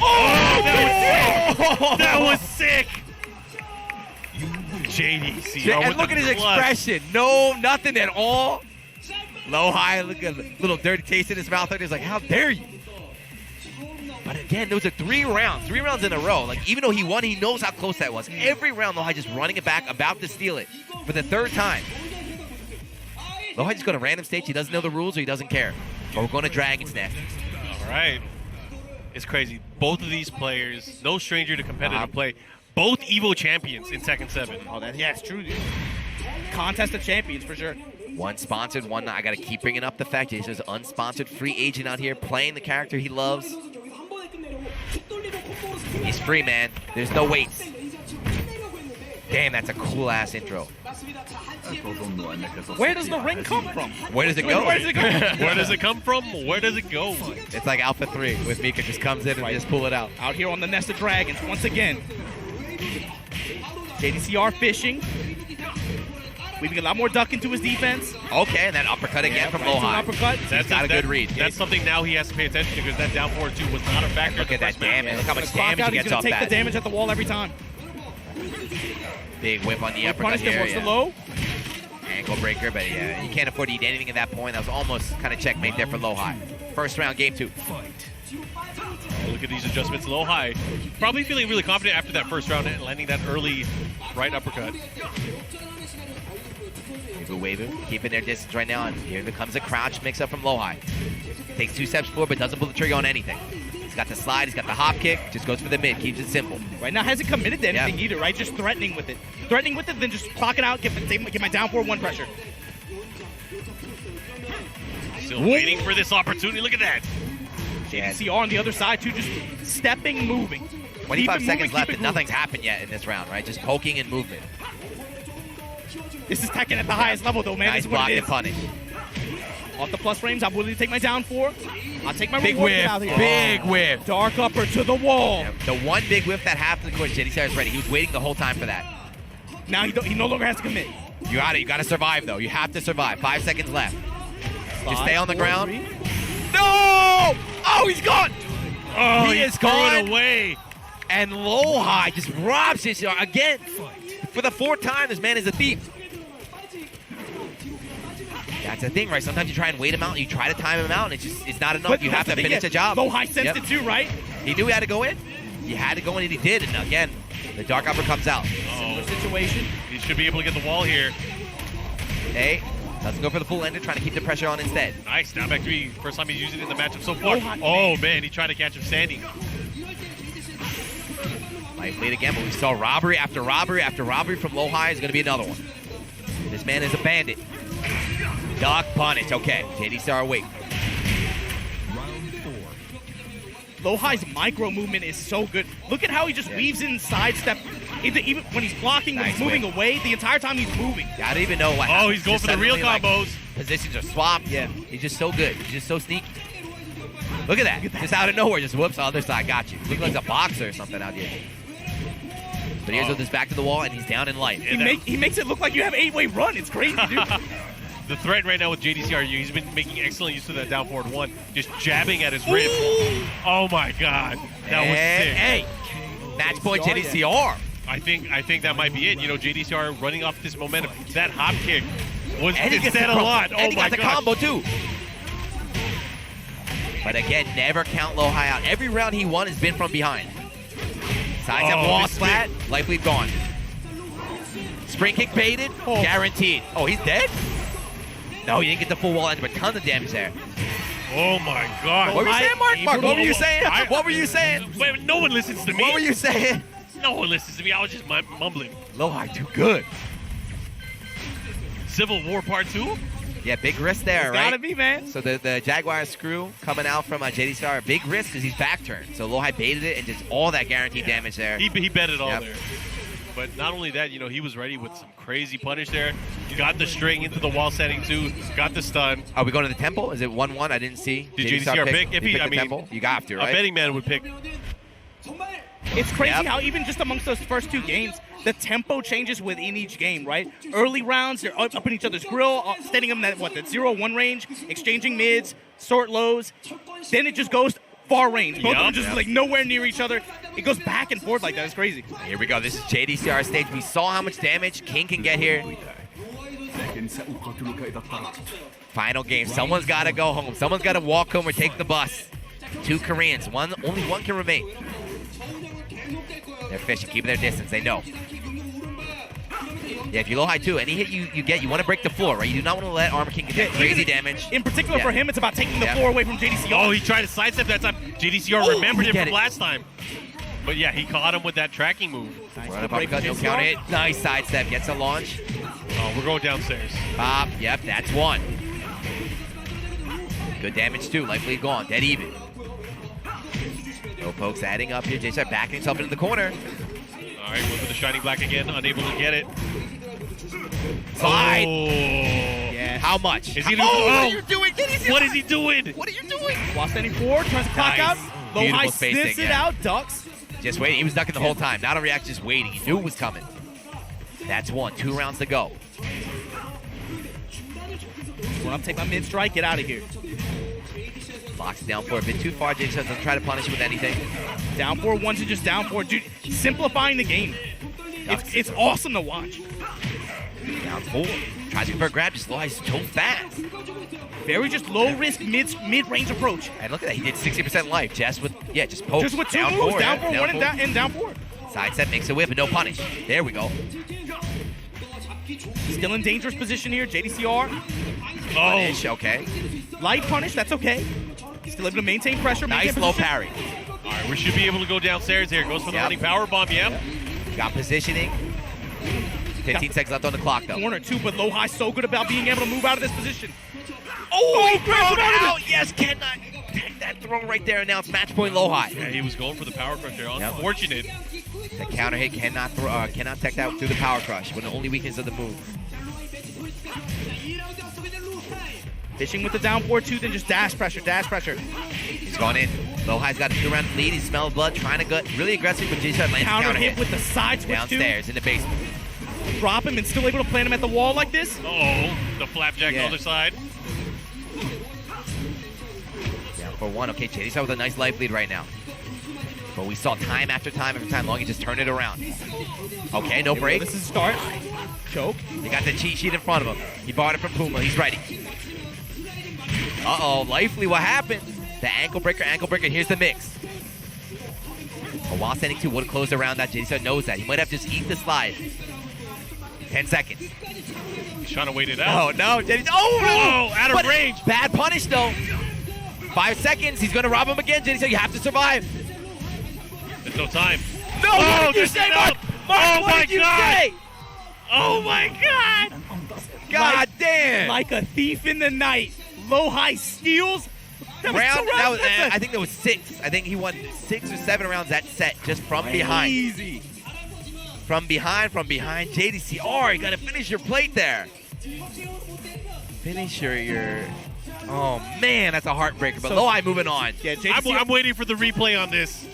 Oh, that was sick. JDCR and look at his expression. No, nothing at all. LowHigh, look at a little dirty taste in his mouth. He's like, how dare you? But again, those are 3 rounds. 3 rounds in a row. Like, even though he won, he knows how close that was. Every round, LowHigh just running it back, about to steal it for the 3rd time. LowHigh just going to random stage. He doesn't know the rules or he doesn't care. But we're going to Dragon's Nest. All right. It's crazy. Both of these players, no stranger to competitive play, both Evo champions in Tekken 7. Oh, yeah, it's true, dude. Contest of champions for sure. One sponsored, one not. I got to keep bringing up the fact that he's just unsponsored free agent out here playing the character he loves. He's free, man. There's no weights. Damn, that's a cool-ass intro. Where does the ring come from? Where does it go? Where does it go? Where does it come from? Where does it go? It's like Alpha 3 with Mika just comes in and just pull it out. Out here on the Nest of Dragons, once again. JDCR fishing. Weaving a lot more duck into his defense. Okay, and then uppercut again from LowHigh. Uppercut. That's got a good read. That's something now he has to pay attention to because that down forward 2 was not a factor. Look at that damage. Look how much damage he gets He's off going to take that. the damage at the wall every time. Big whip on the uppercut here. The low. Ankle breaker, but yeah, you can't afford to eat anything at that point. That was almost kind of checkmate there for LowHigh. First round, game 2. Look at these adjustments. LowHigh probably feeling really confident after that first round and landing that early right uppercut. Waver, keeping their distance right now, and here comes a crouch mix-up from LowHigh. Takes 2 steps forward, but doesn't pull the trigger on anything. He's got the slide, he's got the hop kick, just goes for the mid, keeps it simple. Right now hasn't committed to anything either, right? Just threatening with it. Threatening with it, then just clock it out, get my down forward 1 pressure. Still waiting for this opportunity. Look at that. JDCR on the other side, too, just stepping, moving. 25 seconds left, and nothing's happened yet in this round, right? Just poking and movement. This is Tekken at the highest level, though, man. Nice block and punish. Off the plus frames, I'm willing to take my down 4. I'll take my big reward whiff. out here. Big whiff. Dark upper to the wall. Yeah, the one big whiff that happened, of course, JDCR is ready. He was waiting the whole time for that. Now he no longer has to commit. You got it. You got to survive, though. You have to survive. 5 seconds left. Just stay on the ground. 3. No! Oh, he's gone! Oh, he is gone away. And LowHigh just robs his again. For the 4th time, this man is a thief. That's the thing, right? Sometimes you try and wait him out, and you try to time him out, and it's not enough. You have to finish the job. LowHigh sensed it too, right? He knew he had to go in. He had to go in, and he did. And again, the dark upper comes out. Similar situation. He should be able to get the wall here. Hey, doesn't go for the full ender, trying to keep the pressure on instead. Nice, down back 3. First time he's used it in the matchup so far. Oh, man, he tried to catch him standing. Might lead again, but we saw robbery after robbery after robbery from LowHigh. Is going to be another one. This man is a bandit. Duck punish. Okay, JDCR awake. Round 4. LowHigh's micro movement is so good. Look at how he just weaves in sidestep. Even when he's blocking, when he's moving away, the entire time he's moving. I don't even know what Oh, he's going for the real combos. Positions are swapped. Yeah, he's just so good. He's just so sneaky. Look at that. Just out of nowhere, just whoops, other side, got you. Looks like a boxer or something out here. But here's with his back to the wall, and he's down in life. He makes it look like you have 8-way run. It's crazy, dude. The threat right now with JDCR, he's been making excellent use of that down forward 1, just jabbing at his rib. Oh my God, that was sick. Hey, match point JDCR. I think that might be it. You know, JDCR running off this momentum. That hop kick was Eddie gets said a lot. Oh Eddie my got the God. combo too. But again, never count LowHigh out. Every round he won has been from behind. Sides up wall splat, life lead gone. Spring kick baited, guaranteed. Oh, he's dead? No, he didn't get the full wall end, but tons of damage there. Oh my God. What were you saying, Mark? Mark, what were you saying? What were you saying? Wait, no one listens to me. What were you saying? No one listens to me. I was just mumbling. LowHigh too good. Civil War Part 2? Yeah, big risk there, right? Gotta be, man. So the Jaguar screw coming out from JDCR, big risk because he's back turned. So LowHigh baited it and just all that guaranteed damage there. He bet it all there. But not only that, you know, he was ready with some crazy punish there. He got the string into the wall setting too. Got the stun. Are we going to the temple? Is it 1-1? I didn't see. Did JDCR pick? If he, I mean, temple? You got to, right? A betting man would pick. It's crazy how even just amongst those first 2 games, the tempo changes within each game, right? Early rounds, they're up in each other's grill, standing them that 0-1 range, exchanging mids, short lows. Then it just goes far range. Both of them just like nowhere near each other. It goes back and forth like that. It's crazy. Here we go. This is JDCR stage. We saw how much damage King can get here. Final game. Someone's got to go home. Someone's got to walk home or take the bus. 2 Koreans. Only one can remain. They're fishing, keeping their distance. They know. Yeah, if you LowHigh too, any hit you get, you want to break the floor, right? You do not want to let Armor King get that crazy damage. In particular for him, it's about taking the floor away from JDCR. Oh, he tried to sidestep that time. JDCR remembered it from last time. But yeah, he caught him with that tracking move. Nice. Run up, uppercut, no counter hit. Nice sidestep, gets a launch. Oh, we're going downstairs. Pop, yep, that's one. Good damage too, life lead gone, dead even. No pokes adding up here. JDCR backing himself into the corner. All right, went for the Shining Black again, unable to get it. Slide. Oh. Yes. How much? Is he what are oh. you doing? What is he doing? What are you doing? While standing forward, tries to clock out. LowHigh sniffs it out, ducks. Just waiting. He was ducking the whole time. Not a react, just waiting. He knew it was coming. That's one. 2 rounds to go. When I'm taking my mid strike, get out of here. Locks down for a bit too far. JDCR doesn't try to punish him with anything. Down 4, 1 to just down 4. Dude, simplifying the game. It's awesome to watch. Down 4. Tries to convert grab, just LowHigh's so fast. Very just low risk mid-range approach. And look at that, he did 60% life just with poke. Just with 2 moves, down 4, 1 and down 4. Sidestep makes a whip and no punish. There we go. Still in dangerous position here, JDCR. Punish, okay. Light punish, that's okay. Still able to maintain pressure. Nice low parry. All right, we should be able to go downstairs here. Goes for the running power bomb, yeah. Got positioning. 15 seconds left on the clock, though. Corner 2, but LowHigh so good about being able to move out of this position. Oh, thrown out! Yes, cannot take that throw right there, and now it's match point LowHigh. Yeah, he was going for the power crush there. Unfortunate. The counter hit cannot tech that through the power crush, but the only weakness of the move. Fishing with the down 4-2, then just dash pressure. He's gone in. LowHigh's got a 2-round lead. He smells blood, trying to gut. Really aggressive, but JDCR lands counter hit with the side switch downstairs in the basement. Drop him and still able to plant him at the wall like this. Oh, the flapjack on the other side. Down for 1. Okay, JDCR with a nice life lead right now. But we saw time after time long, he just turned it around. Okay, no break. This is start. Choke. He got the cheat sheet in front of him. He bought it from Puma. He's ready. Uh-oh, life lead, what happened? The ankle breaker. Here's the mix. While standing 2 would have closed around that. JDCR knows that. He might have just eat the slide. 10 seconds. He's trying to wait it out. Oh, no. JDCR. Oh, out of range. Bad punish, though. 5 seconds. He's going to rob him again. JDCR, you have to survive. There's no time. No, oh, what did you say, Mark? Oh, what did you say? Oh, my God. God damn. Like a thief in the night. LowHigh steals. I think there was 6. I think he won 6 or 7 rounds that set just from behind. Easy. From behind. JDCR, you got to finish your plate there. Finish your... Oh, man, that's a heartbreaker. But LowHigh moving on. Yeah, JDCR. I'm waiting for the replay on this.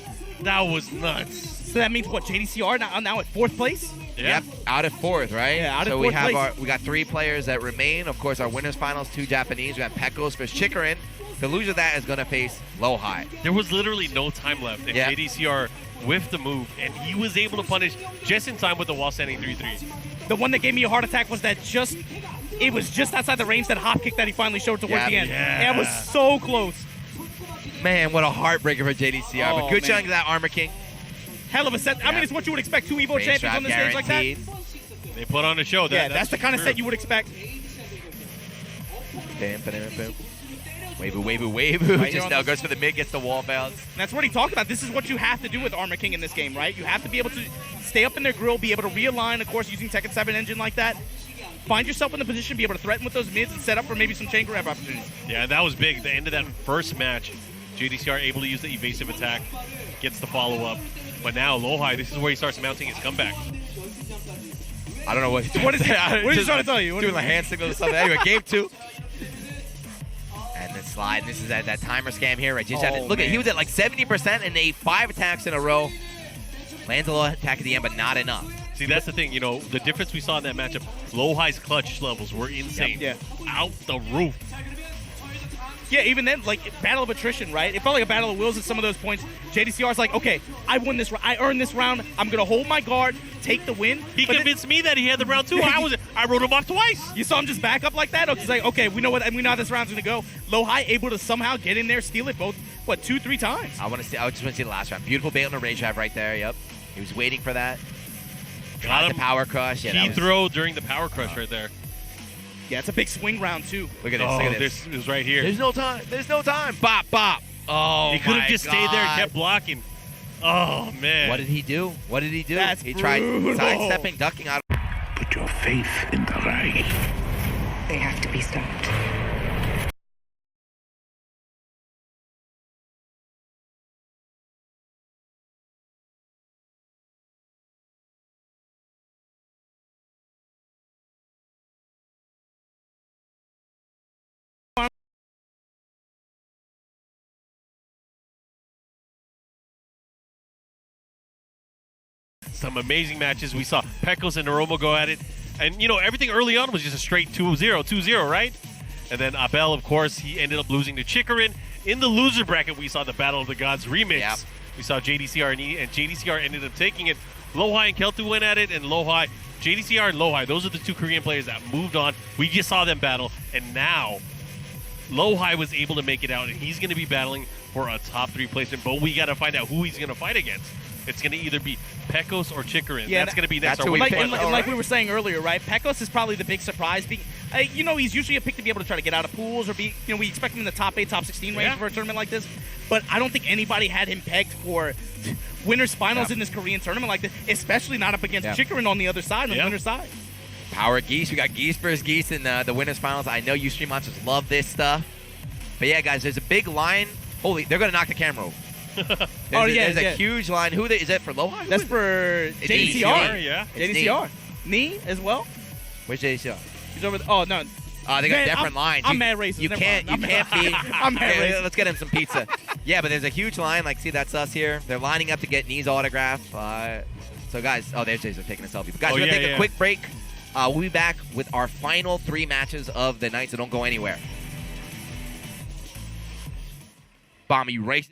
That was nuts. So that means what? JDCR now at 4th place? Yeah. Yep, out of 4th, right? Yeah, out of 4th So we have place. we got 3 players that remain. Of course, our winners finals, 2 Japanese. We got Pekos versus Chikurin. The loser of that is going to face LowHigh. There was literally no time left, and JDCR whiffed the move, and he was able to punish just in time with the wall standing 3-3. The one that gave me a heart attack was that it was just outside the range, that hop kick that he finally showed towards the end. Yeah. It was so close. Man, what a heartbreaker for JDCR. Oh, but good man. showing that Armor King. Hell of a set. I mean, it's what you would expect. 2 Evo champions on the stage like that. They put on a show. That's the kind of set you would expect. Wave. Right, just now goes for the mid, gets the wall bounce. And that's what he talked about. This is what you have to do with Armor King in this game, right? You have to be able to stay up in their grill, be able to realign, of course, using Tekken 7 engine like that. Find yourself in the position, be able to threaten with those mids and set up for maybe some chain grab opportunities. Yeah, that was big. The end of that first match, JDCR able to use the evasive attack, gets the follow-up. But now, LowHigh, this is where he starts mounting his comeback. I don't know what he's What is he trying to tell you? Doing like hand signals or something. Anyway, game 2. And then slide. And this is that timer scam here, right? Look at, he was at like 70% and ate 5 attacks in a row. Lands a little attack at the end, but not enough. See, that's the thing. You know, the difference we saw in that matchup, LowHigh's clutch levels were insane. Yeah. Out the roof. Yeah, even then, like, battle of attrition, right? It felt like a battle of wills at some of those points. JDCR's like, okay, I won this. I earned this round. I'm going to hold my guard, take the win. He convinced me that he had the round 2. I wrote him off twice. You saw him just back up like that? He's like, okay, we know how this round's going to go. LowHigh able to somehow get in there, steal it both, 2-3 times? I just want to see the last round. Beautiful bait on the rage drive right there. Yep. He was waiting for that. Got the power crush. Yeah, throw during the power crush right there. Yeah, it's a big swing round, too. Look at this. Look at this. This is right here. There's no time. Bop. Oh, he could have just stayed there and kept blocking. Oh, man. What did he do? What did he do? That's he tried sidestepping, ducking out. Put your faith in the right. They have to be stopped. Some amazing matches. We saw Pekos and Noroma go at it. And, you know, everything early on was just a straight 2-0, 2-0, right? And then Abel, of course, he ended up losing to Chikurin. In the loser bracket, we saw the Battle of the Gods remix. Yep. We saw JDCR and Eddy, and JDCR ended up taking it. LowHigh and Kelthu went at it, and LowHigh, JDCR and LowHigh, those are the two Korean players that moved on. We just saw them battle, and now LowHigh was able to make it out, and he's going to be battling for a top 3 placement, but we got to find out who he's going to fight against. It's going to either be Pekos or Chikurin. Yeah, that's going to be next. that's who we picked. Like we were saying earlier, right? Pekos is probably the big surprise. You know, he's usually a pick to be able to try to get out of pools or be, you know, we expect him in the top 8, top 16 range for a tournament like this. But I don't think anybody had him pegged for winners finals in this Korean tournament like this, especially not up against Chikurin on the other side, on the winner's side. Power Geese. We got Geese versus Geese in the winners finals. I know you stream monsters love this stuff. But yeah, guys, there's a big line. Holy, they're going to knock the camera over. There's a huge line. Is that for LowHigh? That's for JDCR. Yeah. JDCR. Knee as well. Where's JDCR? He's over there. Oh, no. They got different lines. I'm mad racist. You can't be. I'm mad racist. Let's get him some pizza. Yeah, but there's a huge line. Like, see, that's us here. They're lining up to get Knee's autograph. So, guys, there's Jason taking a selfie. But guys, we're going to take a quick break. We'll be back with our final 3 matches of the night, so don't go anywhere. Bomb, you racist?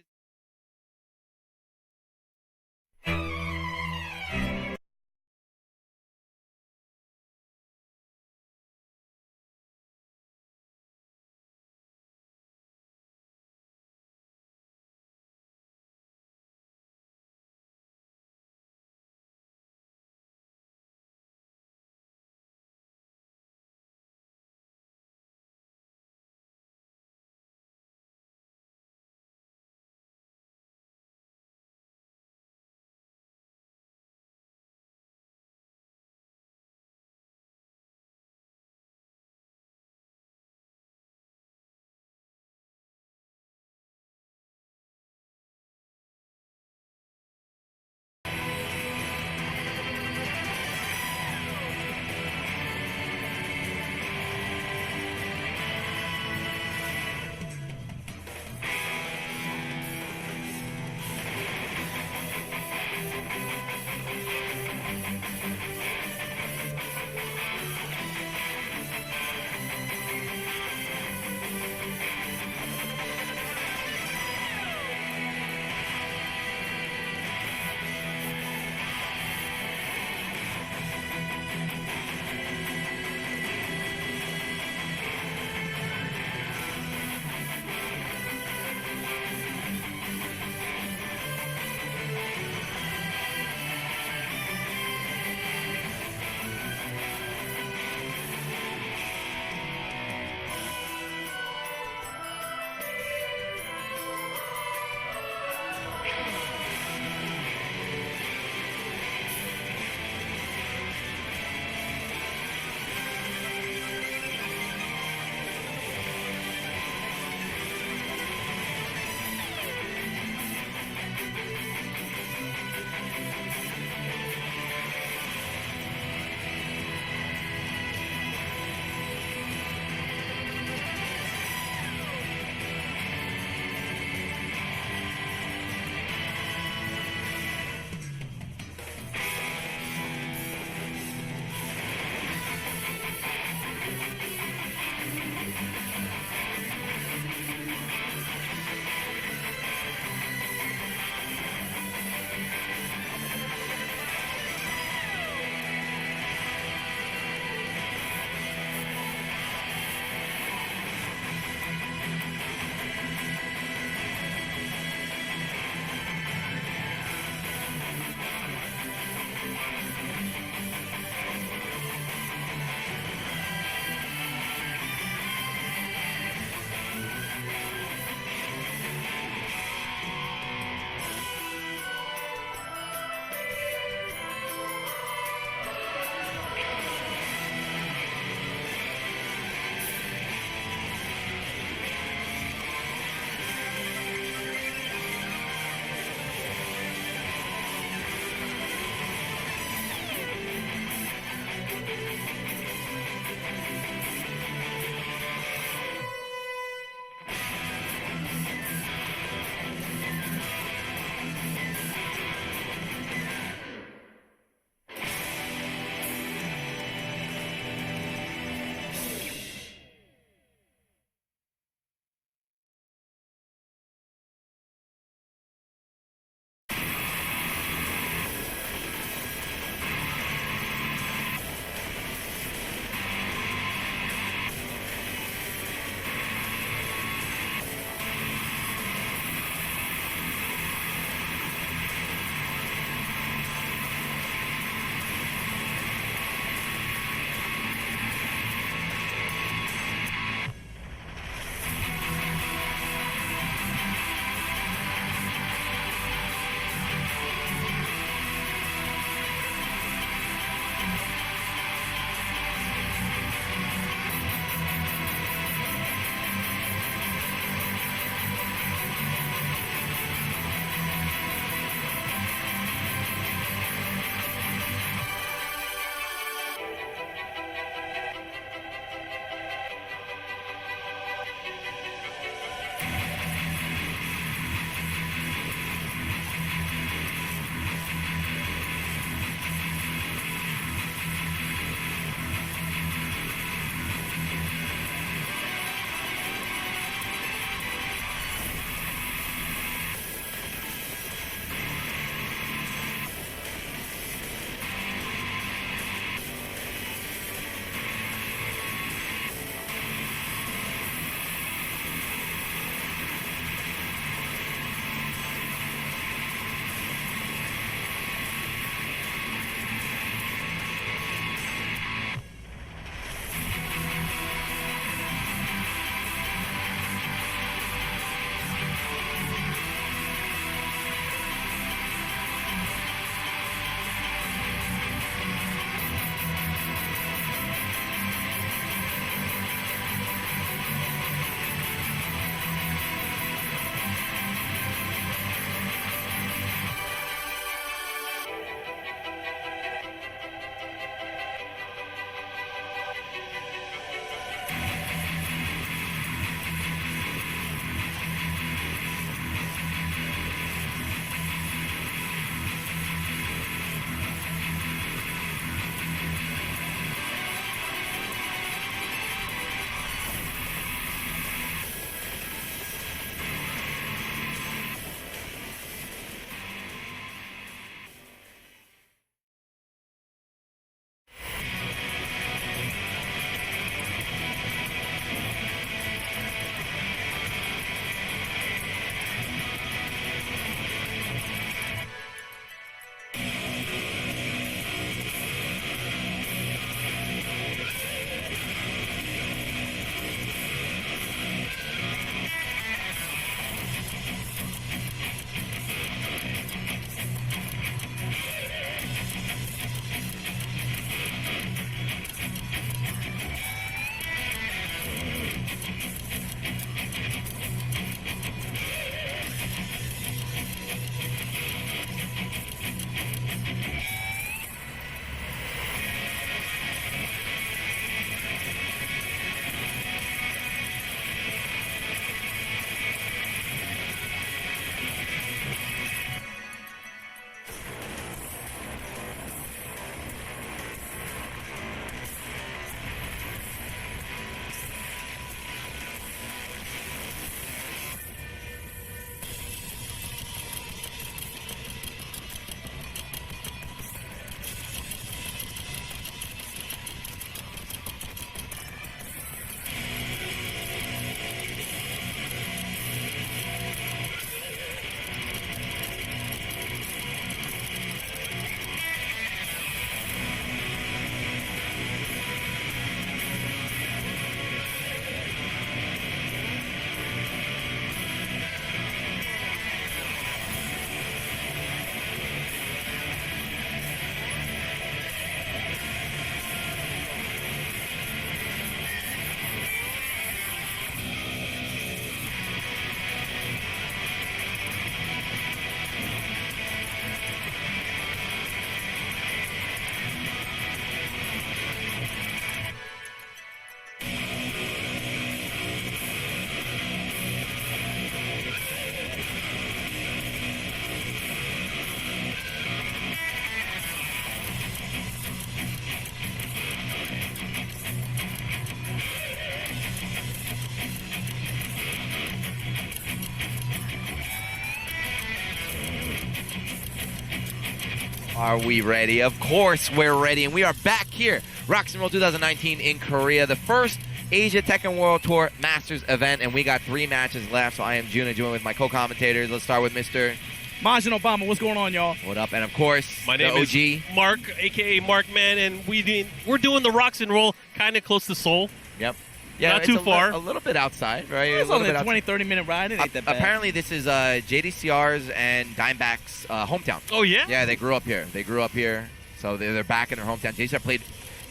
Are we ready? Of course we're ready, and we are back here. ROXnROLL 2019 in Korea, the first Asia Tekken World Tour Masters event, and we got 3 matches left, so I am Juna joined with my co-commentators. Let's start with Mr. Majin Obama. What's going on, y'all? What up? And of course, my name OG. is Mark, a.k.a. Markman, and we're doing the ROXnROLL kind of close to Seoul. Yep. Yeah, not too far. A little bit outside, right? It's only a 20, 30-minute ride. It ain't that bad. Apparently, this is JDCR's and Dimebac's hometown. Oh, yeah? Yeah, they grew up here. So they're back in their hometown. JDCR played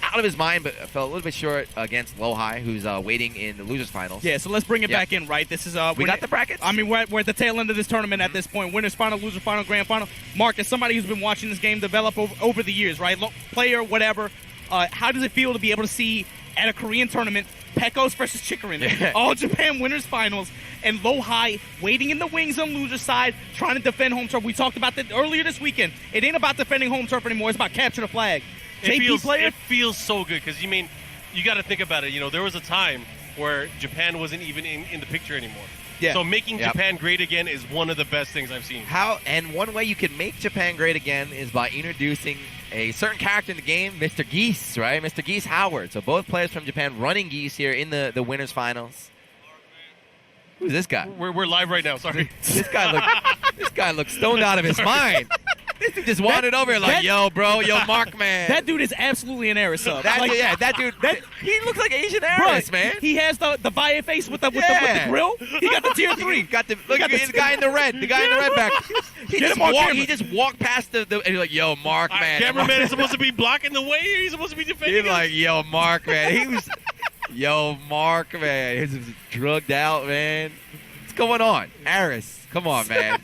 out of his mind, but fell a little bit short against LowHigh, who's waiting in the losers finals. Yeah, so let's bring it back in, right? This is we got the brackets. I mean, we're at the tail end of this tournament at this point. Winners final, loser final, grand final. Mark, as somebody who's been watching this game develop over the years, right? Player, whatever. How does it feel to be able to see at a Korean tournament Pekos versus Chikurin, All Japan winners finals, and LowHigh waiting in the wings on loser side, trying to defend home turf? We talked about that earlier this weekend. It ain't about defending home turf anymore. It's about capture the flag. It feels so good because, you got to think about it. There was a time where Japan wasn't even in the picture anymore. Yeah. So making Japan great again is one of the best things I've seen. And one way you can make Japan great again is by introducing a certain character in the game, Mr. Geese, right? Mr. Geese Howard. So both players from Japan running Geese here in the winners finals. Who's this guy? We're live right now. Sorry. This guy looks stoned out of his mind. This dude just wandered over here like, yo, bro, yo, Mark, man. That dude is absolutely an Aris sub. That dude, he looks like Asian Aris, man. He has the Via face with the grill. He got the tier 3. Look at the guy in the red. The guy in the red back. He just walked past and he's like, yo, Mark, man. Cameraman is supposed to be blocking the way, or he's supposed to be defending. He's like, yo, Mark, man. Yo, Mark, man. He's drugged out, man. What's going on? Aris, come on, man.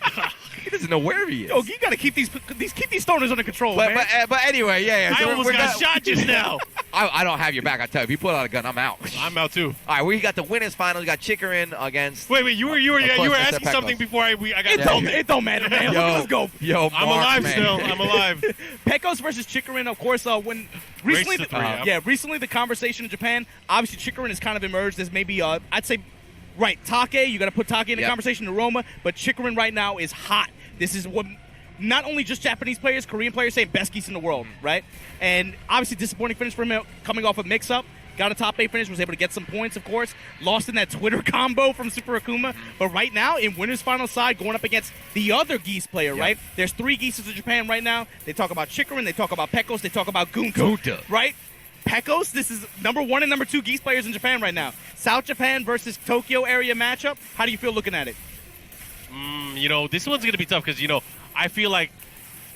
He doesn't know where he is. Yo, you got to keep these stoners under control, man. But anyway, yeah. I almost got shot just now. I don't have your back. I tell you, if you pull out a gun, I'm out. I'm out too. All right, we got the winners final. We got Chikurin against. Wait, you were asking something before I got. It don't matter, man. Let's go. Yo, I'm alive still. I'm alive. Pekos versus Chikurin, of course. When recently, recently the conversation in Japan, obviously Chikurin has kind of emerged as maybe I'd say. Right, Take, you got to put Take in the conversation, Noroma, but Chikurin right now is hot. This is what not only just Japanese players, Korean players say best Geese in the world, right? And obviously disappointing finish for him coming off a mix-up. Got a top 8 finish, was able to get some points, of course. Lost in that Twitter combo from Super Akuma. But right now, in winner's final side, going up against the other Geese player, right? There's 3 Geeses in Japan right now. They talk about Chikurin, they talk about Pekos, they talk about Gunta, right? Pekos, this is number 1 and number 2 Geese players in Japan right now. South Japan versus Tokyo area matchup. How do you feel looking at it? This one's going to be tough because, I feel like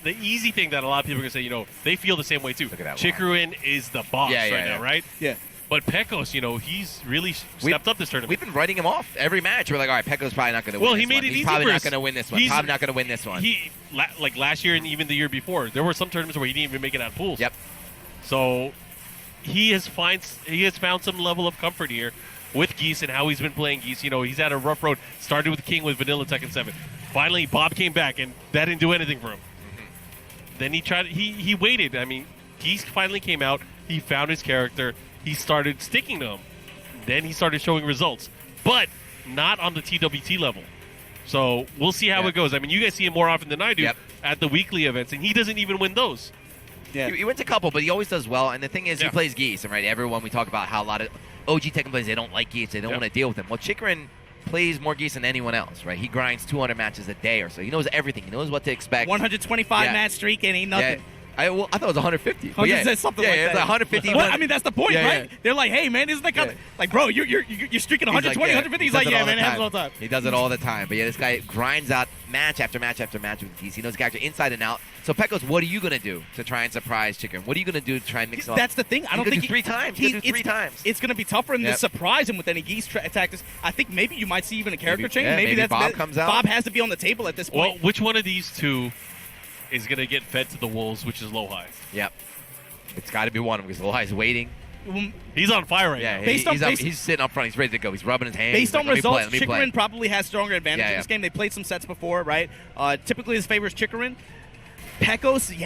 the easy thing that a lot of people are going to say, they feel the same way too. Chikurin is the boss now, right? Yeah. But Pekos, he's really stepped up this tournament. We've been writing him off every match. We're like, all right, Pekos probably not going to win this one. He made it easy He's probably for not going to win this one. Probably not going to win this one. Like last year and even the year before, there were some tournaments where he didn't even make it out of pools. Yep. So he has found some level of comfort here with Geese and how he's been playing Geese. He's had a rough road. Started with King with Vanilla Tekken 7. Finally, Bob came back, and that didn't do anything for him. Then he tried. He waited. I mean, Geese finally came out. He found his character. He started sticking to him. Then he started showing results, but not on the TWT level. So we'll see how it goes. I mean, you guys see him more often than I do at the weekly events, and he doesn't even win those. Yeah. He wins a couple, but he always does well. And the thing is, he plays Geese, and right, everyone we talk about how a lot of OG Tekken players, they don't like Geese, they don't want to deal with him. Well, Chikurin plays more Geese than anyone else, right? He grinds 200 matches a day or so. He knows everything. He knows what to expect. 125 match streak and ain't nothing. Yeah. I thought it was 150. Something like that. It's like 150. Well, I mean, that's the point, right? They're like, hey, man, isn't that kind of like, bro, you're streaking 120, 150. He's like, yeah, man, it happens all the time. He does it all the time. But yeah, this guy grinds out match after match after match with Geese. He knows the character inside and out. So Pekos, what are you going to do to try and surprise Chikurin? What are you going to do to try and mix him up? That's the thing. I don't think 3 times. He's going to do 3 times. It's going to be tough for him to surprise him with any Geese tactics. I think maybe you might see even a character change. Maybe Bob comes out. Bob has to be on the table at this point. Well, which one of these two is going to get fed to the wolves, which is LowHigh? Yep. It's got to be one of them because LowHigh's waiting. He's on fire right now. He's sitting up front. He's ready to go. He's rubbing his hands. Based on results, Chikurin probably has stronger advantage in this game. They played some sets before, right? Typically, his favor is Chikurin. Pekos,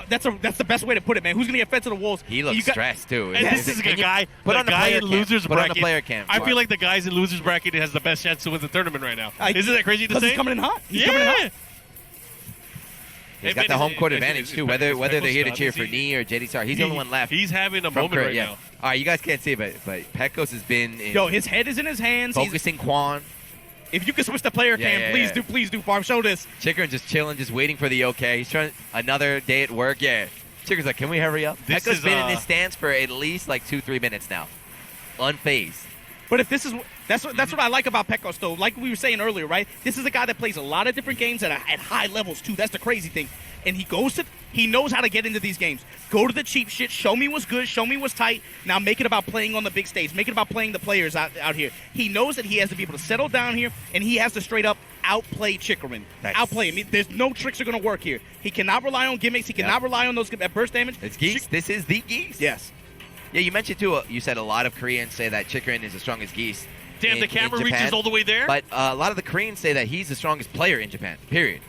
that's the best way to put it, man. Who's going to get fed to the wolves? He looks stressed, too. And this is a guy in losers bracket. I feel like the guys in losers bracket has the best chance to win the tournament right now. Isn't that crazy to say? He's coming in hot. Yeah. He's got the home court advantage, too. Whether they're here to cheer for Knee or JDCR, he's the only one left. He's having a moment right now. All right, you guys can't see it, but Pekos has been in Yo, his head is in his hands. Focusing Quan. If you can switch the player cam, please do, Farm. Show this. Chikurin just chilling, just waiting for the okay. He's trying another day at work. Yeah. Chikurin's like, can we hurry up? Pekos been in this stance for at least like 2-3 minutes now. Unfazed. But if this is that's what I like about Pekos, though. Like we were saying earlier, right? This is a guy that plays a lot of different games at high levels too. That's the crazy thing. And he knows how to get into these games. Go to the cheap shit. Show me what's good. Show me what's tight. Now make it about playing on the big stage. Make it about playing the players out here. He knows that he has to be able to settle down here, and he has to straight up outplay Chikurin. Nice. Outplay him. There's no tricks are going to work here. He cannot rely on gimmicks. He cannot rely on those burst damage. It's Geese. This is the Geese. Yes. Yeah, you mentioned too. You said a lot of Koreans say that Chikurin is the strongest Geese. Damn, the camera reaches all the way there. But a lot of the Koreans say that he's the strongest player in Japan. Period.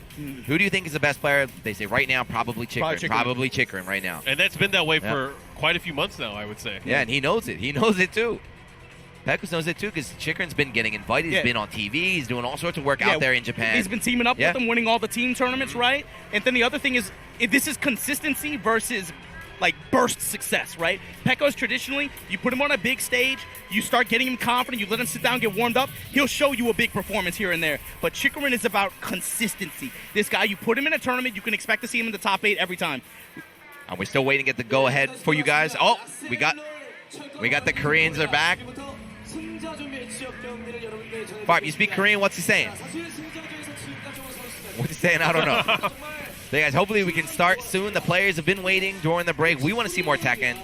Who do you think is the best player? They say right now, probably Chikurin. Probably Chikurin right now. And that's been that way for quite a few months now, I would say. Yeah, and he knows it. He knows it too. Pekos knows it too because Chikurin's been getting invited. He's been on TV. He's doing all sorts of work out there in Japan. He's been teaming up with them, winning all the team tournaments, right? And then the other thing is, this is consistency versus like burst success, right? Pekos traditionally, you put him on a big stage, you start getting him confident, you let him sit down, get warmed up, he'll show you a big performance here and there. But Chikurin is about consistency. This guy, you put him in a tournament, you can expect to see him in the top 8 every time. And we're still waiting to get the go-ahead for you guys. Oh, we got the Koreans are back. Barb, you speak Korean, what's he saying? What's he saying? I don't know. So guys, hopefully we can start soon. The players have been waiting during the break. We want to see more Tekken.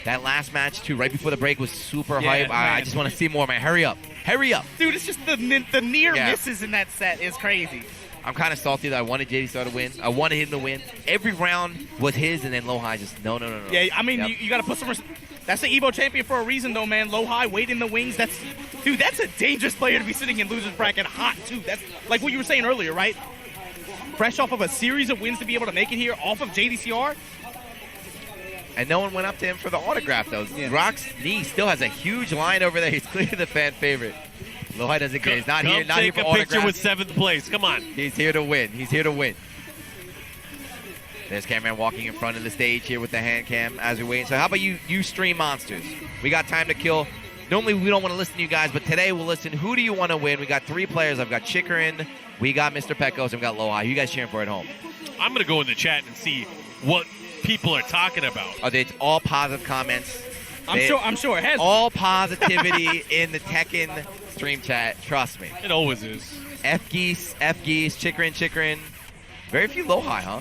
That last match, too, right before the break was super hype. I just want to see more, man. Hurry up. Hurry up. Dude, it's just the near misses in that set is crazy. I'm kind of salty that I wanted JDCR to win. I wanted him to win. Every round was his, and then LowHigh just, no. Yeah, I mean, you got to put some that's the Evo champion for a reason, though, man. LowHigh, wait in the wings. That's a dangerous player to be sitting in loser's bracket hot, too. That's like what you were saying earlier, right? Fresh off of a series of wins to be able to make it here off of JDCR. And no one went up to him for the autograph, though. ROXnROLL still has a huge line over there. He's clearly the fan favorite. LowHigh doesn't care. He's not here for autographs. Take a picture with 7th place. Come on. He's here to win. He's here to win. There's cameraman walking in front of the stage here with the hand cam as we wait. So how about you stream monsters? We got time to kill. Normally we don't want to listen to you guys, but today we'll listen. Who do you want to win? We got 3 players. I've got Chikurin, we got Mr. Pekos, and we got LowHigh. Who you guys cheering for at home? I'm going to go in the chat and see what people are talking about. Oh, it's all positive comments. I'm sure it has. All positivity in the Tekken stream chat. Trust me. It always is. F Geese, Chikurin. Very few LowHigh, huh?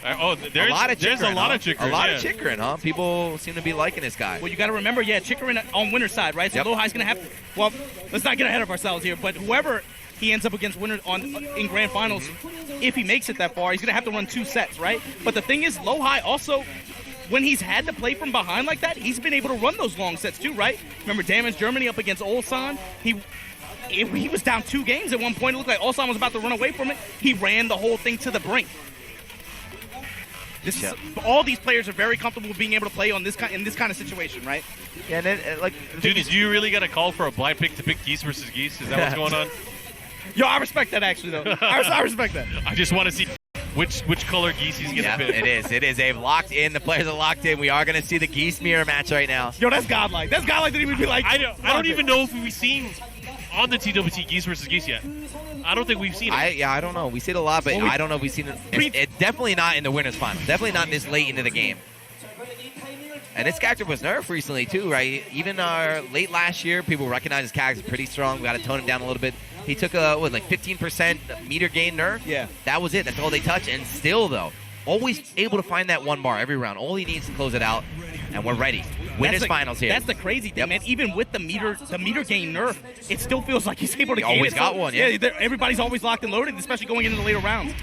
There's a lot of Chikurin. A lot of Chikurin, huh? People seem to be liking this guy. Well, you got to remember, Chikurin on winner's side, right? So LowHigh's going to have. Well, let's not get ahead of ourselves here, but whoever he ends up against winners in grand finals, if he makes it that far, he's going to have to run 2 sets, right? But the thing is, LowHigh also, when he's had to play from behind like that, he's been able to run those long sets too, right? Remember Damage Germany up against Ulsan? He was down 2 games at one point. It looked like Ulsan was about to run away from it. He ran the whole thing to the brink. All these players are very comfortable with being able to play in this kind of situation, right? Yeah, and dude, did you really got a call for a blind pick to pick Geese versus Geese? Is that what's going on? Yo, I respect that actually, though. I respect that. I just want to see which color Geese he's gonna pick. It is. They've locked in. The players are locked in. We are gonna see the Geese mirror match right now. Yo, that's godlike. That's godlike that he would be like. I don't even know if we've seen on the TWT Geese versus Geese yet. I don't think we've seen it. I don't know. We see it a lot, but I don't know if we've seen it. It's definitely not in the winners' final. Definitely not this late into the game. And this character was nerfed recently too, right? Even late last year, people recognized his character pretty strong. We got to tone him down a little bit. He took a 15% meter gain nerf. Yeah. That was it. That's all they touched. And still, though, always able to find that 1 bar every round. All he needs to close it out, and we're ready. Winners finals here. That's the crazy thing, man. Even with the meter gain nerf, it still feels like he's able to gain always got one, yeah. Everybody's always locked and loaded, especially going into the later rounds.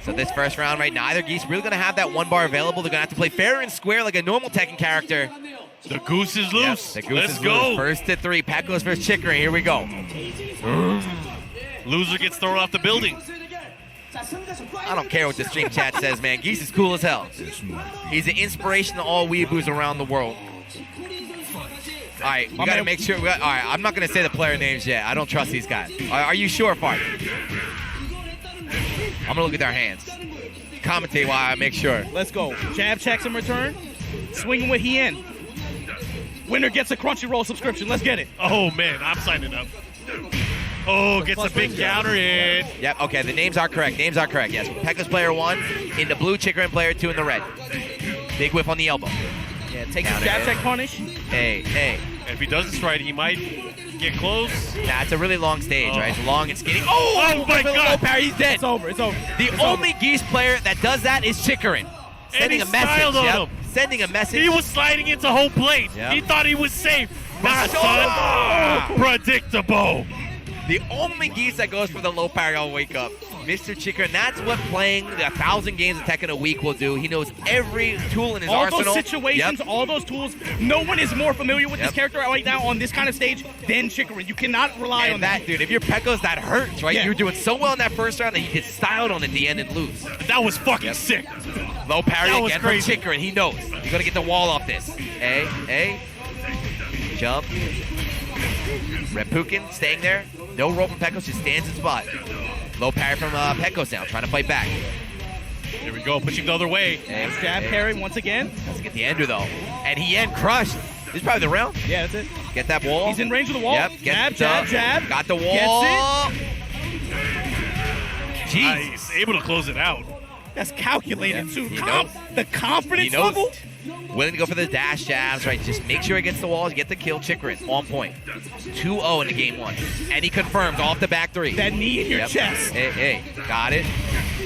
So this first round, right, neither Geese really going to have that 1 bar available. They're going to have to play fair and square like a normal Tekken character. The Goose is loose. Yep, the Goose is loose. First to 3. Pekos versus Chikurin. Here we go. Loser gets thrown off the building. I don't care what the stream chat says, man. Geese is cool as hell. He's an inspiration to all weeaboos around the world. All right, we got to make sure. All right, I'm not going to say the player names yet. I don't trust these guys. Are you sure, Fart? I'm gonna look at their hands. Commentate while I make sure. Let's go. Jab checks in return. Swinging with Hien. Winner gets a Crunchyroll subscription. Let's get it. Oh, man, I'm signing up. Oh, gets a big counter in. Yep, okay, the names are correct. Names are correct, yes. Pekos player 1 in the blue, Chikurin player 2 in the red. Big whiff on the elbow. Yeah, takes his jab check punish. Hey. If he does this right, he might get close. Nah, it's a really long stage, right? It's long and skinny. Oh my God. Low parry, he's dead. It's over. The only Geese player that does that is Chikurin. Sending a message. Styled on him. Sending a message. He was sliding into home plate. Yep. He thought he was safe. Not son. Predictable. The only Geese that goes for the low parry will wake up. Mr. Chikurin, that's what playing 1,000 games of Tekken a week will do. He knows every tool in his arsenal. All those situations, all those tools. No one is more familiar with this character right now on this kind of stage than Chikurin. You cannot rely on that. Dude, if you're Pekos, that hurts, right? You're doing so well in that first round that you get styled on at the end and lose. That was fucking sick. Low parry that again from Chikurin. He knows. You're going to get the wall off this. Hey. Jump. Reppuken staying there. No roll from Pekos, just stands in spot. Low parry from Pekos now, trying to fight back. Here we go, pushing the other way. Jab parry once again. Let's get the ender though. And Hien crushed. This is probably the round. Yeah, that's it. Get that wall. He's in range of the wall. Yep. Jab. Got the wall. Gets it. Jeez. Nice. Able to close it out. That's calculated too. knows. The confidence He knows. level. Willing to go for the dash jabs, right? Just make sure he gets the walls, get the kill. Chikurin, on point. 2-0 in the game 1. And he confirms off the back 3. That knee in your chest. Hey, got it.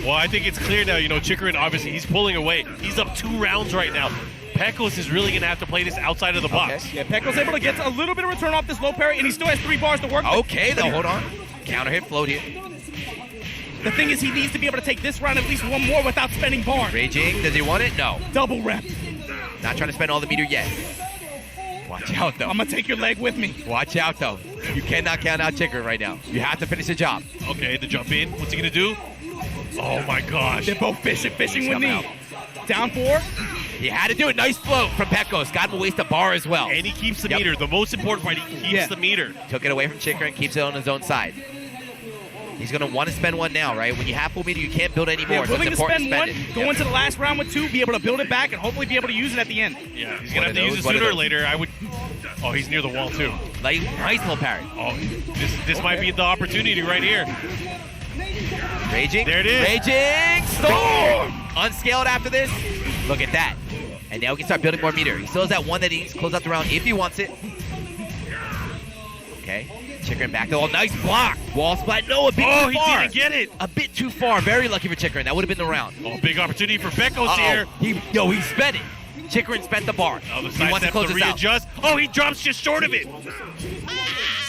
Well, I think it's clear now, Chikurin, obviously, he's pulling away. He's up 2 rounds right now. Pekos is really going to have to play this outside of the box. Yeah, Pekos able to get a little bit of return off this low parry, and he still has 3 bars to work with. Okay, though, hold on. Counter hit, float here. The thing is, he needs to be able to take this round at least 1 more without spending bars. Raging, does he want it? No. Double rep. Not trying to spend all the meter yet. Watch out, though. I'm going to take your leg with me. Watch out, though. You cannot count out Chikurin right now. You have to finish the job. Okay, the jump in. What's he going to do? Oh, my gosh. They're both fishing with knee. Down 4. He had to do it. Nice float from Pekos. Got him to waste a bar as well. And he keeps the meter. The most important part, he keeps the meter. Took it away from Chikurin, keeps it on his own side. He's going to want to spend 1 now, right? When you have full meter, you can't build any more. Yeah, willing so it's to important spend to 1, spend go into the last round with 2, be able to build it back, and hopefully be able to use it at the end. Yeah, he's going to have to use it sooner or later. Oh, he's near the wall, too. Nice little parry. Oh, this might be the opportunity right here. Raging. There it is. Raging. Storm. Unscaled after this. Look at that. And now we can start building more meter. He still has that 1 that he needs to close out the round if he wants it. Okay. Chikurin back to the wall. Nice block. Wall splat. No, a bit too far. Oh, he didn't get it. A bit too far. Very lucky for Chikurin. That would have been the round. Oh, big opportunity for Pekos here. He spent it. Chikurin spent the bar. Oh, the he wants to close this readjust. out. Oh, he drops just short of it.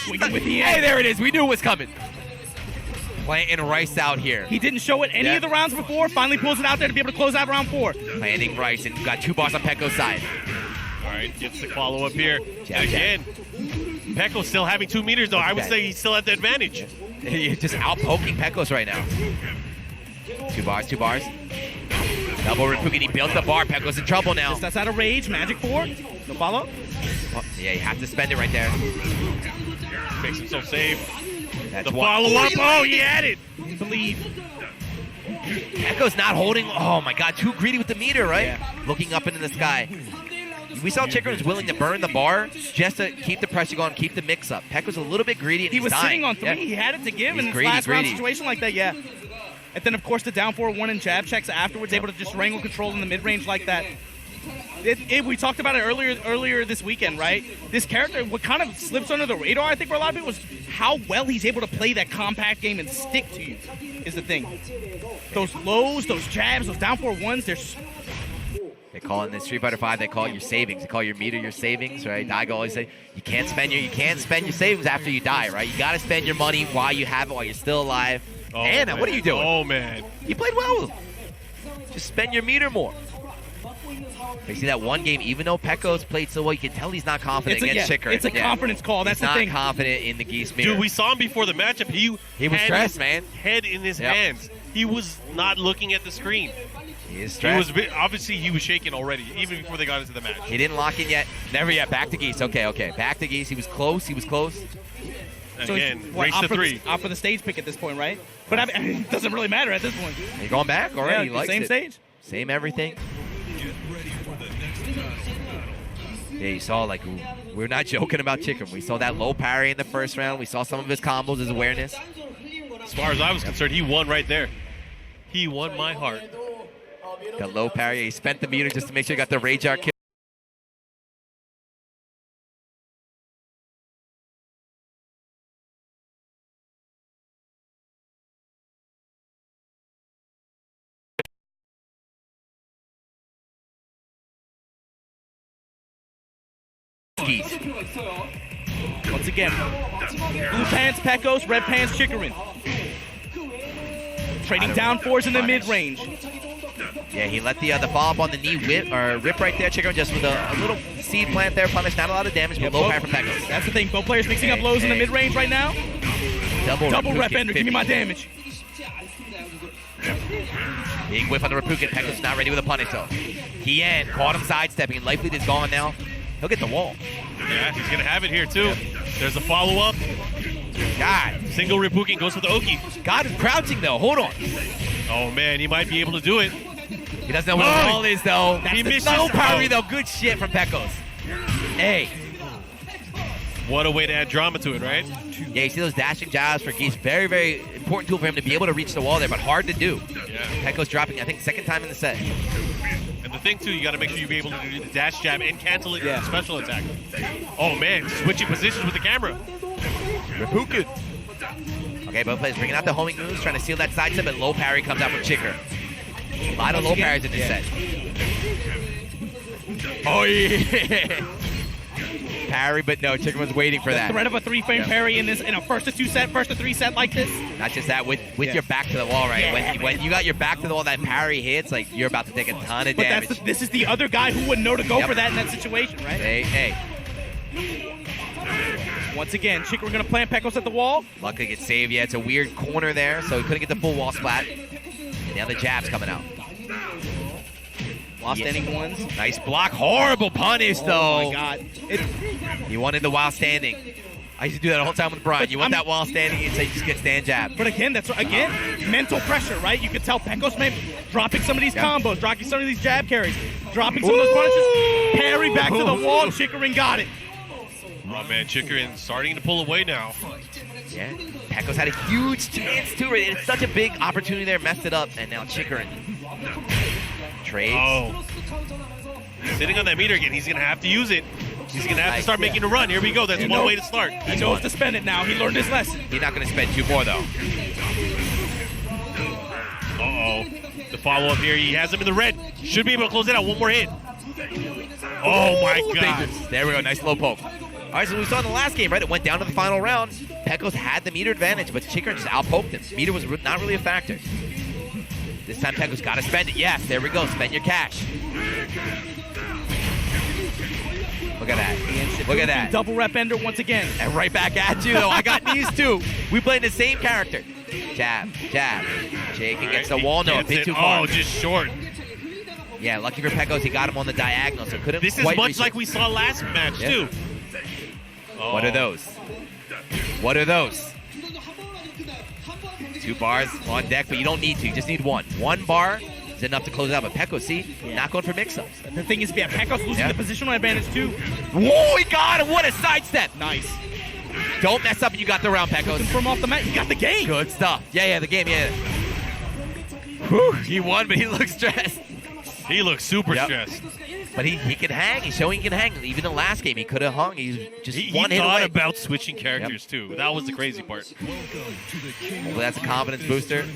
Swinging with the Hey, there it is. We knew it was coming. Planting Rice out here. He didn't show it any of the rounds before. Finally pulls it out there to be able to close out round 4. Planting Rice and got 2 bars on Pekos' side. All right, gets the follow up here. Jab, and again, Pekos still having 2 meters, though. I would say he's still at the advantage. He's just out poking Pekos right now. 2 bars. Double Reppuken. He built the bar. Pekos in trouble now. That's out of rage. Magic 4. No follow. Oh, yeah, you have to spend it right there. Makes himself safe. That's the follow up. Oh, he had it. Believe. Pekos not holding. Oh my God, too greedy with the meter, right? Yeah. Looking up into the sky. We saw Chikurin was willing to burn the bar just to keep the pressure going, keep the mix up. Peck was a little bit greedy, and he was dying. sitting on 3. Yeah. He had it to give in his last round situation like that. Yeah. And then of course the down 4-1 and jab checks afterwards, able to just wrangle control in the mid range like that. We talked about it earlier this weekend, right? This character, what kind of slips under the radar, I think, for a lot of people, was how well he's able to play that compact game and stick to you, is the thing. Those lows, those jabs, those down 4-1s, they call it in the Street Fighter 5, they call it your savings. They call your meter your savings, right? Daigo always say you can't spend your savings after you die, right? You got to spend your money while you have it, while you're still alive. Oh, Anna, what are you doing? Oh, man. You played well. Just spend your meter more. You see that one game, even though Pekos played so well, you can tell he's not confident against Chikurin. It's a confidence call. That's the thing. He's not confident in the Geese meter. Dude, we saw him before the matchup. He was stressed, man. Head in his hands. He was not looking at the screen. He is stressed. Obviously, he was shaking already, even before they got into the match. He didn't lock in yet. Never yet. Back to Geese. Okay. Back to Geese. He was close. So again, race to 3. Opt for the stage pick at this point, right? But I mean, it doesn't really matter at this point. You're going back already. Yeah, same stage. Same everything. Yeah, you saw, like, we're not joking about Chikurin. We saw that low parry in the first round. We saw some of his combos, his awareness. As far as I was concerned, he won right there. He won my heart. Got low parry. He spent the meter just to make sure he got the rage art kill. Geese. Once again, blue pants Pekos, red pants Chikurin. Trading down fours in the mid-range. Yeah, he let the follow-up on the knee rip right there. Chikurin just with a little seed plant there. Punish, not a lot of damage, but low power from Pekos. That's the thing. Both players mixing up lows in the mid-range right now. Double rep ender. Give me my damage. Big whiff on the Rapukin. Pekos not ready with a punish, though. Hien caught him sidestepping. Life lead is gone now. He'll get the wall. Yeah, he's going to have it here, too. Yep. There's a follow-up. God. Single Rapukin goes for the Oki. God is crouching, though. Hold on. Oh, man, he might be able to do it. He doesn't know what the wall is, though. He misses. No parry, though. Good shit from Pekos. Hey. What a way to add drama to it, right? Yeah, you see those dashing jabs for Geese. Very, very important tool for him to be able to reach the wall there, but hard to do. Yeah. Pekos dropping, I think, second time in the set. And the thing, too, you got to make sure you're able to do the dash jab and cancel it with the special attack. Oh, man, switching positions with the camera. Rapukin. Okay, both players bringing out the homing moves, trying to seal that side step, but low parry comes out from Chikurin. A lot of low parries in this set. Oh, yeah. Parry, but no, Chikurin was waiting for that. The threat of a 3-frame parry in a first to 3 set like this. Not just that, with your back to the wall, right? Yeah. When you got your back to the wall, that parry hits, like you're about to take a ton of damage. But this is the other guy who wouldn't know to go for that in that situation, right? Hey. Once again, Chikurin gonna plant Pekos at the wall. Luckily gets saved. Yeah, it's a weird corner there, so he couldn't get the full wall splat. And now the jab's coming out. While standing ones. Nice block. Horrible punish, though. Oh, my God. He wanted the while standing. I used to do that all the time with Brian. You want that while standing, you say just get stand jab. But again, that's mental pressure, right? You could tell Pekos maybe dropping some of these combos, dropping some of these jab carries, dropping some of those punishes. Parry back to the wall. Chikurin got it. Oh, man, Chikurin starting to pull away now. Yeah, Pekos had a huge chance, too. It's such a big opportunity there, messed it up, and now Chikurin trades. Oh. Sitting on that meter again. He's going to have to use it. He's going to have to start making a run. Here we go. That's one way to start. He knows to spend it now. He learned his lesson. He's not going to spend 2 more, though. Uh-oh. The follow-up here. He has him in the red. Should be able to close it out. One more hit. Oh, my God. There we go. Nice low poke. All right, so we saw in the last game, right? It went down to the final round. Pekos had the meter advantage, but Chikurin just outpoked him. Meter was not really a factor. This time, Pekos got to spend it. Yes, there we go. Spend your cash. Look at that. Look at that. Double rep ender once again. And right back at you, though. I got these two. We played the same character. Jab. Shaking against the wall. No, a bit too far. Oh, just short. Yeah, lucky for Pekos, he got him on the diagonal, so couldn't This is much like we saw last match, too. Oh. What are those? What are those? 2 bars on deck, but you don't need to. You just need 1. 1 bar is enough to close it out. But Pekos, see, not going for mix-ups. The thing is, Pekos losing the positional advantage, too. Whoa, he got him. What a sidestep. Nice. Don't mess up and you got the round, Pekos. From off the mat, you got the game. Good stuff. Yeah, the game, Whew, he won, but he looks stressed. He looks super stressed. But he can hang. He's showing he can hang. Even the last game, he could have hung. He's just one hit away. He thought about switching characters, too. That was the crazy part. Well, that's a confidence booster.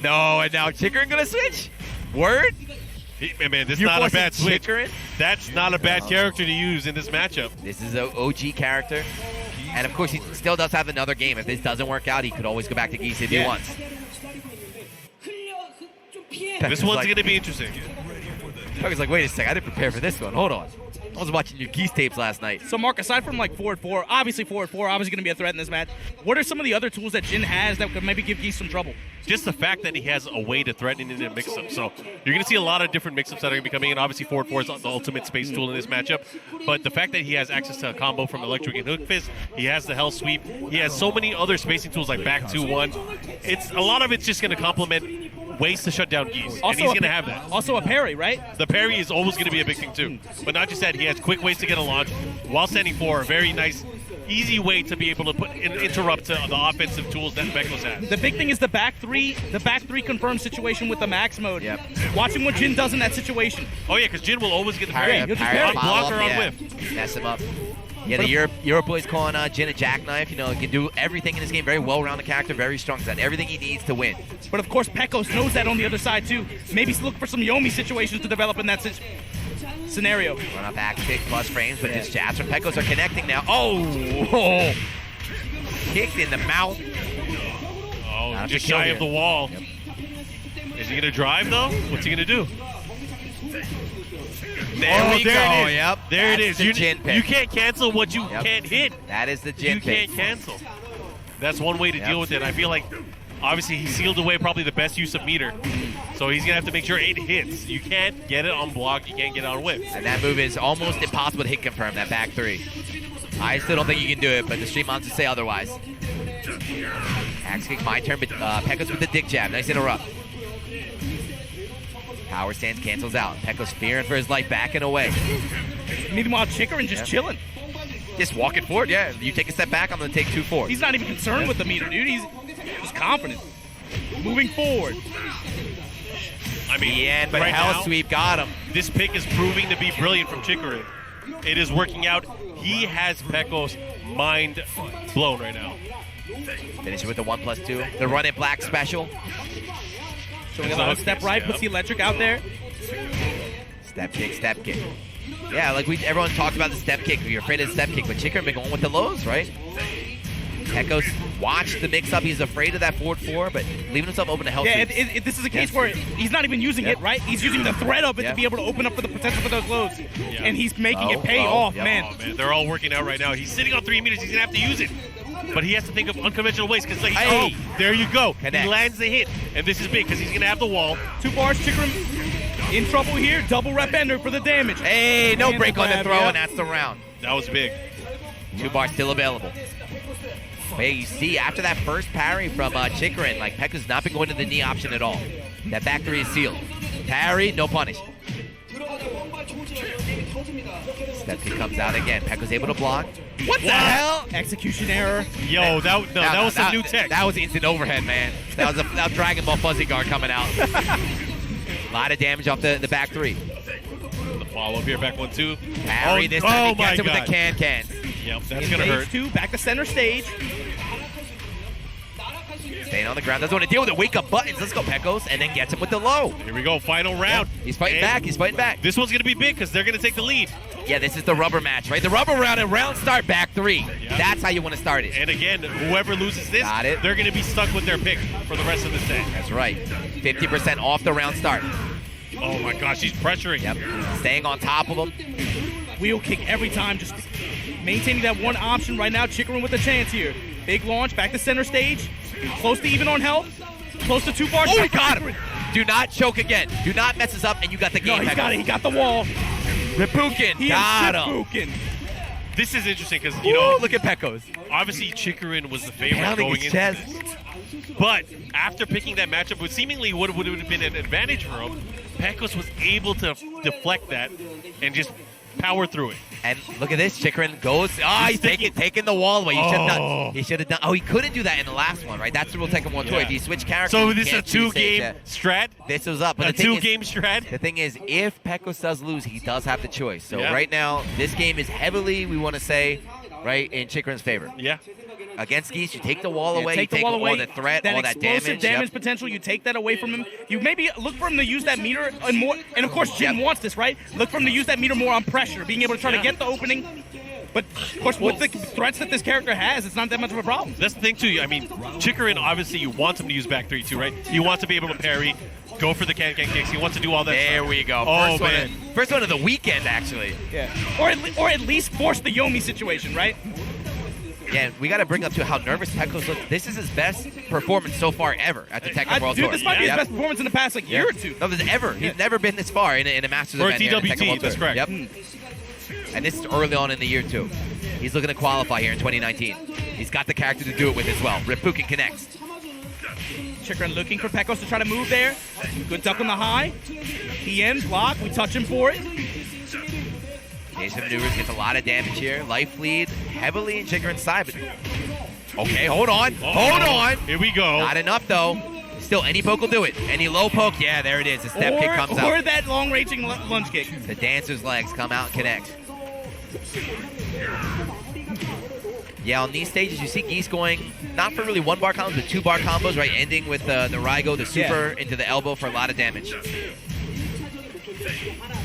No, and now Chikurin going to switch? Word? Man, this is not a bad switch. Chikurin? That's not a bad character to use in this matchup. This is an OG character. And, of course, he still does have another game. If this doesn't work out, he could always go back to Geese if he wants. This one's going to be interesting. I was like, wait a second, I didn't prepare for this one. Hold on. I was watching your Geese tapes last night. So, Mark, aside from like 4-4, obviously 4-4, obviously going to be a threat in this match. What are some of the other tools that Jin has that could maybe give Geese some trouble? Just the fact that he has a way to threaten in a mix-up. So you're going to see a lot of different mix-ups that are going to be coming in. Obviously, 4-4 is the ultimate space tool in this matchup. But the fact that he has access to a combo from Electric and Hook Fist, he has the Hell Sweep, he has so many other spacing tools like back 2-1. It's a lot of it's just going to complement ways to shut down Geese, and he's going to have that. Also a parry, right? The parry is always going to be a big thing too. But not just that, he has quick ways to get a launch while standing for a very nice, easy way to be able to interrupt the offensive tools that Pekos has. The big thing is the back three confirmed situation with the max mode. Yep. Watching what Jin does in that situation. Oh yeah, because Jin will always get the Parry, parry. he'll just On parry. block or on Yeah. whiff. Mess him up. Yeah, the Europe boys calling Jin a jackknife. You know, he can do everything in this game. Very well-rounded character, very strong. He's got everything he needs to win. But of course, Pekos knows that on the other side too. Maybe he's looking for some Yomi situations to develop in that scenario. Run up back kick plus frames, but his jabs from Pekos are connecting now. Oh! Kicked in the mouth. Oh, Not just to kill shy here. of the wall. Is he going to drive though? What's he going to do? There we go. There it is. Yep. There it That's is. the Jin pick. You can't cancel what you Yep. can't hit. That is the Jin You pick. can't cancel. That's one way to deal with it. I feel like, obviously, he sealed away probably the best use of meter. So he's going to have to make sure it hits. You can't get it on block. You can't get it on whip. And that move is almost impossible to hit confirm, that back three. I still don't think you can do it, but the stream monsters say otherwise. Axe kick, my turn, but Pekos with the dick jab. Nice interrupt. Power stance cancels out. Pekos fearing for his life, backing away. Meanwhile, Chikurin just chilling. Just walking forward, yeah. You take a step back, I'm going to take 2 forward. He's not even concerned with the meter, dude. He's just confident. Moving forward. I mean, Yeah, but right Hell now, Sweep got him. this pick is proving to be brilliant from Chikurin. It is working out. He has Pekos mind blown right now. Finish it with the 1+2. The run it black special. Showing a lot of step right, puts the electric out there. Step kick, step kick. Yeah, like everyone talked about the step kick. You're afraid of the step kick, but Chikurin been going with the lows, right? Pekos watched the mix-up. He's afraid of that forward 4, but leaving himself open to Hell Yeah, Sweeps. this is a case where he's not even using it, right? He's using the threat of it Yep. to be able to open up for the potential for those lows. Yeah. And he's making it pay Oh, off, yep. man. Oh, man, they're all working out right now. He's sitting on 3 meters. He's going to have to use it. But he has to think of unconventional ways because, Hey. there you go. Connect. He lands the hit. And this is big because he's going to have the wall. 2 bars, Chikurin in trouble here. Double rep ender for the damage. Hey, no And break the on the grab, throw, yep. and that's the round. That was big. 2 bars still available. But yeah, you see, after that first parry from Chikurin, like, Pekos not been going to the knee option at all. That back 3 is sealed. Parry, no punish. Step kick comes out again. Pekos able to block. What the hell? Execution error. Yo, that was some new tech. That was instant overhead, man. That was a Dragon Ball Fuzzy Guard coming out. A lot of damage off the back 3. The follow-up here, back 1-2. Parry this time. He gets it with the can. Yep, that's In going to stage hurt. 2, back to center stage. Staying on the ground. Doesn't want to deal with the wake-up buttons. Let's go, Pekos. And then gets him with the low. Here we go, final round. He's fighting And back. He's fighting back. This one's going to be big because they're going to take the lead. Yeah, this is the rubber match, right? The rubber round and round start back 3. Yeah. That's how you want to start it. And again, whoever loses this, Got it. they're going to be stuck with their pick for the rest of this day. That's right. 50% off the round start. Oh my gosh, he's pressuring. Yep. Staying on top of him. Wheel kick every time, just maintaining that one option right now. Chikurin with a chance here. Big launch, back to center stage. Close to even on health. Close to 2 bars. Oh, he got him. Do not choke again. Do not mess this up, and you got the No, game. he's got it. He got the wall. Ripuken. He Got is him. Ripuken. This is interesting because, Look at Pekos. obviously Chikurin was the favorite Pounding going his into chest. this. But after picking that matchup, with seemingly what would have been an advantage for him, Pekos was able to deflect that and just power through it. And look at this. Chikurin goes. He's taking the wall away. He should have done. Oh, he couldn't do that in the last one, right? That's the rule Tekken 1 toy. Yeah. If you switch characters, So you this is a can't choose stage 2-game strat? This was up. But A the thing is- 2-game strat? The thing is, if Pekos does lose, he does have the choice. So Yeah. right now, this game is heavily, we want to say, right, in Chikurin's favor. Yeah. Against Geese, you take the wall away, Take you the take wall all away. the threat, that all that explosive damage. Yep. potential, you take that away from him. You maybe look for him to use that meter and more. And of course, Jin wants this, right? Look for him to use that meter more on pressure, being able to try to get the opening. But of course, with the threats that this character has, it's not that much of a problem. That's the thing, too. I mean, Chikurin, obviously, you want him to use back 3, too, right? You want to be able to parry. Go for the can kicks. He wants to do all that There stuff. we go. Oh, man. First one of the weekend, actually. Yeah. Or at least force the Yomi situation, right? Yeah, we got to bring up to how nervous Pekos looks. This is his best performance so far ever at the Tekken World Tour. This might be his best performance in the past year or two. No, there's ever. He's never been this far in a Masters Or event. a TWT, that's correct. Yep. And this is early on in the year, too. He's looking to qualify here in 2019. He's got the character to do it with as well. Rippuken connects. Chikurin looking for Pekos to try to move there. Good duck on the high. TN block. We touch him for it. Jason maneuvers, gets a lot of damage here. Life lead heavily in Chikurin's side. But okay, hold on. Hold on. Here we go. Not enough, though. Still, any poke will do it. Any low poke, yeah, there it is. The step kick comes out. Or that long-ranging lunge kick. The dancer's legs come out and connect. Yeah, on these stages, you see Geese going not for really one-bar combos, but two-bar combos, right? Ending with the Raigo, the super, into the elbow for a lot of damage.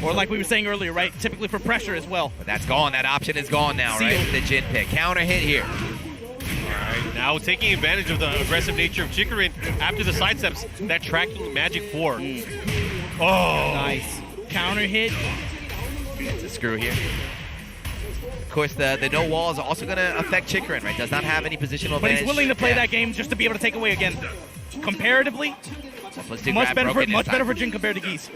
Or like we were saying earlier, right? Typically for pressure as well. But that's gone. That option is gone now, right? The Jin pick. Counter hit here. All right, now taking advantage of the aggressive nature of Chikurin after the side steps, that tracking Magic 4. Oh. Nice. Counter hit. It's a screw here. Of course, the no wall is also going to affect Chikurin, right? Does not have any positional advantage. But he's willing to play that game just to be able to take away again. Comparatively, much better for Jin compared to Geese.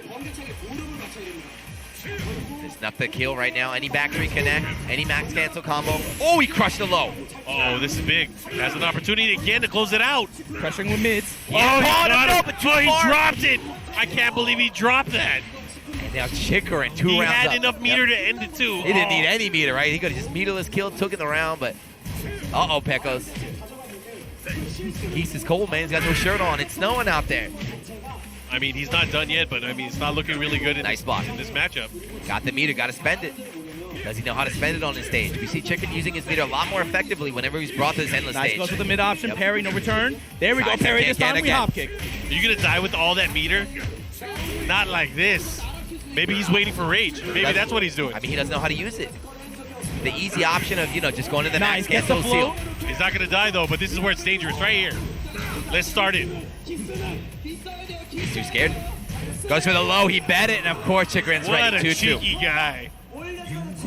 There's enough to kill right now. Any back three connect, any max cancel combo. Oh, he crushed the low. Oh, this is big. Has an opportunity again to close it out. Pressuring with mids. Yeah, he dropped it. I can't believe he dropped that. And now Chikurin, two he rounds had up. enough meter to end it too. He didn't need any meter, right? He could have just meterless killed, took in the round, but uh-oh, Pekos. Geese is cold, man. He's got no shirt on. It's snowing out there. I mean, he's not done yet, but I mean, it's not looking really good in, nice block. In this matchup. Got the meter, got to spend it. Does he know how to spend it on this stage? We see Chikurin using his meter a lot more effectively whenever he's brought to this endless nice stage. Goes with the mid option, parry, no return. There we go, parry this time, we hop kick. Are you going to die with all that meter? Not like this. Maybe he's waiting for rage. Maybe that's what he's doing. I mean, he doesn't know how to use it. The easy option of, just going to the max, get the flow. He's not going to die, though, but this is where it's dangerous, right here. Let's start it. He's too scared. Goes for the low, he bet it, and of course Chikurin's ready. What a cheeky guy.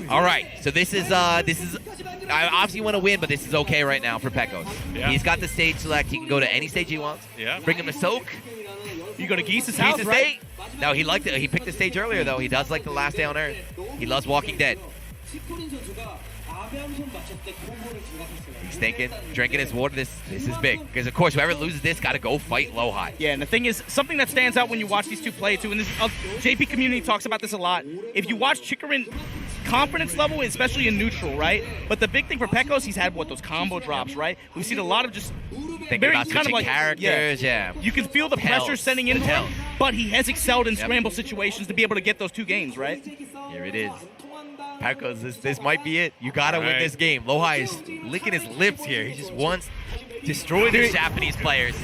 All right, so this is I obviously want to win, but this is okay right now for Pekos. Yeah. He's got the stage select. He can go to any stage he wants. Yeah. Bring him to soak. You go to Geese's house, Geese's right? stage. No, he liked it. He picked the stage earlier, though. He does like the last day on Earth. He loves Walking Dead. He's thinking, drinking his water. This is big. Because, of course, whoever loses this got to go fight LowHigh. Yeah, and the thing is, something that stands out when you watch these two play, too, and this JP community talks about this a lot. If you watch Chikurin, confidence level, especially in neutral, right? But the big thing for Pekos, he's had, those combo drops, right? We've seen a lot of just thinking about switching characters, yeah. You can feel the pressure setting into him, but he has excelled in scramble situations to be able to get those two games, right? Here it is. Pekos, this might be it. You gotta win this game. LowHigh is licking his lips here. He just wants to destroy these Japanese players.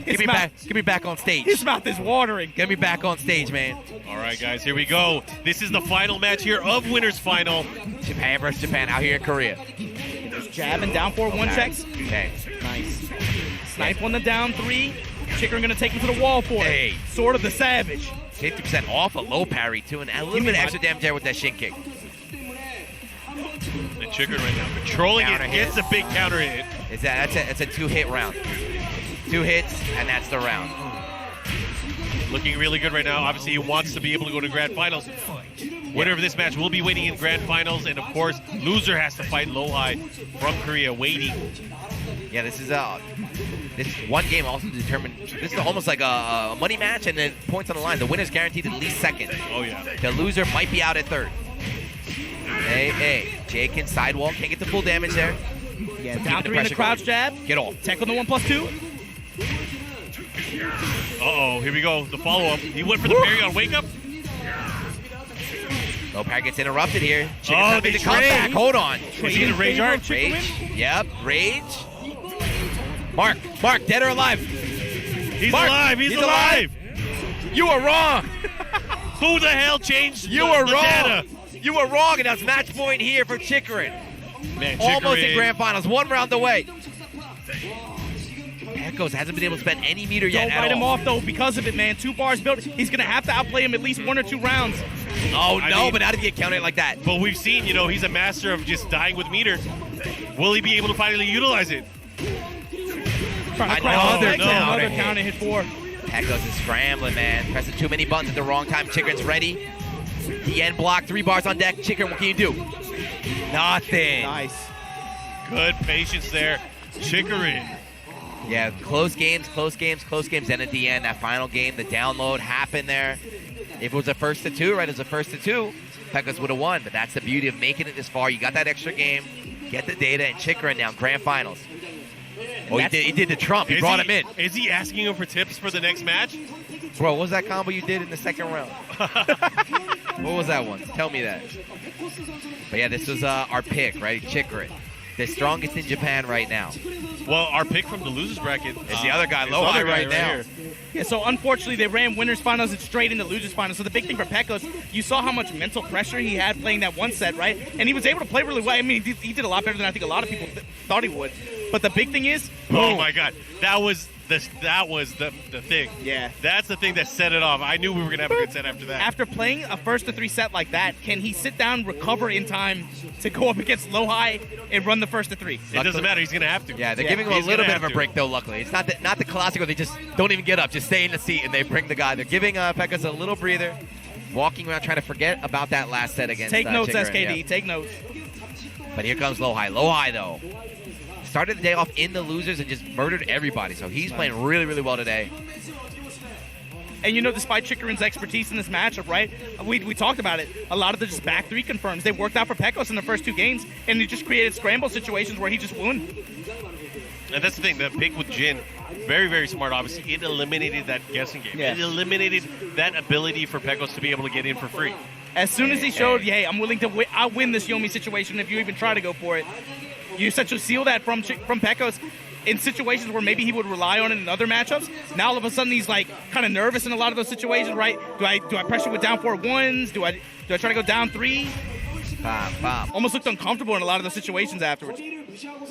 Get me back on stage. His mouth is watering. Get me back on stage, man. All right, guys, here we go. This is the final match here of Winners Final. Japan versus Japan out here in Korea. There's jabbing down 4-1 checks. Okay. Nice. Snipe on the down 3. Chikurin gonna take him to the wall for it. Sword of the Savage. 50% off a low parry, too, and a little bit of extra damage there with that shin kick. And Chikurin right now controlling it, gets a big counter hit. That's a 2-hit round. 2 hits, and that's the round. Looking really good right now. Obviously, he wants to be able to go to Grand Finals. Winner of this match will be waiting in Grand Finals, and of course, loser has to fight LowHigh from Korea, waiting. Yeah, this is one game also to determine. This is almost like a money match, and then points on the line. The winner's guaranteed at least second. Oh yeah. The loser might be out at third. Hey, Jake in sidewall, can't get the full damage there. Yeah, down 3 in the crouch jab. Get off. Tech on the 1+2. Uh-oh, here we go. The follow-up. He went for the parry on wake up. Low parry gets interrupted here. They come back. Hold on. Is he gonna rage art? Rage. Yep, rage. Mark, dead or alive? He's alive. He's alive. You were wrong. Who the hell changed You were the wrong. data? You were wrong, and that's match point here for Chikurin. Man, Almost in Grand Finals, 1 round away. Pekos hasn't been able to spend any meter yet. Don't write him off, though, because of it, man. 2 bars built. He's going to have to outplay him at least 1 or 2 rounds. Oh, no, but how did he get counted like that? But we've seen, he's a master of just dying with meter. Will he be able to finally utilize it? Another counter hit 4. Pekos is scrambling, man. Pressing too many buttons at the wrong time. Chikurin's ready. The end block, 3 bars on deck. Chikurin, what can you do? Nothing. Nice. Good patience there. Chikurin. Yeah, close games. And at the end, that final game, the download happened there. If it was a first to 2, right, it was a first to 2, Pekos would have won. But that's the beauty of making it this far. You got that extra game, get the data, and Chikurin now, grand finals. Oh, he did the Trump. He brought him in. Is he asking him for tips for the next match? Bro, what was that combo you did in the second round? What was that one? Tell me that. But yeah, this was our pick, right? Chikurin. The strongest in Japan right now. Well, our pick from the losers bracket is the other guy, LowHigh, right now. Yeah, so unfortunately, they ran winners finals and straight into losers finals. So the big thing for Pekos, you saw how much mental pressure he had playing that one set, right? And he was able to play really well. I mean, he did a lot better than I think a lot of people thought he would. But the big thing is, boom. Oh my God, that was the thing. Yeah, that's the thing that set it off. I knew we were gonna have a good set after that. After playing a first to 3 set like that, can he sit down, recover in time to go up against LowHigh and run the first to 3? It doesn't matter. He's gonna have to. Yeah, they're giving him a little bit of a break though. Luckily, it's not the classical. They just don't even get up, just stay in the seat, and they bring the guy. They're giving Pekos a little breather, walking around trying to forget about that last set against. Take notes, Chikurin. SKD. Yeah. Take notes. But here comes LowHigh. LowHigh though started the day off in the losers and just murdered everybody. So he's playing really, really well today. And despite Chikurin's expertise in this matchup, right? We talked about it. A lot of the just back 3 confirms. They worked out for Pekos in the first 2 games, and he just created scramble situations where he just won. And that's the thing. The pick with Jin, very, very smart. Obviously, it eliminated that guessing game. Yeah. It eliminated that ability for Pekos to be able to get in for free. As soon as he showed, hey, I'm willing to I'll win this Yomi situation if you even try to go for it. You essentially seal that from Pekos in situations where maybe he would rely on it in other matchups. Now all of a sudden he's like kind of nervous in a lot of those situations, right? Do I pressure with down 4 ones? Do I try to go down 3? Almost looked uncomfortable in a lot of those situations afterwards.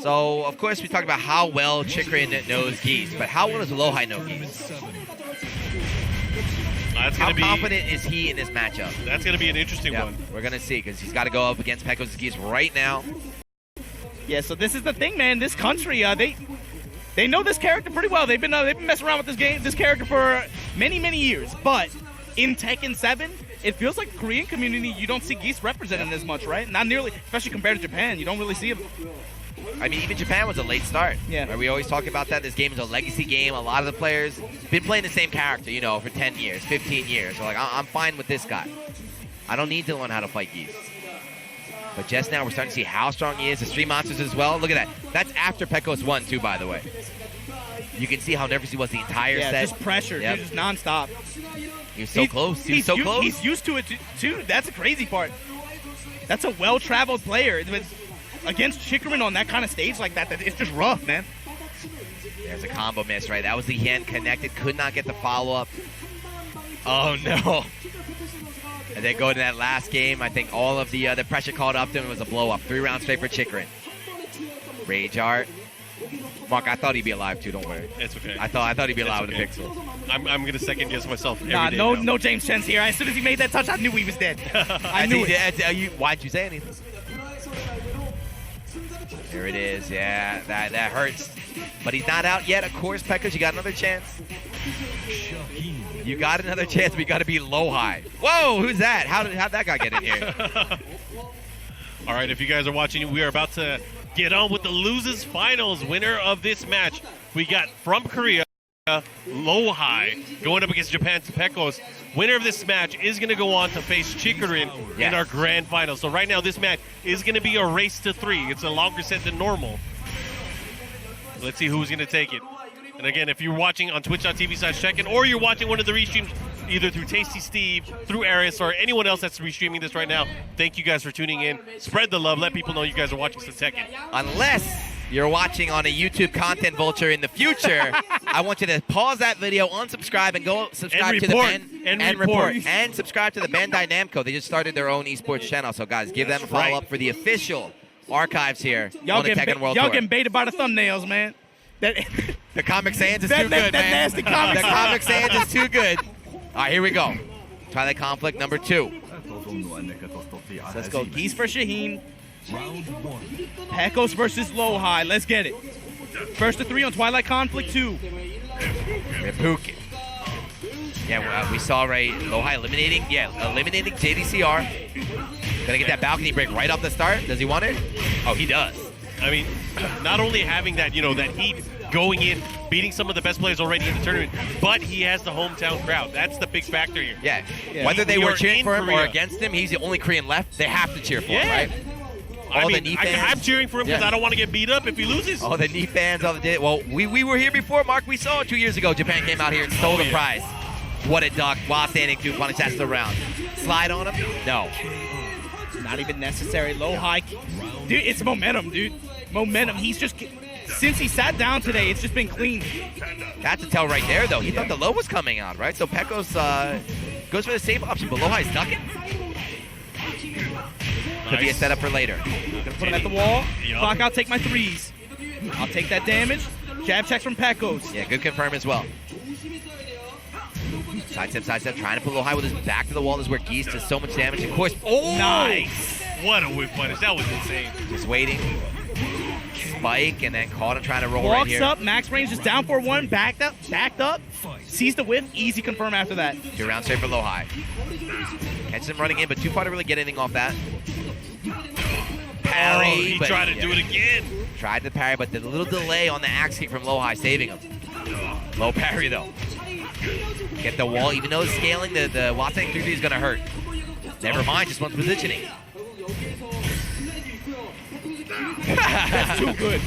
So of course we talked about how well Chikurin knows Geese, but how well does LowHigh know Geese? How confident is he in this matchup? That's going to be an interesting one. We're going to see because he's got to go up against Pekos' Geese right now. Yeah, so this is the thing, man. This country, they know this character pretty well. They've been messing around with this character for many, many years. But in Tekken 7, it feels like the Korean community, you don't see Geese represented as much, right? Not nearly, especially compared to Japan. You don't really see him. I mean, even Japan was a late start. Yeah. Right? We always talk about that. This game is a legacy game. A lot of the players been playing the same character, for 10 years, 15 years. So, I'm fine with this guy. I don't need to learn how to fight Geese. But just now, we're starting to see how strong he is. The Street Monsters as well. Look at that. That's after Pekos won, too, by the way. You can see how nervous he was the entire set. Yeah, just pressure, dude, just nonstop. He was so close. He was so close. He's used to it, too. That's the crazy part. That's a well-traveled player. Against Chikurin on that kind of stage like that, it's just rough, man. There's a combo miss, right? That was the hand connected. Could not get the follow-up. Oh, no. And then go to that last game. I think all of the pressure called up to him was a blow-up. 3 rounds straight for Chikurin. Rage Art. Mark, I thought he'd be alive, too. Don't worry. It's okay. I thought he'd be alive with a pixel. I'm going to second-guess myself every day no James Chen's here. As soon as he made that touch, I knew he was dead. I knew it. Why'd you say anything? There it is. Yeah, that hurts. But he's not out yet. Of course, Pekos, you got another chance. You got another chance. We got to be LowHigh. Whoa, who's that? How'd that guy get in here? All right, if you guys are watching, we are about to get on with the losers finals. Winner of this match, we got from Korea, LowHigh, going up against Japan's Pekos. Winner of this match is going to go on to face Chikurin in our grand final. So right now, this match is going to be a race to 3. It's a longer set than normal. Let's see who's going to take it. And again, if you're watching on twitch.tv/Tekken, or you're watching one of the restreams either through Tasty Steve, through Aris, or anyone else that's restreaming this right now, thank you guys for tuning in. Spread the love. Let people know you guys are watching some Tekken. Unless you're watching on a YouTube content vulture in the future, I want you to pause that video, unsubscribe, and go subscribe to the report. And subscribe to the Bandai Namco. They just started their own esports channel. So, guys, give them a follow-up for the official archives here on the Tekken World Tour. Y'all getting baited by the thumbnails, man. The Comic Sans is That- too that- good, that man. nasty Comic The Comic Sans is too good. All right, here we go. Twilight Conflict number 2. So let's go Geese for Shaheen. Round 1. Pekos versus LowHigh. Let's get it. First to 3 on Twilight Conflict 2. Pukin. Yeah, well, we saw LowHigh eliminating JDCR. Gonna get that balcony break right off the start. Does he want it? Oh, he does. I mean, not only having that, that heat going in, beating some of the best players already in the tournament, but he has the hometown crowd. That's the big factor here. Yeah. Yeah. Whether they We were are cheering in for him or Korea. against him, he's the only Korean left. They have to cheer for him, Yeah. right? All the knee fans. I'm cheering for him because Yeah. I don't want to get beat up if he loses. All the knee fans, all the well, we were here before, Mark. We saw it 2 years ago. Japan came out here and stole the prize. What a duck while standing 2 punish. That's the round. Slide on him? No. Not even necessary. LowHigh. Dude, it's momentum, dude. Momentum. He's just... Since he sat down today, it's just been clean. That's a tell right there, though. He thought the low was coming out, right? So Pekos goes for the safe option, but LowHigh's ducking. Could be a setup for later. Gonna put him at the wall. Yup. Clock out, take my 3s. I'll take that damage. Jab checks from Pekos. Yeah, good confirm as well. Sidestep, trying to put LowHigh with his back to the wall. This is where Geese does so much damage. Of course, Nice. What a whip punish. That was insane. just waiting. Spike, and then caught him trying to roll right Walks here. up, max range is down for 1, backed up, sees the whip, easy confirm after that. 2 rounds straight for LowHigh. Catches him running in, but too far to really get anything off that. Parry, He but- tried to yeah. do it again. Tried to parry, but the little delay on the axe kick from LowHigh saving him. Low parry, though. Get the wall, even though it's scaling, the Hwoarang 3D is going to hurt. Never mind, just wants positioning. That's too good.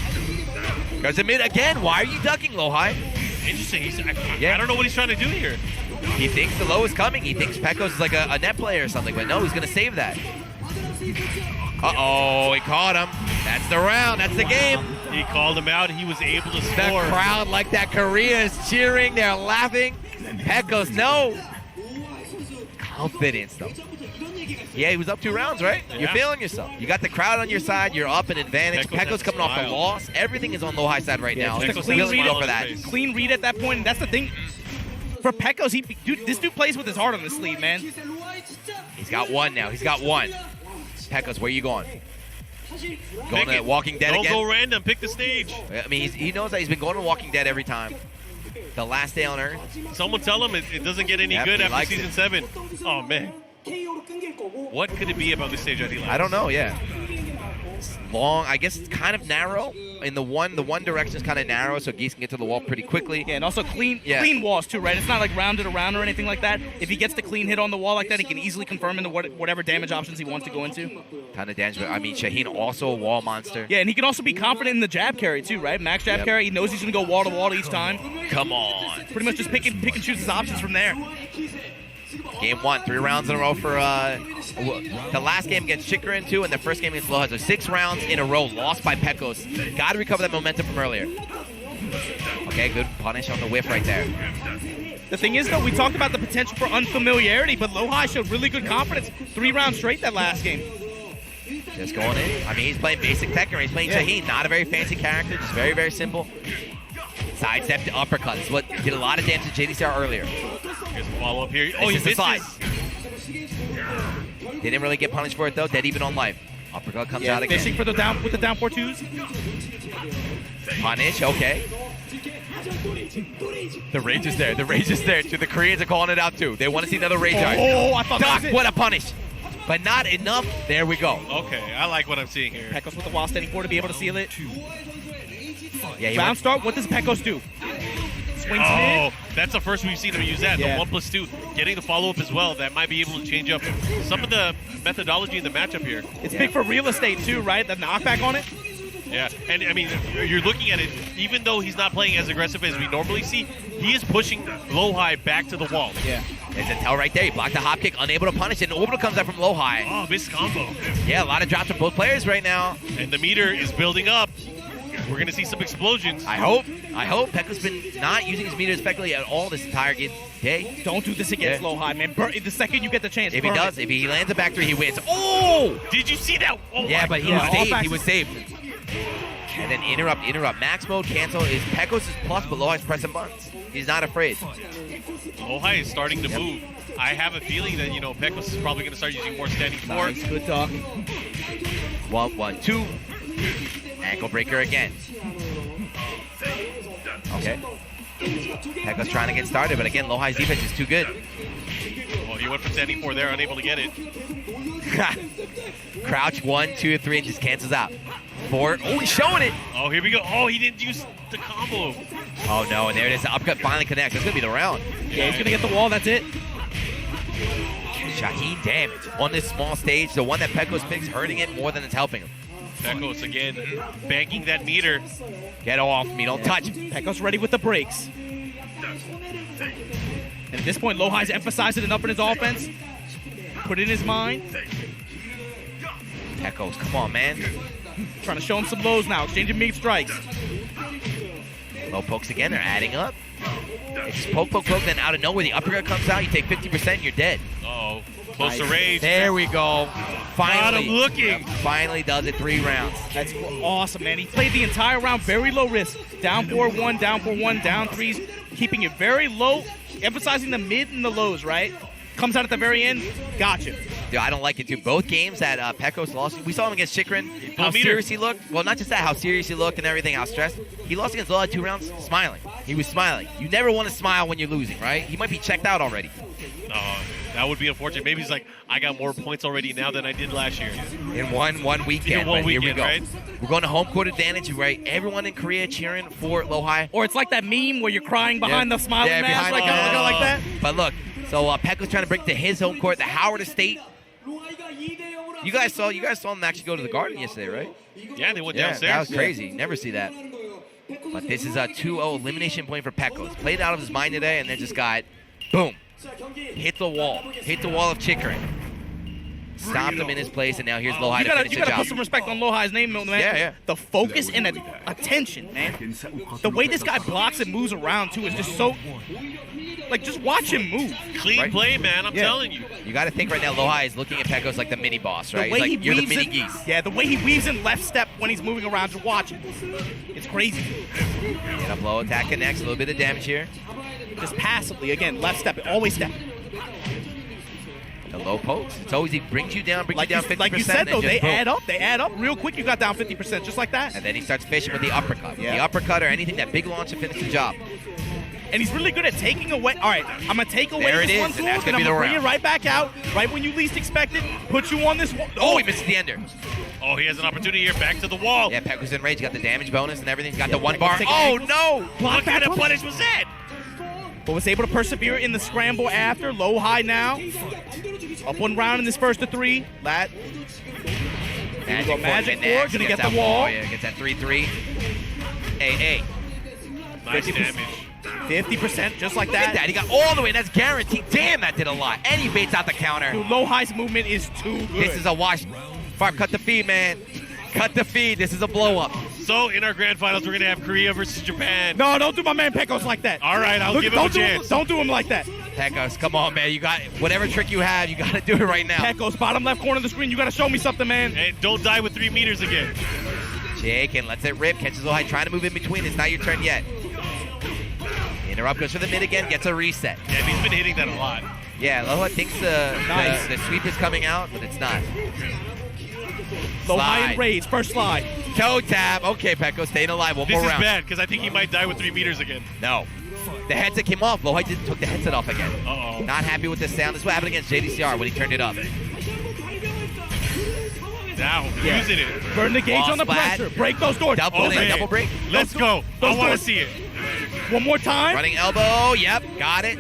Goes to mid again. Why are you ducking, LowHigh? Interesting. Yeah. I don't know what he's trying to do here. He thinks the low is coming. He thinks Pekos is like a net player or something, but no, he's going to save that. Uh-oh, he caught him. That's the round. That's the game. He called him out. He was able to The score. crowd, like that Korea, is cheering. They're laughing. Pekos, no. Confidence, though. Yeah, he was up 2 rounds, right? Yeah. You're feeling yourself. You got the crowd on your side. You're up an advantage. Pekos has Pekos a coming off the smile. loss. Everything is on LowHigh side right now. just a He's clean willing to read go for that. on his face. Clean read at that point, and that's the thing. For Pekos, this dude plays with his heart on his sleeve, man. He's got 1 now. He's got 1. Pekos, where you going? Going Pick to it. Walking Dead Don't again? go random. Pick the stage. I mean, he knows that he's been going to Walking Dead every time. The last day on Earth. Someone tell him it doesn't get any Yep, good he after likes season it. 7. Oh, man. What could it be about this stage that he likes? I don't know, yeah. It's long, I guess it's kind of narrow. In the one direction is kind of narrow, so Geese can get to the wall pretty quickly. Yeah, and also clean Yeah. clean walls too, right? It's not like rounded around or anything like that. If he gets the clean hit on the wall like that, he can easily confirm into whatever damage options he wants to go into. Kind of damage, but I mean, Shaheen also a wall monster. Yeah, and he can also be confident in the jab carry too, right? Max jab Yep. carry, he knows he's gonna go wall to wall each time. Come on. Pretty much just pick and choose his options from there. Game 1, 3 rounds in a row for the last game against Chikurin 2 and the first game against LowHigh. So 6 rounds in a row lost by Pekos. Got to recover that momentum from earlier. Okay, good punish on the whiff right there. The thing is, though, we talked about the potential for unfamiliarity, but LowHigh showed really good confidence. 3 rounds straight that last game. Just going in. I mean, he's playing basic Tekken. He's playing Shaheen. Not a very fancy character. Just very, very simple. Sidestep to uppercut. This is what did a lot of damage to JDCR earlier. Here's a follow-up here. Oh, he It's just a misses. slide. Didn't really get punished for it, though. Dead even on life. Uppercut comes out again. Fishing for the down with the down 4-2s. Punish, okay. The rage is there. The rage is there. The Koreans are calling it out, too. They want to see another rage art. Oh, I thought that Doc, was it. what a punish. But not enough. There we go. Okay, I like what I'm seeing here. Pekos with the wall standing 4 to be able to seal it. Yeah, he Round went, start, what does Pekos do? Swings Oh, mid. that's the first we've seen him use that. Yeah. The 1+2, getting the follow-up as well. That might be able to change up some of the methodology in the matchup here. It's big for real estate too, right? The knockback on it. Yeah, and I mean, you're looking at it, even though he's not playing as aggressive as we normally see, he is pushing LowHigh back to the wall. Yeah. there's a tell right there. He blocked the hop kick, unable to punish it. And orbital comes out from LowHigh. Oh, missed combo. Yeah, a lot of drops from both players right now. And the meter is building up. We're going to see some explosions. I hope. Pekos been not using his meter effectively at all this entire day. Don't do this against Yeah. LowHigh, man. The second you get the chance, If he burn does, it. if he lands a back three, he wins. Oh! Did you see that? Oh Yeah, my but he God. was all saved. backs- He was saved. And then interrupt. Max mode cancel is Pekos' plus, but LowHigh's pressing buttons. He's not afraid. LowHigh is starting to move. I have a feeling that, Pekos is probably going to start using more standing forward. Nice, good talk. 1, 2. Ankle breaker again. Okay. Pekos trying to get started, but again, LowHigh's defense is too good. Well, he went for standing 4 there, unable to get it. Crouch 1, 2, 3, and just cancels out. 4. Oh, he's showing it. Oh, here we go. Oh, he didn't use the combo. Oh, no, and there it is. The upcut finally connects. That's going to be the round. Yeah, he's going to get the wall. That's it. Shaheen damage on this small stage. The one that Pekos picks hurting it more than it's helping him. Pekos again, banking that meter. Get off me. Don't touch. Pekos ready with the breaks. And at this point, LowHigh's emphasizing it up in his offense. Put it in his mind. Pekos, come on, man. Trying to show him some lows now. Exchanging big strikes. Low pokes again. They're adding up. It's just poke, then out of nowhere, the uppercut comes out. You take 50% and you're dead. Uh-oh. Close to rage. There we go. Finally. Got him looking. Finally does it 3 rounds. That's awesome, man. He played the entire round very low risk. Down 4-1, down 4-1, down 3s. Keeping it very low. Emphasizing the mid and the lows, right? Comes out at the very end. Gotcha. Dude, I don't like it, too. Both games that Pekos lost, we saw him against Chikurin, how serious he looked. Well, not just that, how serious he looked and everything, how stressed. He lost against LowHigh 2 rounds smiling. He was smiling. You never want to smile when you're losing, right? He might be checked out already. That would be unfortunate. Maybe he's like, I got more points already now than I did last year. In one weekend. In one weekend, here we go. right? We're going to home court advantage, right? Everyone in Korea cheering for LowHigh. Or it's like that meme where you're crying behind the smiling mask, like that. But look, so Pekos trying to break to his home court, the Howard Estate. You guys saw him actually go to the Garden yesterday, right? Yeah, they went downstairs. That was crazy. Never see that. But this is a 2-0 elimination point for Pekos. Played out of his mind today, and then just got, boom, hit the wall. Hit the wall of Chikurin. Stopped him in his place, and now here's LowHigh to finish the job. You gotta put some respect on LowHigh's name, man. Yeah. The focus and attention, man. The way this guy blocks and moves around, too, is just so... Like, just watch him move. Clean play, man. I'm telling you. You got to think right now, LowHigh is looking at Pekos like the mini boss, right? He's like, you're the mini Geese. Yeah, the way he weaves in left step when he's moving around, just watch it. It's crazy. And up low attack connects, a little bit of damage here. Just passively, again, left step, always step. The low pokes. It's always he brings you down, 50%. Like you said, though, they add up. They add up real quick. You got down 50%, just like that. And then he starts fishing with the uppercut. The uppercut or anything, that big launch to finish the job. And he's really good at taking away. All right, I'm going to take away this one tool, and I'm going to bring it right back out, right when you least expect it, put you on this wall. Oh, he missed the ender. Oh, he has an opportunity here, back to the wall. Yeah, Pekos in rage, got the damage bonus and everything. He's got the 1 bar. Oh, no! What kind of punish was that? But was able to persevere in the scramble after. LowHigh now. Up 1 round in this first of 3. Lat. Magic 4, going to get the wall. Oh, yeah, gets that 3-3. Hey. Nice damage. 50%, just like Look at that. He got all the way. That's guaranteed. Damn, that did a lot. And he baits out the counter. Dude, LowHigh's movement is too good. This is a wash. Far, cut the feed, man. Cut the feed. This is a blow-up. So, in our grand finals, we're going to have Korea versus Japan. No, don't do my man Pekos like that. All right, I'll give him a chance. Don't do him like that. Pekos, come on, man. You got whatever trick you have, you got to do it right now. Pekos, bottom left corner of the screen. You got to show me something, man. And don't die with 3 meters again. Jake, and lets it rip. Catches LowHigh, trying to move in between. It's not your turn yet. Interrupt, goes for the mid again, gets a reset. Yeah, he's been hitting that a lot. Yeah, LowHigh thinks the sweep is coming out, but it's not. LowHigh in rage, first slide. Toe tap. Okay, Pekos, staying alive. One more round. This is bad, because I think he might die with 3 meters again. No. The headset came off. LowHigh took the headset off again. Uh-oh. Not happy with the sound. This is what happened against JDCR when he turned it up. Now, using it. Burn the gauge Wall on the splat. pressure. Break those doors. Double break. Let's go. I want to see it. One more time. Running elbow. Yep, got it.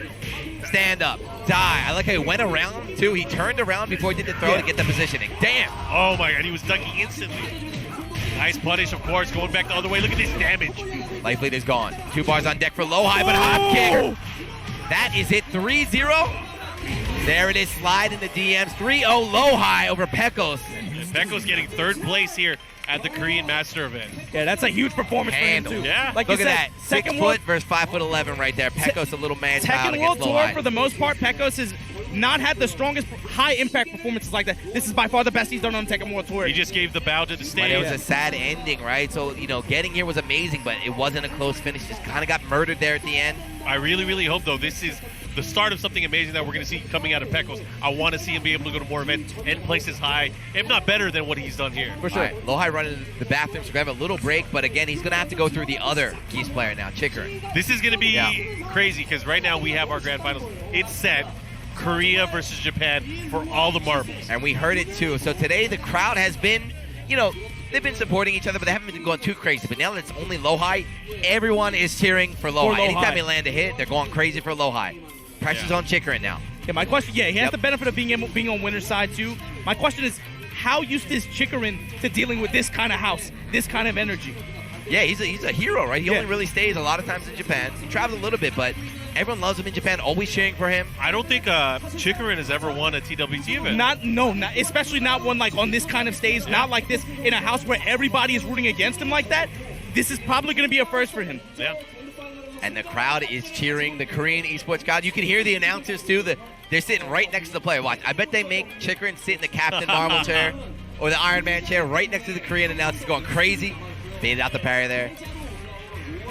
Stand up. Die. I like how he went around, too. He turned around before he did the throw to get the positioning. Damn. Oh, my God. He was ducking instantly. Nice punish, of course. Going back the other way. Look at this damage. Life lead is gone. 2 bars on deck for LowHigh, but hop kick. That is it. 3-0. There it is. Slide in the DMs. 3-0 LowHigh over Pekos. Pekos getting 3rd place here. at the Korean Master event. Yeah, that's a huge performance for him, too. Yeah. Like Look you at said, that. 6 foot versus 5'11" right there. Pekos, a little man child Tekken World against Tour, LowHigh. for the most part, Pekos has not had the strongest high-impact performances like that. This is by far the best he's done on Tekken World Tour. He just gave the bow to the But stage. it was a sad ending, right? So, getting here was amazing, but it wasn't a close finish. Just kind of got murdered there at the end. I really, really hope, though, this is the start of something amazing that we're going to see coming out of Pekos. I want to see him be able to go to more events and places high, if not better than what he's done here. For sure. Right, LowHigh running the bathroom, so we have a little break, but again, he's going to have to go through the other Geese player now, Chikurin. This is going to be crazy because right now we have our grand finals. It's set. Korea versus Japan for all the marbles. And we heard it too. So today the crowd has been, they've been supporting each other, but they haven't been going too crazy. But now that it's only LowHigh, everyone is cheering for LowHigh. Anytime they land a hit, they're going crazy for LowHigh. Pressure's on Chikurin now. Yeah, my question, he has the benefit of being on winner's side too. My question is, how used is Chikurin to dealing with this kind of house, this kind of energy? Yeah, he's a hero, right? He only really stays a lot of times in Japan. He travels a little bit, but everyone loves him in Japan, always cheering for him. I don't think Chikurin has ever won a TWT event. Not especially not one like on this kind of stage, not like this in a house where everybody is rooting against him like that. This is probably going to be a first for him. Yeah. And the crowd is cheering, the Korean esports crowd. You can hear the announcers too. They're sitting right next to the player. Watch, I bet they make Chikurin sit in the Captain Marvel chair or the Iron Man chair right next to the Korean announcers going crazy. Faded out the parry there.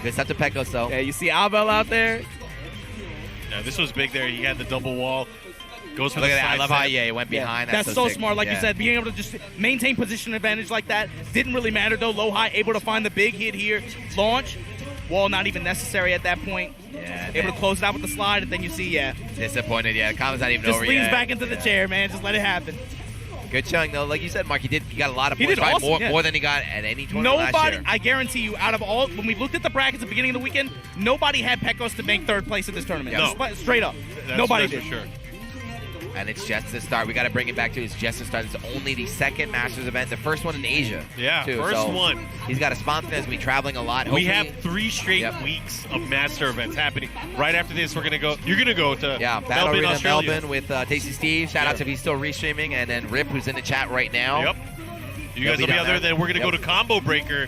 Good stuff to Pekos though. Yeah, you see Abel out there. Yeah, this was big there. He had the double wall. Goes for Look the at that. I side love step. how he went behind. That's so sick. smart. Like you said, being able to just maintain position advantage like that didn't really matter though. LowHigh able to find the big hit here. Launch. Wall not even necessary at that point. Yeah, able to close it out with the slide, and then you see, disappointed. Yeah, the comment's not even just over leans yet. back into the chair, man. Just let it happen. Good showing though. Like you said, Mark, he got a lot of He points. did Right? awesome, More than he got at any tournament last Nobody, year. I guarantee you, out of all, when we looked at the brackets at the beginning of the weekend, nobody had Pekos to make third place in this tournament. No. Straight up. That's Nobody for did. sure. And it's just the start. We got to bring it back to it's just the start. It's only the second Masters event, the first one in Asia. Yeah, too. first So one. He's got a sponsor that's going to be traveling a lot. We Hopefully- have 3 straight weeks of master events happening. Right after this, you're gonna go to Battle Melbourne, Arena Australia. Melbourne with Tasty Steve. Shout out to if he's still restreaming, and then Rip, who's in the chat right now. Yep. You guys will be down out there. there. Then we're gonna go Yep. to Combo Breaker,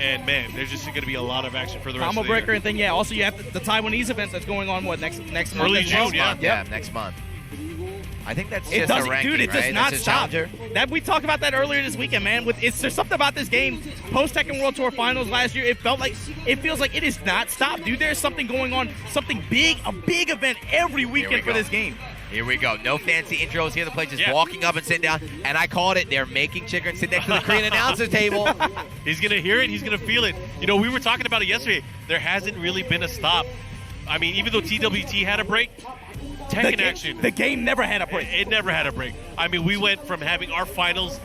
and man, there's just gonna be a lot of action for the rest Combo of the breaker year. and thing, Also, you have the Taiwanese events that's going on, next month? Early Next June, month? yeah. Yeah, next month. I think that's It just doesn't, a ranking, dude. It does right? not That's a stop. challenger. That we talked about that earlier this weekend, man. There's something about this game. Post Tekken World Tour Finals last year, it feels like it is not stopped, dude. There's something going on, something big, a big event every weekend for go. this game. Here we go. No fancy intros here. The play just walking up and sitting down. And I called it. They're making Chikurin sit next to the Korean announcer table. He's gonna hear it. He's gonna feel it. We were talking about it yesterday. There hasn't really been a stop. I mean, even though TWT had a break, Tekken action. The game never had a break. It never had a break. I mean, we went from having our finals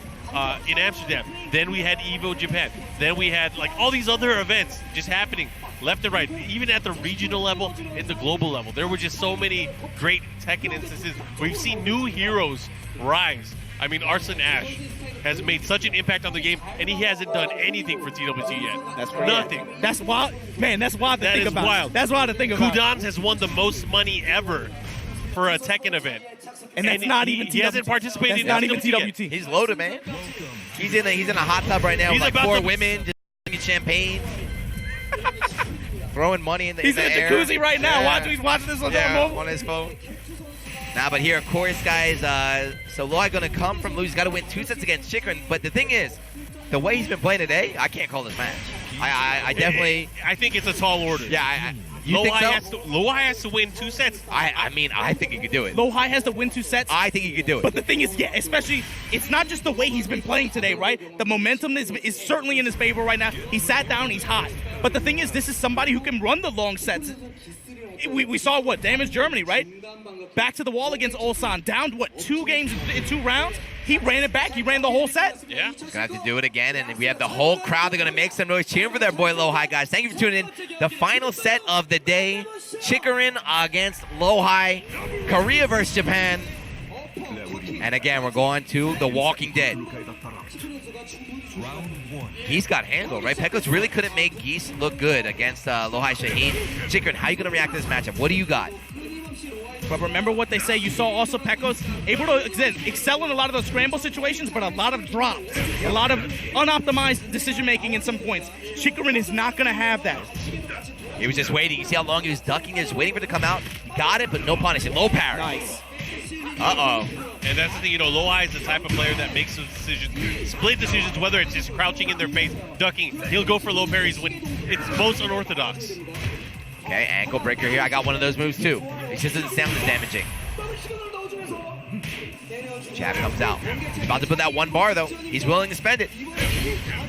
in Amsterdam, then we had EVO Japan, then we had like all these other events just happening left and right, even at the regional level, at the global level. There were just so many great Tekken instances. We've seen new heroes rise. I mean, Arslan Ash has made such an impact on the game, and he hasn't done anything for TWT yet. That's right. Nothing. That's wild, man. That's wild to That think is about. wild. That's wild to think about. Kudans has won the most money ever for a Tekken event. And that's not even he hasn't participated That's in not even TWT yet. He's loaded, man. He's in a hot tub right now He's with like about 4 to- women, just drinking champagne, throwing money in the He's in the a air. jacuzzi right now. Yeah. He's watching this on Yeah, mobile. on his phone. But here, of course, guys, so LowHigh going to come from lose. He's got to win 2 sets against Chikurin. But the thing is, the way he's been playing today, I can't call this match. I definitely... I think it's a tall order. Yeah, you think so? LowHigh has to win 2 sets. I mean, I think he could do it. LowHigh has to win 2 sets. I think he could do it. But the thing is, especially, it's not just the way he's been playing today, right? The momentum is certainly in his favor right now. He sat down, he's hot. But the thing is, this is somebody who can run the long sets. We saw damage Germany, right? Back to the wall against Ulsan. Down, 2 games in 2 rounds? He ran it back. He ran the whole set. Yeah. Gonna have to do it again, and we have the whole crowd. They're gonna make some noise cheering for their boy LowHigh, guys. Thank you for tuning in. The final set of the day: Chikurin against LowHigh, Korea versus Japan. And again, we're going to The Walking Dead. Geese got handled, right? Pekos really couldn't make Geese look good against LowHigh Shaheen. Chikurin, how are you gonna react to this matchup? What do you got? But remember what they say. You saw also Pekos able to excel in a lot of those scramble situations, but a lot of drops, a lot of unoptimized decision-making in some points. Chikurin is not going to have that. He was just waiting. You see how long he was ducking? He was waiting for it to come out. He got it, but no punish. Low parry. Nice. Uh-oh. And that's the thing, LowHigh is the type of player that makes those decisions, split decisions, whether it's just crouching in their face, ducking. He'll go for low parries when it's most unorthodox. Okay, ankle breaker here. I got one of those moves too. It just doesn't sound as damaging. Jab comes out. He's about to put that one bar though. He's willing to spend it.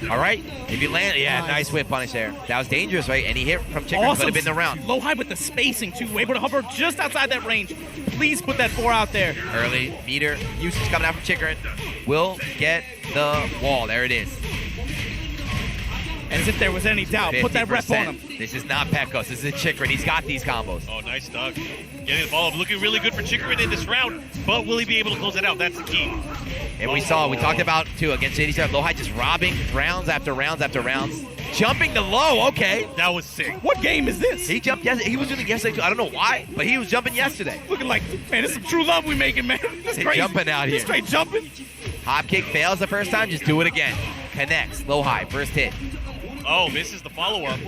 All right, if you land, yeah, nice whip punish there. That was dangerous, right? Any hit from Chikurin Awesome. could have been the round. LowHigh with the spacing too, able to hover just outside that range. Please put that 4 out there. Early meter usage coming out from Chikurin. Will get the wall. There it is. As if there was any doubt, put that rep on him. This is not Pekos. This is Chikurin. He's got these combos. Oh, nice dug. Getting the follow-up. Looking really good for Chikurin in this round, but will he be able to close it out? That's the key. And we talked about, too, against JDCR, LowHigh just robbing rounds after rounds after rounds. Jumping to low, okay. That was sick. What game is this? He jumped yesterday. He was doing it yesterday, too. I don't know why, but he was jumping yesterday. Looking like, man, this is some true love we making, man. This He's crazy. jumping out here. He's straight jumping. Hop kick fails the first time, just do it again. Connects, LowHigh, first hit. Oh, misses the follow-up.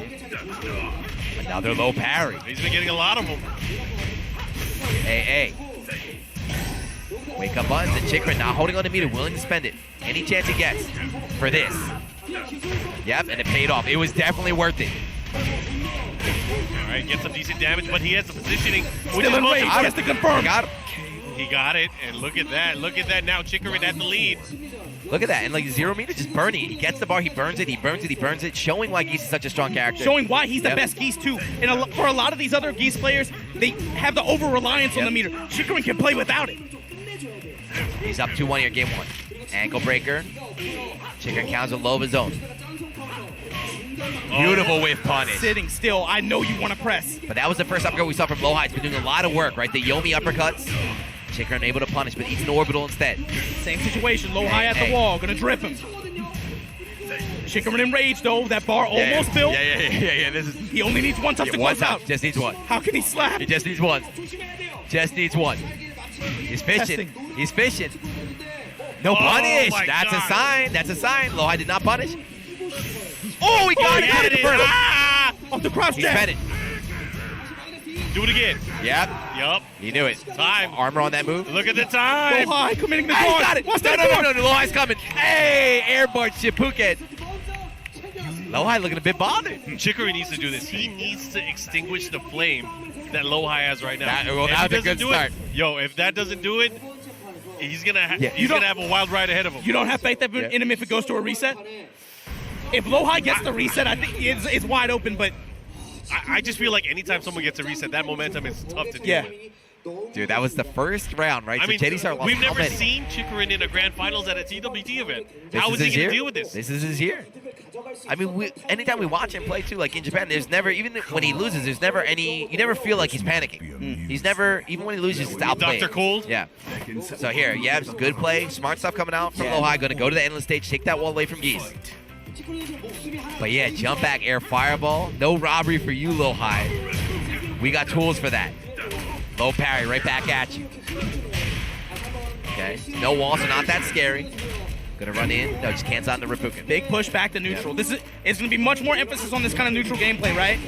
Another low parry. He's been getting a lot of them. Hey. Wake up buttons and Chikurin not holding on to meter, willing to spend it. Any chance he gets for this. Yep, and it paid off. It was definitely worth it. All right, gets some decent damage, but he has the positioning. Still in range, he has to confirm. Got him. He got it, and look at that. Look at that now. Chikurin at the lead. Look at that, and like 0 meter just burning. He gets the bar, he burns it, he burns it, he burns it, showing why Geese is such a strong character. Showing why he's the best Geese too. And for a lot of these other Geese players, they have the over-reliance on the meter. Chikurin can play without it. He's up 2-1 here, game 1. Ankle breaker. Chikurin counts a low of his own. Beautiful whiff punish. Sitting still, I know you want to press. But that was the first uppercut we saw from LowHigh. He's been doing a lot of work, right? The Yomi uppercuts. Chikurin able to punish, but eats an orbital instead. Same situation, LowHigh at the wall, gonna drip him. Chikurin enraged though, that bar almost built. Yeah. He only needs one touch to close out. Just needs one. How can he slap? He just needs one. Just needs one. He's fishing. Testing. He's fishing. No punish. My That's God. a sign. That's a sign. LowHigh did not punish. Oh, he got it. Ah! Off the crouch He's jab. fed it. Do it again. Yep. Yup. He knew it. Time. Armor on that move. Look at the time. LowHigh committing the Hey, guard. he got it. What's No, that no. LowHigh's coming. Hey, airborne Shipuken. LowHigh looking a bit bothered. Chikurin needs to do this. He needs to extinguish the flame that LowHigh has right now. That If he was a doesn't good do start. if that doesn't do it, he's gonna have a wild ride ahead of him. You don't have faith in him if it goes to a reset? If LowHigh gets the reset, I think it's wide open, but I just feel like anytime someone gets a reset, that momentum is tough to deal with. Dude, that was the first round, right? I mean, JDCR lost we've how never many? seen Chikurin in a grand finals at a TWT event. This How is he his going year. to deal with this? This is his year. I mean, anytime we watch him play, too, like in Japan, there's never, even when he loses, there's never any, you never feel like he's panicking. He's never, even when he loses, it's outplayed. Dr. Cold? Yeah. So here, good play, smart stuff coming out from LowHigh, going to go to the endless stage, take that wall away from Geese. But yeah, jump back, air fireball. No robbery for you, LowHigh. We got tools for that. Low parry, right back at you. Okay, no wall, so not that scary. Gonna run in. No, just cancel out the Ripuken. big push back to neutral. This is it's going to be much more emphasis on this kind of neutral gameplay, right?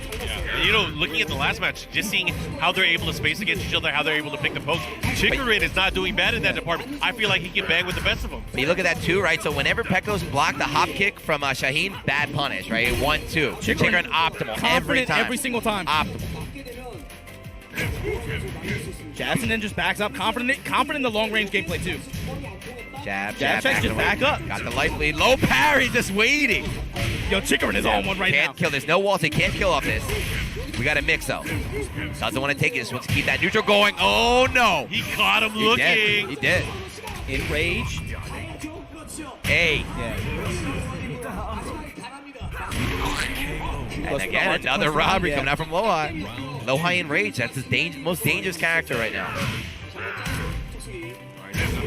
Yeah. Looking at the last match, just seeing how they're able to space against each other, how they're able to pick the post. Chikurin is not doing bad in that department. I feel like he can bang with the best of them. But you look at that too, right? So whenever Pekos blocked the hop kick from Shaheen, bad punish, right? 1-2. Chikurin optimal every time. Every single time. Optimal. Jackson then just backs up, confident in the long-range gameplay too. Jab, Jab checks, just back up. Got the life lead. Low parry, just waiting. Yo, Chikurin is on one right now. Can't kill. There's no walls. He can't kill off this. We got a mix though. Doesn't want to take it. Just wants to keep that neutral going. Oh no. He caught him looking. He did. Enrage. Hey. Yeah. And again, another robbery coming out from LowHigh. LowHigh enraged. That's his most dangerous character right now.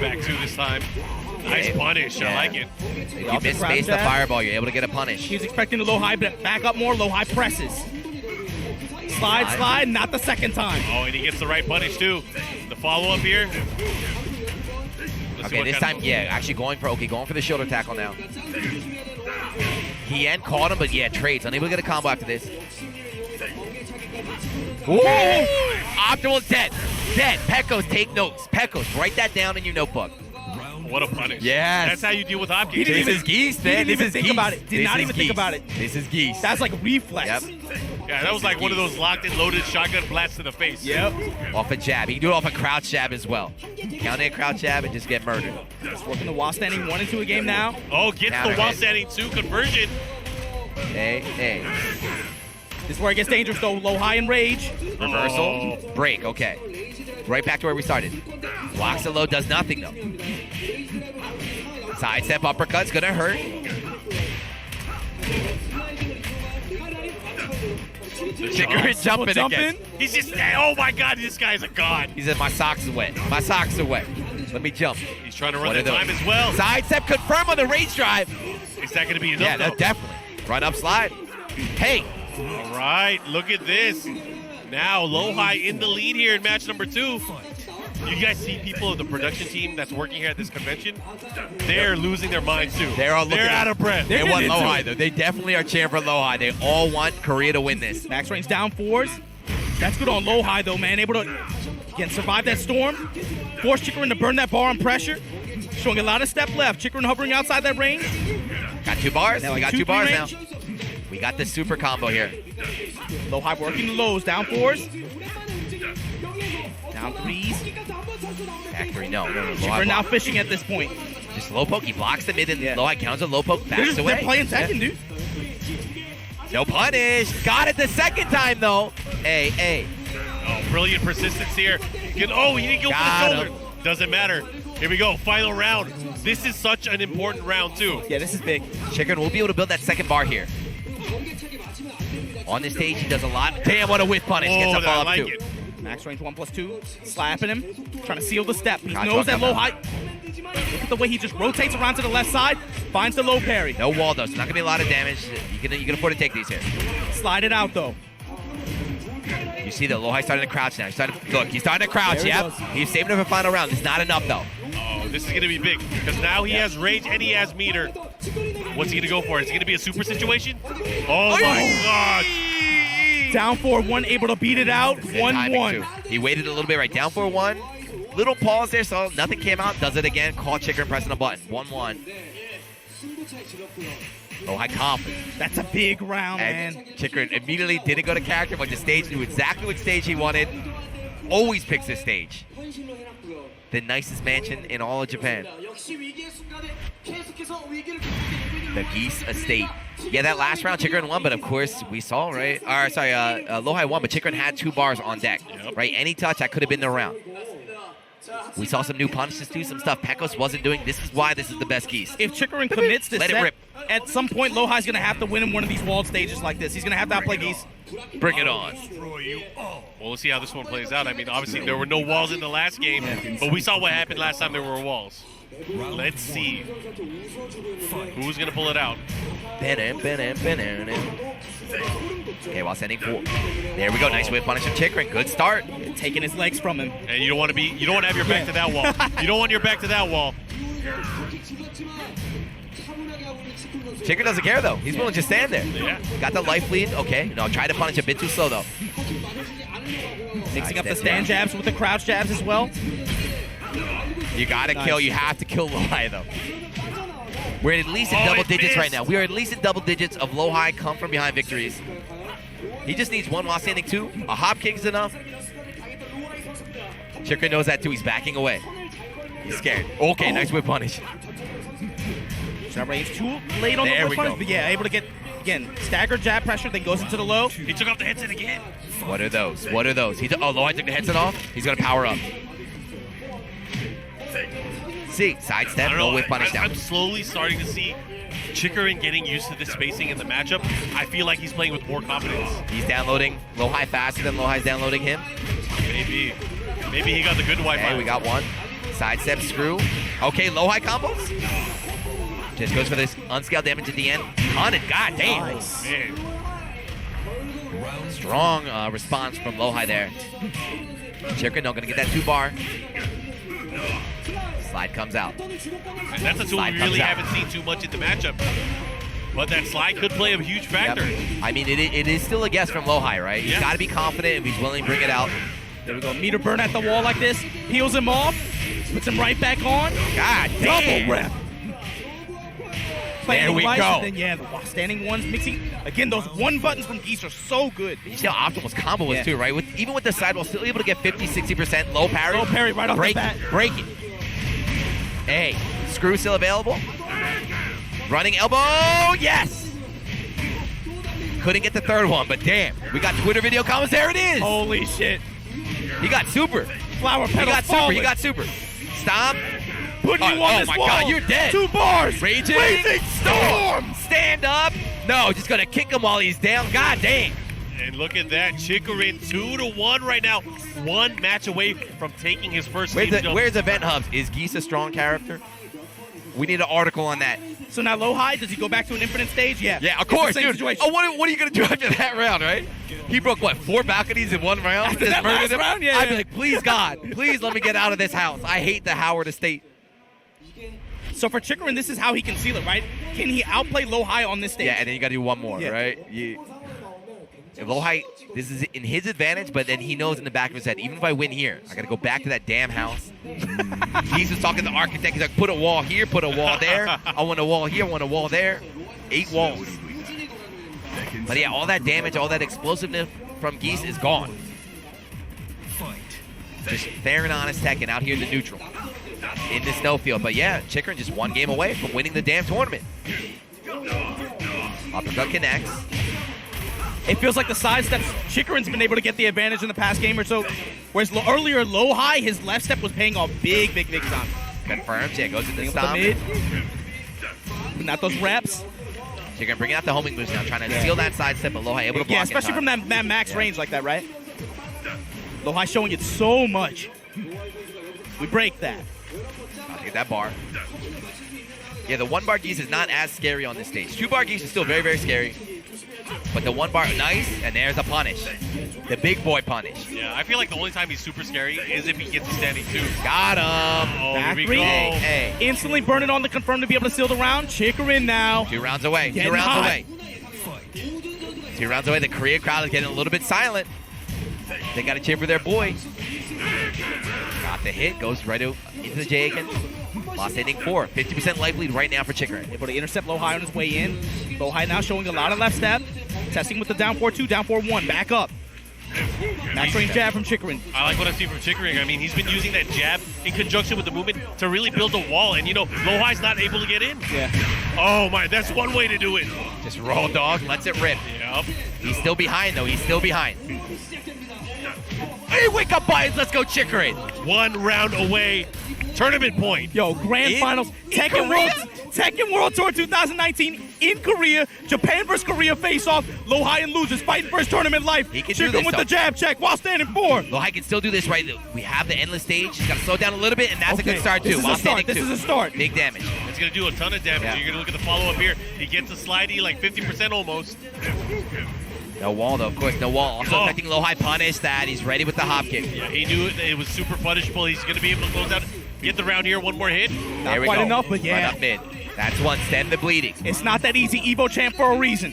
Back two this time. Nice punish. I like it. If you miss space the fireball, you're able to get a punish. He's expecting the LowHigh, but back up more. LowHigh presses. Slide, not the second time. Oh, and he gets the right punish, too. The follow-up here. Okay, this time, actually going for the shoulder tackle now. He caught him, but trades. Unable to get a combo after this. Ooh! Optimal dead. Pekos, take notes. Pekos, write that down in your notebook. What a punish. Yes. That's how you deal with hop kicks. This is Geese, man. Didn't even think about it. Did not even think about it. This is Geese. That's like reflex. Yep. Yeah, that was like one of those locked and loaded shotgun blasts to the face. Yep. Off a jab. He can do it off a crouch jab as well. Count in a crouch jab and just get murdered. Just working the while standing 1 and 2 a game now. Oh, gets the while standing 2 conversion. Hey. This is where it gets dangerous though. Low, high, and rage. Reversal. Break. Okay. Right back to where we started. Blocks the low, does nothing though. Sidestep uppercut's gonna hurt. Chikurin jumping again. He's just, oh my God, this guy's a god. He said, my socks are wet. My socks are wet. Let me jump. He's trying to run the time as well. Sidestep confirm on the range drive. Is that gonna be enough? Yeah, no, definitely. Run up slide. Hey. All right, look at this. Now LowHigh in the lead here in match number 2. You guys see people of the production team that's working here at this convention? They're losing their minds too. They're out of breath. They want LowHigh though. They definitely are cheering for LowHigh. They all want Korea to win this. Max range down 4s. That's good on LowHigh though, man. Able to again survive that storm. Force Chikurin to burn that bar on pressure. Showing a lot of step left. Chikurin hovering outside that range. Got 2 bars. Now We got 2 bars now. We got the super combo here. LowHigh working the lows. Down 4s. Down 3s. Factory, no. Chikurin now fishing at this point. Just low poke. He blocks the mid and LowHigh counts a low poke. Backs away. They're playing Tekken, dude. No punish. Got it the second time though. Hey. Oh, brilliant persistence here. He didn't go for the shoulder. Doesn't matter. Here we go. Final round. This is such an important round too. Yeah, this is big. Chikurin will be able to build that second bar here. On this stage, he does a lot. Damn, what a whiff punish. Gets a follow-up too. Max range 1+2. Slapping him. Trying to seal the step. He knows that LowHigh. Look at the way he just rotates around to the left side. Finds the low parry. No wall though, so not going to be a lot of damage. You can afford to take these here. Slide it out though. You see that LowHigh starting to crouch now. He's starting to crouch. Yep. He's saving it for final round. It's not enough though. Oh, this is going to be big because now he has range and he has meter. What's he going to go for? Is it going to be a super situation? Oh my God. Down 4-1, able to beat it out. 1-1. He waited a little bit right. Down 4-1. Little pause there, so nothing came out. Does it again. Call Chikurin pressing a button. 1-1. LowHigh confident. That's a big round, and man. Chikurin immediately didn't go to character, went to stage, knew exactly what stage he wanted. Always picks this stage. The nicest mansion in all of Japan. The Geese estate. Yeah, that last round Chikurin won, but of course we saw, right? LowHigh won, but Chikurin had 2 bars on deck, right? Any touch, that could have been the round. We saw some new punishes too, some stuff Pekos wasn't doing. This is why this is the best Geese. If Chikurin commits this Let set, it rip. at some point LowHigh's going to have to win in one of these walled stages like this. He's going to have to outplay Geese. Bring it on. Well, we'll see how this one plays out. I mean, obviously there were no walls in the last game, but we saw what happened last time there were walls. Let's see who's going to pull it out. Okay, while sending 4. There we go. Nice whip punish from Chikurin. Good start. Taking his legs from him. And you don't want to have your back to that wall. You don't want your back to that wall. Chikurin doesn't care though. He's willing to stand there. Yeah. Got the life lead. Okay. No, try to punish a bit too slow though. Mixing up the stand jabs with the crouch jabs as well. You gotta kill. You have to kill LowHigh though. We're at least in double digits right now. We are at least in double digits of LowHigh come from behind victories. He just needs 1 while standing 2. A hop kick is enough. Chikurin knows that too. He's backing away. He's scared. Okay, nice whip punish. Shot range too late on the whip punish, but yeah, able to get, again, staggered jab pressure, then goes into the low. He took off the headset again. What are those? What are those? LowHigh took the headset off. He's gonna power up. See, sidestep, no whip punish down. I'm slowly starting to see Chikurin getting used to the spacing in the matchup. I feel like he's playing with more confidence. He's downloading LowHigh faster than LowHigh's downloading him. Maybe he got the good Wi-Fi. Hey, we got 1. Sidestep screw. Okay, LowHigh combos. Just goes for this unscaled damage at the end. On it, god damn. Nice. Man. Strong response from LowHigh there. Chikurin, no, gonna get that 2-bar. Slide comes out. And that's a tool we really haven't seen too much in the matchup. But that slide could play a huge factor. Yep. I mean, it is still a guess from LowHigh, right? He's got to be confident if he's willing to bring it out. There we go. Meter burn at the wall like this. Peels him off. Puts him right back on. God damn. Double rep. There we go. And then, the standing ones mixing. Again, those 1 buttons from Geese are so good. You see how optimal his combo is too, right? Even with the sidewall, still able to get 50-60% low parry. Low parry right off the bat. Break it. Hey, screw still available. Running elbow, yes! Couldn't get the 3rd one, but damn. We got Twitter video comments, there it is! Holy shit. He got super. Flower pedal He got super. Stop. Putting you on this wall. Oh my god, you're dead. 2 bars. Raging storm. Stand up. No, just gonna kick him while he's down. God dang. And look at that, Chikurin 2-1 right now. 1 match away from taking his first stage jump. Where's Event Hubs? Is Geese a strong character? We need an article on that. So now LowHigh, does he go back to an infinite stage? Yeah. Yeah, of course, dude. Situation. Oh, what are you going to do after that round, right? He broke, what, 4 balconies in 1 round? After that last round? Yeah. I'd be like, please, God, please let me get out of this house. I hate the Howard estate. So for Chikurin, this is how he can seal it, right? Can he outplay LowHigh on this stage? Yeah, and then you got to do 1 more, right? If LowHigh, this is in his advantage, but then he knows in the back of his head, even if I win here, I got to go back to that damn house. He's just talking to the architect. He's like, put a wall here, put a wall there. I want a wall here, I want a wall there. 8 walls. But yeah, all that damage, all that explosiveness from Geese is gone. Just fair and honest Tekken out here in the neutral. In the snowfield. But yeah, Chikurin just 1 game away from winning the damn tournament. Uppercut connects. It feels like the sidesteps, Chikurin's been able to get the advantage in the past game or so. Whereas earlier, LowHigh, his left step was paying off big time. Confirms, yeah, goes into the stomp. Not those reps. Chikurin bringing out the homing moves now, trying to steal that sidestep, but LowHigh able to block. Yeah, especially from that max range like that, right? LowHigh showing it so much. We break that. I'll get that bar. Yeah, the 1-bar Geese is not as scary on this stage. 2-bar Geese is still very, very scary. But the 1-bar, nice, and there's a punish. The big boy punish. Yeah, I feel like the only time he's super scary is if he gets a standing 2. Got him. Oh, Back here we go. Hey. Instantly burning on the confirm to be able to seal the round. Chikurin now. 2 rounds away. Getting 2 rounds hot. away. 2 rounds away. The Korea crowd is getting a little bit silent. They got to cheer for their boy. Got the hit. Goes right into the J again. Lost ending 4. 50% life lead right now for Chikurin. Able to intercept LowHigh on his way in. LowHigh now showing a lot of left step. Testing with the down 4-2, down 4-1. Back up. Max range jab from Chikurin. I like what I see from Chikurin. I mean, he's been using that jab in conjunction with the movement to really build a wall. And, LowHigh's not able to get in. Yeah. Oh, my. That's one way to do it. Just roll dog. Lets it rip. Yep. He's still behind, though. He's still behind. Hey, wake up, boys. Let's go, Chikurin. 1 round away. Tournament point. Yo, grand finals. Tekken World Tour 2019 in Korea. Japan versus Korea face-off. LowHigh and losers fighting for his tournament life. He can do this, with the jab check while standing 4. LowHigh can still do this, right? We have the endless stage. He's got to slow down a little bit, and that's a good start, too. This is a start. Big damage. It's going to do a ton of damage. Yeah. You're going to look at the follow-up here. He gets a slidey, like 50% almost. No wall, though, of course. No wall. Also affecting LowHigh punish that. He's ready with the hop kick. Yeah, he knew it was super punishable. He's going to be able to close out, get the round here. 1 more hit. Not quite enough, but yeah. Right up mid. That's 1. Stem the bleeding. It's not that easy. Evo champ for a reason.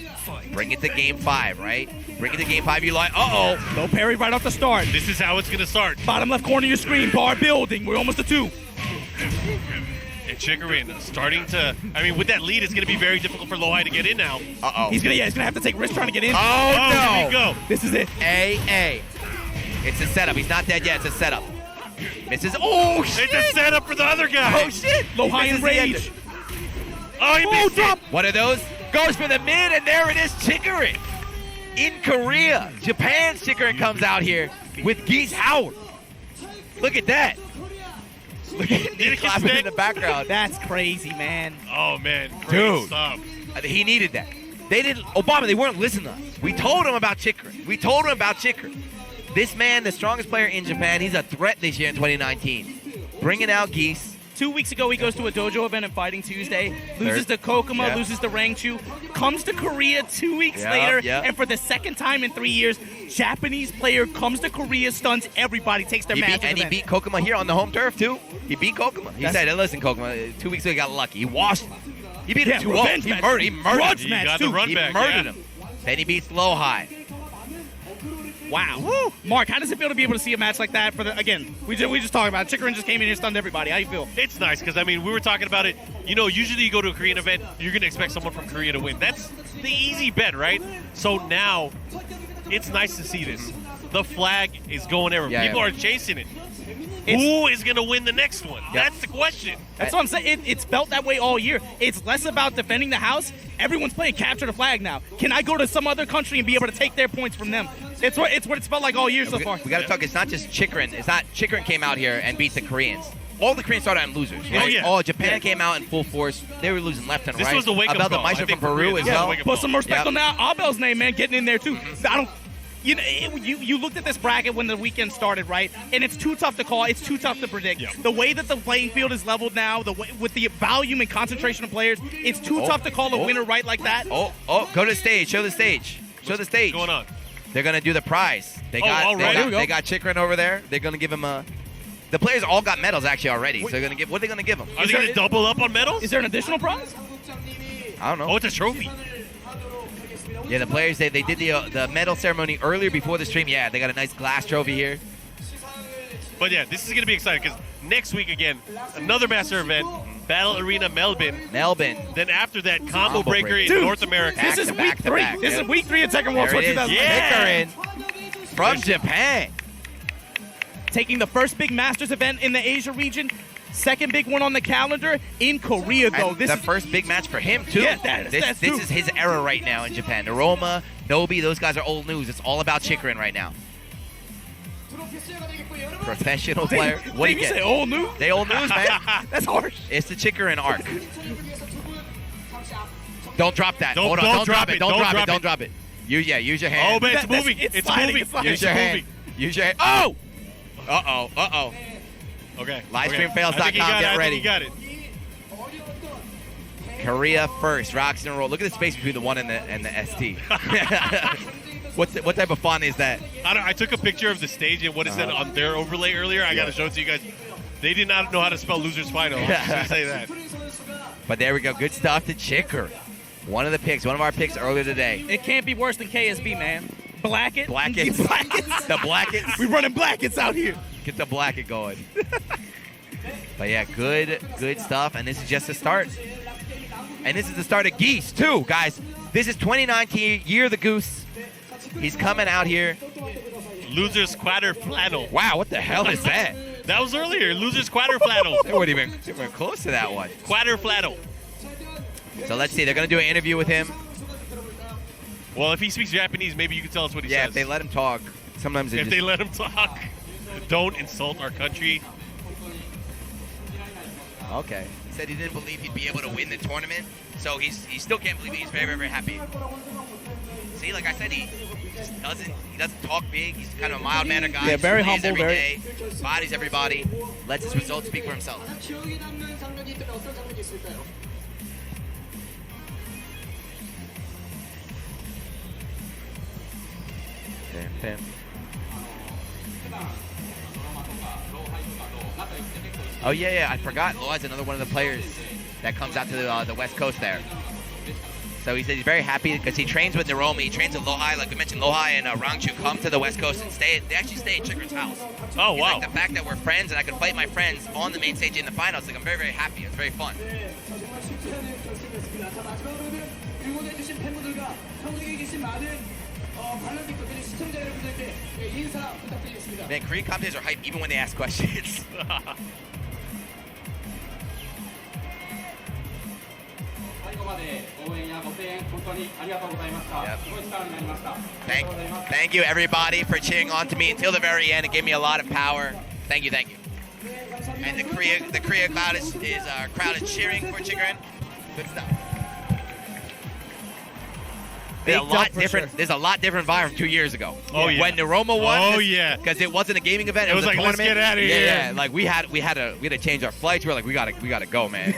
Bring it to game 5, right? Bring it to game 5. You like, uh-oh. No parry right off the start. This is how it's going to start. Bottom left corner of your screen. Bar building. We're almost to 2. And Chikurin starting to, with that lead, it's going to be very difficult for LowHigh to get in now. Uh-oh. He's gonna have to take risks trying to get in. Oh, no. Here we go. This is it. A. It's a setup. He's not dead yet. It's a setup. Misses. Oh, shit. It's a setup for the other guy. Oh, shit. LowHigh in rage. Oh, he missed it. One of those goes for the mid, and there it is, Chikurin. In Korea, Japan's Chikurin comes out here with Geese Howard. Look at that. Look at Nick clapping in the background. That's crazy, man. Oh, man. Great stuff. He needed that. They didn't, Obama, they weren't listening to us. We told him about Chikurin. This man, the strongest player in Japan, he's a threat this year in 2019. Bringing out Geese. 2 weeks ago, he goes to a dojo event in Fighting Tuesday, loses to Kokuma, loses to Rangchu, comes to Korea 2 weeks later, and for the second time in 3 years, Japanese player comes to Korea, stuns everybody, takes their match. And he beat Kokuma here on the home turf, too. He beat Kokuma. He said, hey, listen, Kokuma, 2 weeks ago he got lucky. He washed him. He beat him 2-0. He murdered him. He got the run back, murdered him. Then he beats LowHigh. Wow. Woo. Mark, how does it feel to be able to see a match like that? Again, we just talked about it. Chikurin just came in here, stunned everybody. How you feel? It's nice because, I mean, we were talking about it. You know, usually you go to a Korean event, you're going to expect someone from Korea to win. That's the easy bet, right? So now it's nice to see this. The flag is going everywhere. People are chasing it. Who is going to win the next one? That's the question. That's what I'm saying. It's felt that way all year. It's less about defending the house. Everyone's playing capture the flag now. Can I go to some other country and be able to take their points from them? It's what it's felt like all year so far. We got to talk. It's not just Chikurin. Chikurin came out here and beat the Koreans. All the Koreans started on losers. Right? Oh, yeah. All Japan came out in full force. They were losing left and right. This was the wake-up call. Abel the Meister from Peru as well. Put some respect on that. Abel's name, man, getting in there too. I don't. You know, you looked at this bracket when the weekend started, right? And it's too tough to call. It's too tough to predict. Yep. The way that the playing field is leveled now, with the volume and concentration of players, it's too tough to call a winner right like that. Go to the stage. Show the stage. Show the stage. What's going on? They're gonna do the prize. They got Chikurin over there. They're gonna give him a. The players all got medals actually already. So they're gonna give. What are they gonna give them? Are they gonna double up on medals? Is there an additional prize? I don't know. Oh, it's a trophy. Yeah, the players, they did the medal ceremony earlier before the stream. Yeah, they got a nice glass trophy here. But yeah, this is going to be exciting because next week, again, another master event, Battle Arena Melbourne. Then after that, Combo Breaker in North America. This is week 3. This is week 3 of Tekken World Tour 2019. Chikurin from Japan. Taking the first big Masters event in the Asia region. Second big one on the calendar in Korea, though. This is the first big match for him, too. Yeah, this is his era right now in Japan. Noroma, Nobi, those guys are old news. It's all about Chikurin right now. Professional player. What do you say, old news? They old news, man. That's harsh. It's the Chikurin arc. Don't drop that. Hold on. Don't drop it. Don't drop it. Use your hand. Oh, man, it's moving. It's moving. Use your hand. Use your hand. Oh! Uh-oh. Okay. Livestreamfails.com, get ready. You got it. Korea first, ROXnROLL. Look at the space between the 1 and the ST. What type of font is that? I took a picture of the stage and what is that on their overlay earlier. I got to show it to you guys. They did not know how to spell Losers Final. I'm just going to say that. But there we go. Good stuff to Chikurin. One of our picks earlier today. It can't be worse than KSB, man. Blackets. The Blackets. We're running Blackets out here. Get the Blacket going. But yeah, good stuff. And this is just the start. And this is the start of Geese, too, guys. This is 2019, year of the Goose. He's coming out here. Losers Quatter Flannel. Wow, what the hell is that? That was earlier. Losers Quatter Flannel. They weren't even close to that one. Quatter Flannel. So let's see. They're going to do an interview with him. Well, if he speaks Japanese, maybe you can tell us what he says. Yeah, if they let him talk. Sometimes they let him talk. Don't insult our country. Okay. He said he didn't believe he'd be able to win the tournament, so he still can't believe it. He's very, very, very happy. See, like I said, he doesn't talk big. He's kind of a mild-mannered guy. Yeah, very humble, every day, bodies everybody, lets his results speak for himself. Damn. Oh yeah, I forgot. LowHigh's another one of the players that comes out to the West Coast there. So he said he's very happy because he trains with Noroma. He trains with LowHigh. Like we mentioned, LowHigh and Rangchu come to the West Coast and stay. They actually stay at Chikurin's house. Oh, wow. Like the fact that we're friends and I can fight my friends on the main stage in the finals, like I'm very, very happy. It's very fun. Man, Korean commentators are hype even when they ask questions. Thank you, everybody, for cheering on to me until the very end. It gave me a lot of power. Thank you. And the Korea crowd is cheering for Chikurin. Good stuff. There's a lot different. There's a lot different vibe from 2 years ago. Oh yeah. When Noroma won. Oh yeah. Because it wasn't a gaming event. It was a like, let's tournament. get out of here. Yeah. Like we had to change our flights. We're like, we gotta go, man.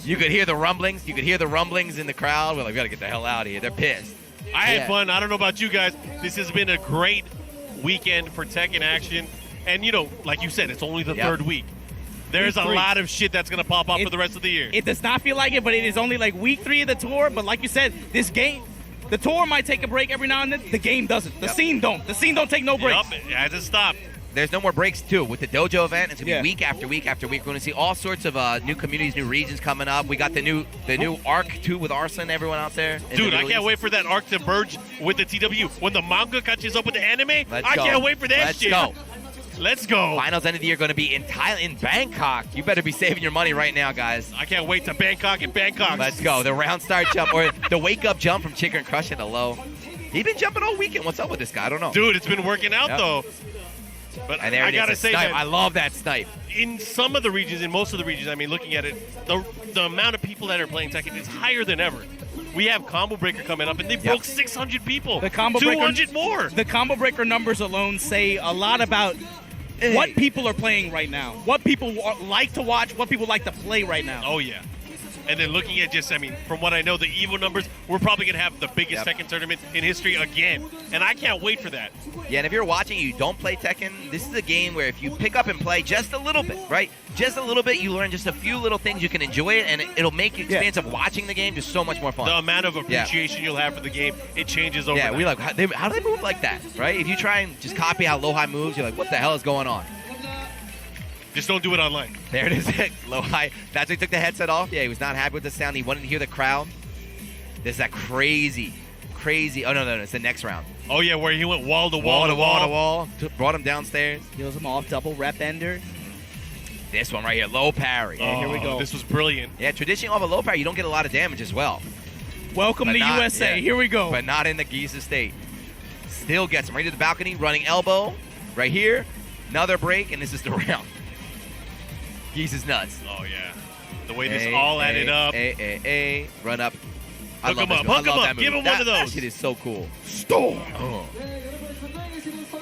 You could hear the rumblings. You could hear the rumblings in the crowd. We're like, we gotta get the hell out of here. They're pissed. I had fun. I don't know about you guys. This has been a great weekend for Tekken action. And, you know, like you said, it's only the third week. There's a lot of shit that's going to pop up for the rest of the year. It does not feel like it, but it is only like week 3 of the tour. But like you said, this game, the tour might take a break every now and then. The game doesn't. The scene don't. The scene don't take no breaks. Yep, it hasn't stopped. There's no more breaks, too. With the dojo event, it's going to be week after week after week. We're going to see all sorts of new communities, new regions coming up. We got the new arc, too, with Arslan, everyone out there. Dude, I can't wait for that arc to merge with the TW. When the manga catches up with the anime, I can't wait for that shit. Let's go. Finals end of the year going to be in Thailand, in Bangkok. You better be saving your money right now, guys. I can't wait to Bangkok and Bangkok. Let's go. The round start jump or the wake-up jump from Chikurin crushing the low. He's been jumping all weekend. What's up with this guy? I don't know. Dude, it's been working out, though. But and there I gotta say that I love that snipe. In some of the regions, in most of the regions, I mean, looking at it, the amount of people that are playing Tekken is higher than ever. We have Combo Breaker coming up, and they broke 600 people. The Combo 200 more. The Combo Breaker numbers alone say a lot about what people are playing right now, what people like to watch, what people like to play right now. Oh yeah. And then looking at just, I mean, from what I know, the Evo numbers, we're probably going to have the biggest Tekken tournament in history again. And I can't wait for that. Yeah, and if you're watching, you don't play Tekken, this is a game where if you pick up and play just a little bit, right? Just a little bit, you learn just a few little things, you can enjoy it, and it'll make the experience of watching the game just so much more fun. The amount of appreciation you'll have for the game, it changes over Yeah, we like, how do they move like that, right? If you try and just copy how LowHigh moves, you're like, what the hell is going on? Just don't do it online. There it is. LowHigh. That's why he took the headset off. Yeah, he was not happy with the sound. He wanted to hear the crowd. There's that crazy. Oh, no. It's the next round. Oh, yeah, where he went wall to wall. Brought him downstairs. Heals him off, double rep ender. This one right here, low parry. Yeah, here we go. This was brilliant. Yeah, traditionally off a low parry, you don't get a lot of damage as well. Welcome to USA. Yeah, here we go. But not in the Geese estate. Still gets him right to the balcony, running elbow. Right here. Another break, and this is the round. Geese is nuts. Oh, yeah. The way this all added up. Run up. Hook him up. Give him one of those. That shit is so cool. Storm. Oh.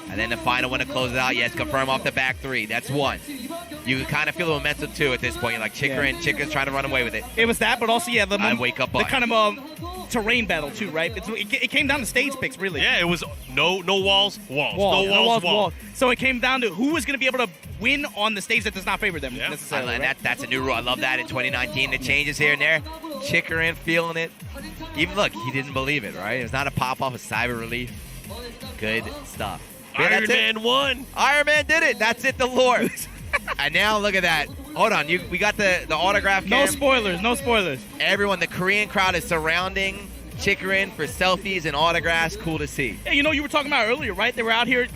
And then the final one to close it out. Yes, confirm off the back 3. That's 1. You can kind of feel the momentum, too, at this point. You're like, Chikurin's trying to run away with it. It was that, but also, the wake up the kind of terrain battle, too, right? It came down to stage picks, really. Yeah, it was no walls. No walls. So it came down to who was going to be able to win on the stage that does not favor them necessarily. And that's a new rule. I love that in 2019. The changes here and there. Chikurin feeling it. Even, look, he didn't believe it, right? It was not a pop-off, a cyber relief. Good stuff. Iron Man won. Iron Man did it. That's it, the Lord. And now look at that. Hold on. We got the autograph cam. No spoilers. Everyone, the Korean crowd is surrounding Chikurin for selfies and autographs. Cool to see. Yeah, you were talking about earlier, right? They were out here,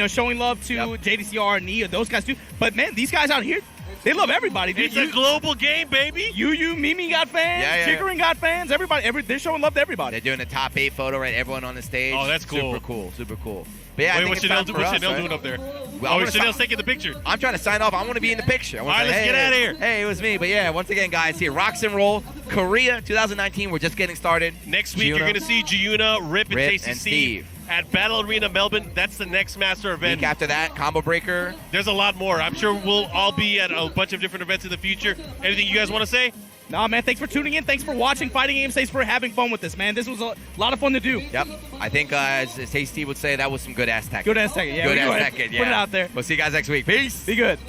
showing love to JDCR and Nia, those guys too. But, man, these guys out here, they love everybody. It's a global game, baby. Mimi got fans. Chikurin got fans. Everybody, they're showing love to everybody. They're doing the top 8 photo, right? Everyone on the stage. Oh, that's cool. Super cool. But yeah, wait, what's Chanel doing up there? Well, Chanel's taking the picture. I'm trying to sign off. I want to be in the picture. All right, let's get out of here. Hey, it was me. But yeah, once again, guys, here, ROXnROLL, Korea 2019. We're just getting started. Next week, you're going to see Giuna, Rip, and JCC at Battle Arena Melbourne. That's the next master event. Week after that, Combo Breaker. There's a lot more. I'm sure we'll all be at a bunch of different events in the future. Anything you guys want to say? Nah, man, thanks for tuning in. Thanks for watching Fighting Games. Thanks for having fun with this, man. This was a lot of fun to do. Yep. I think, as Tasty would say, that was some good-ass Tekken. Good-ass Tekken, yeah. Good-ass Tekken, yeah. Put it out there. We'll see you guys next week. Peace. Be good.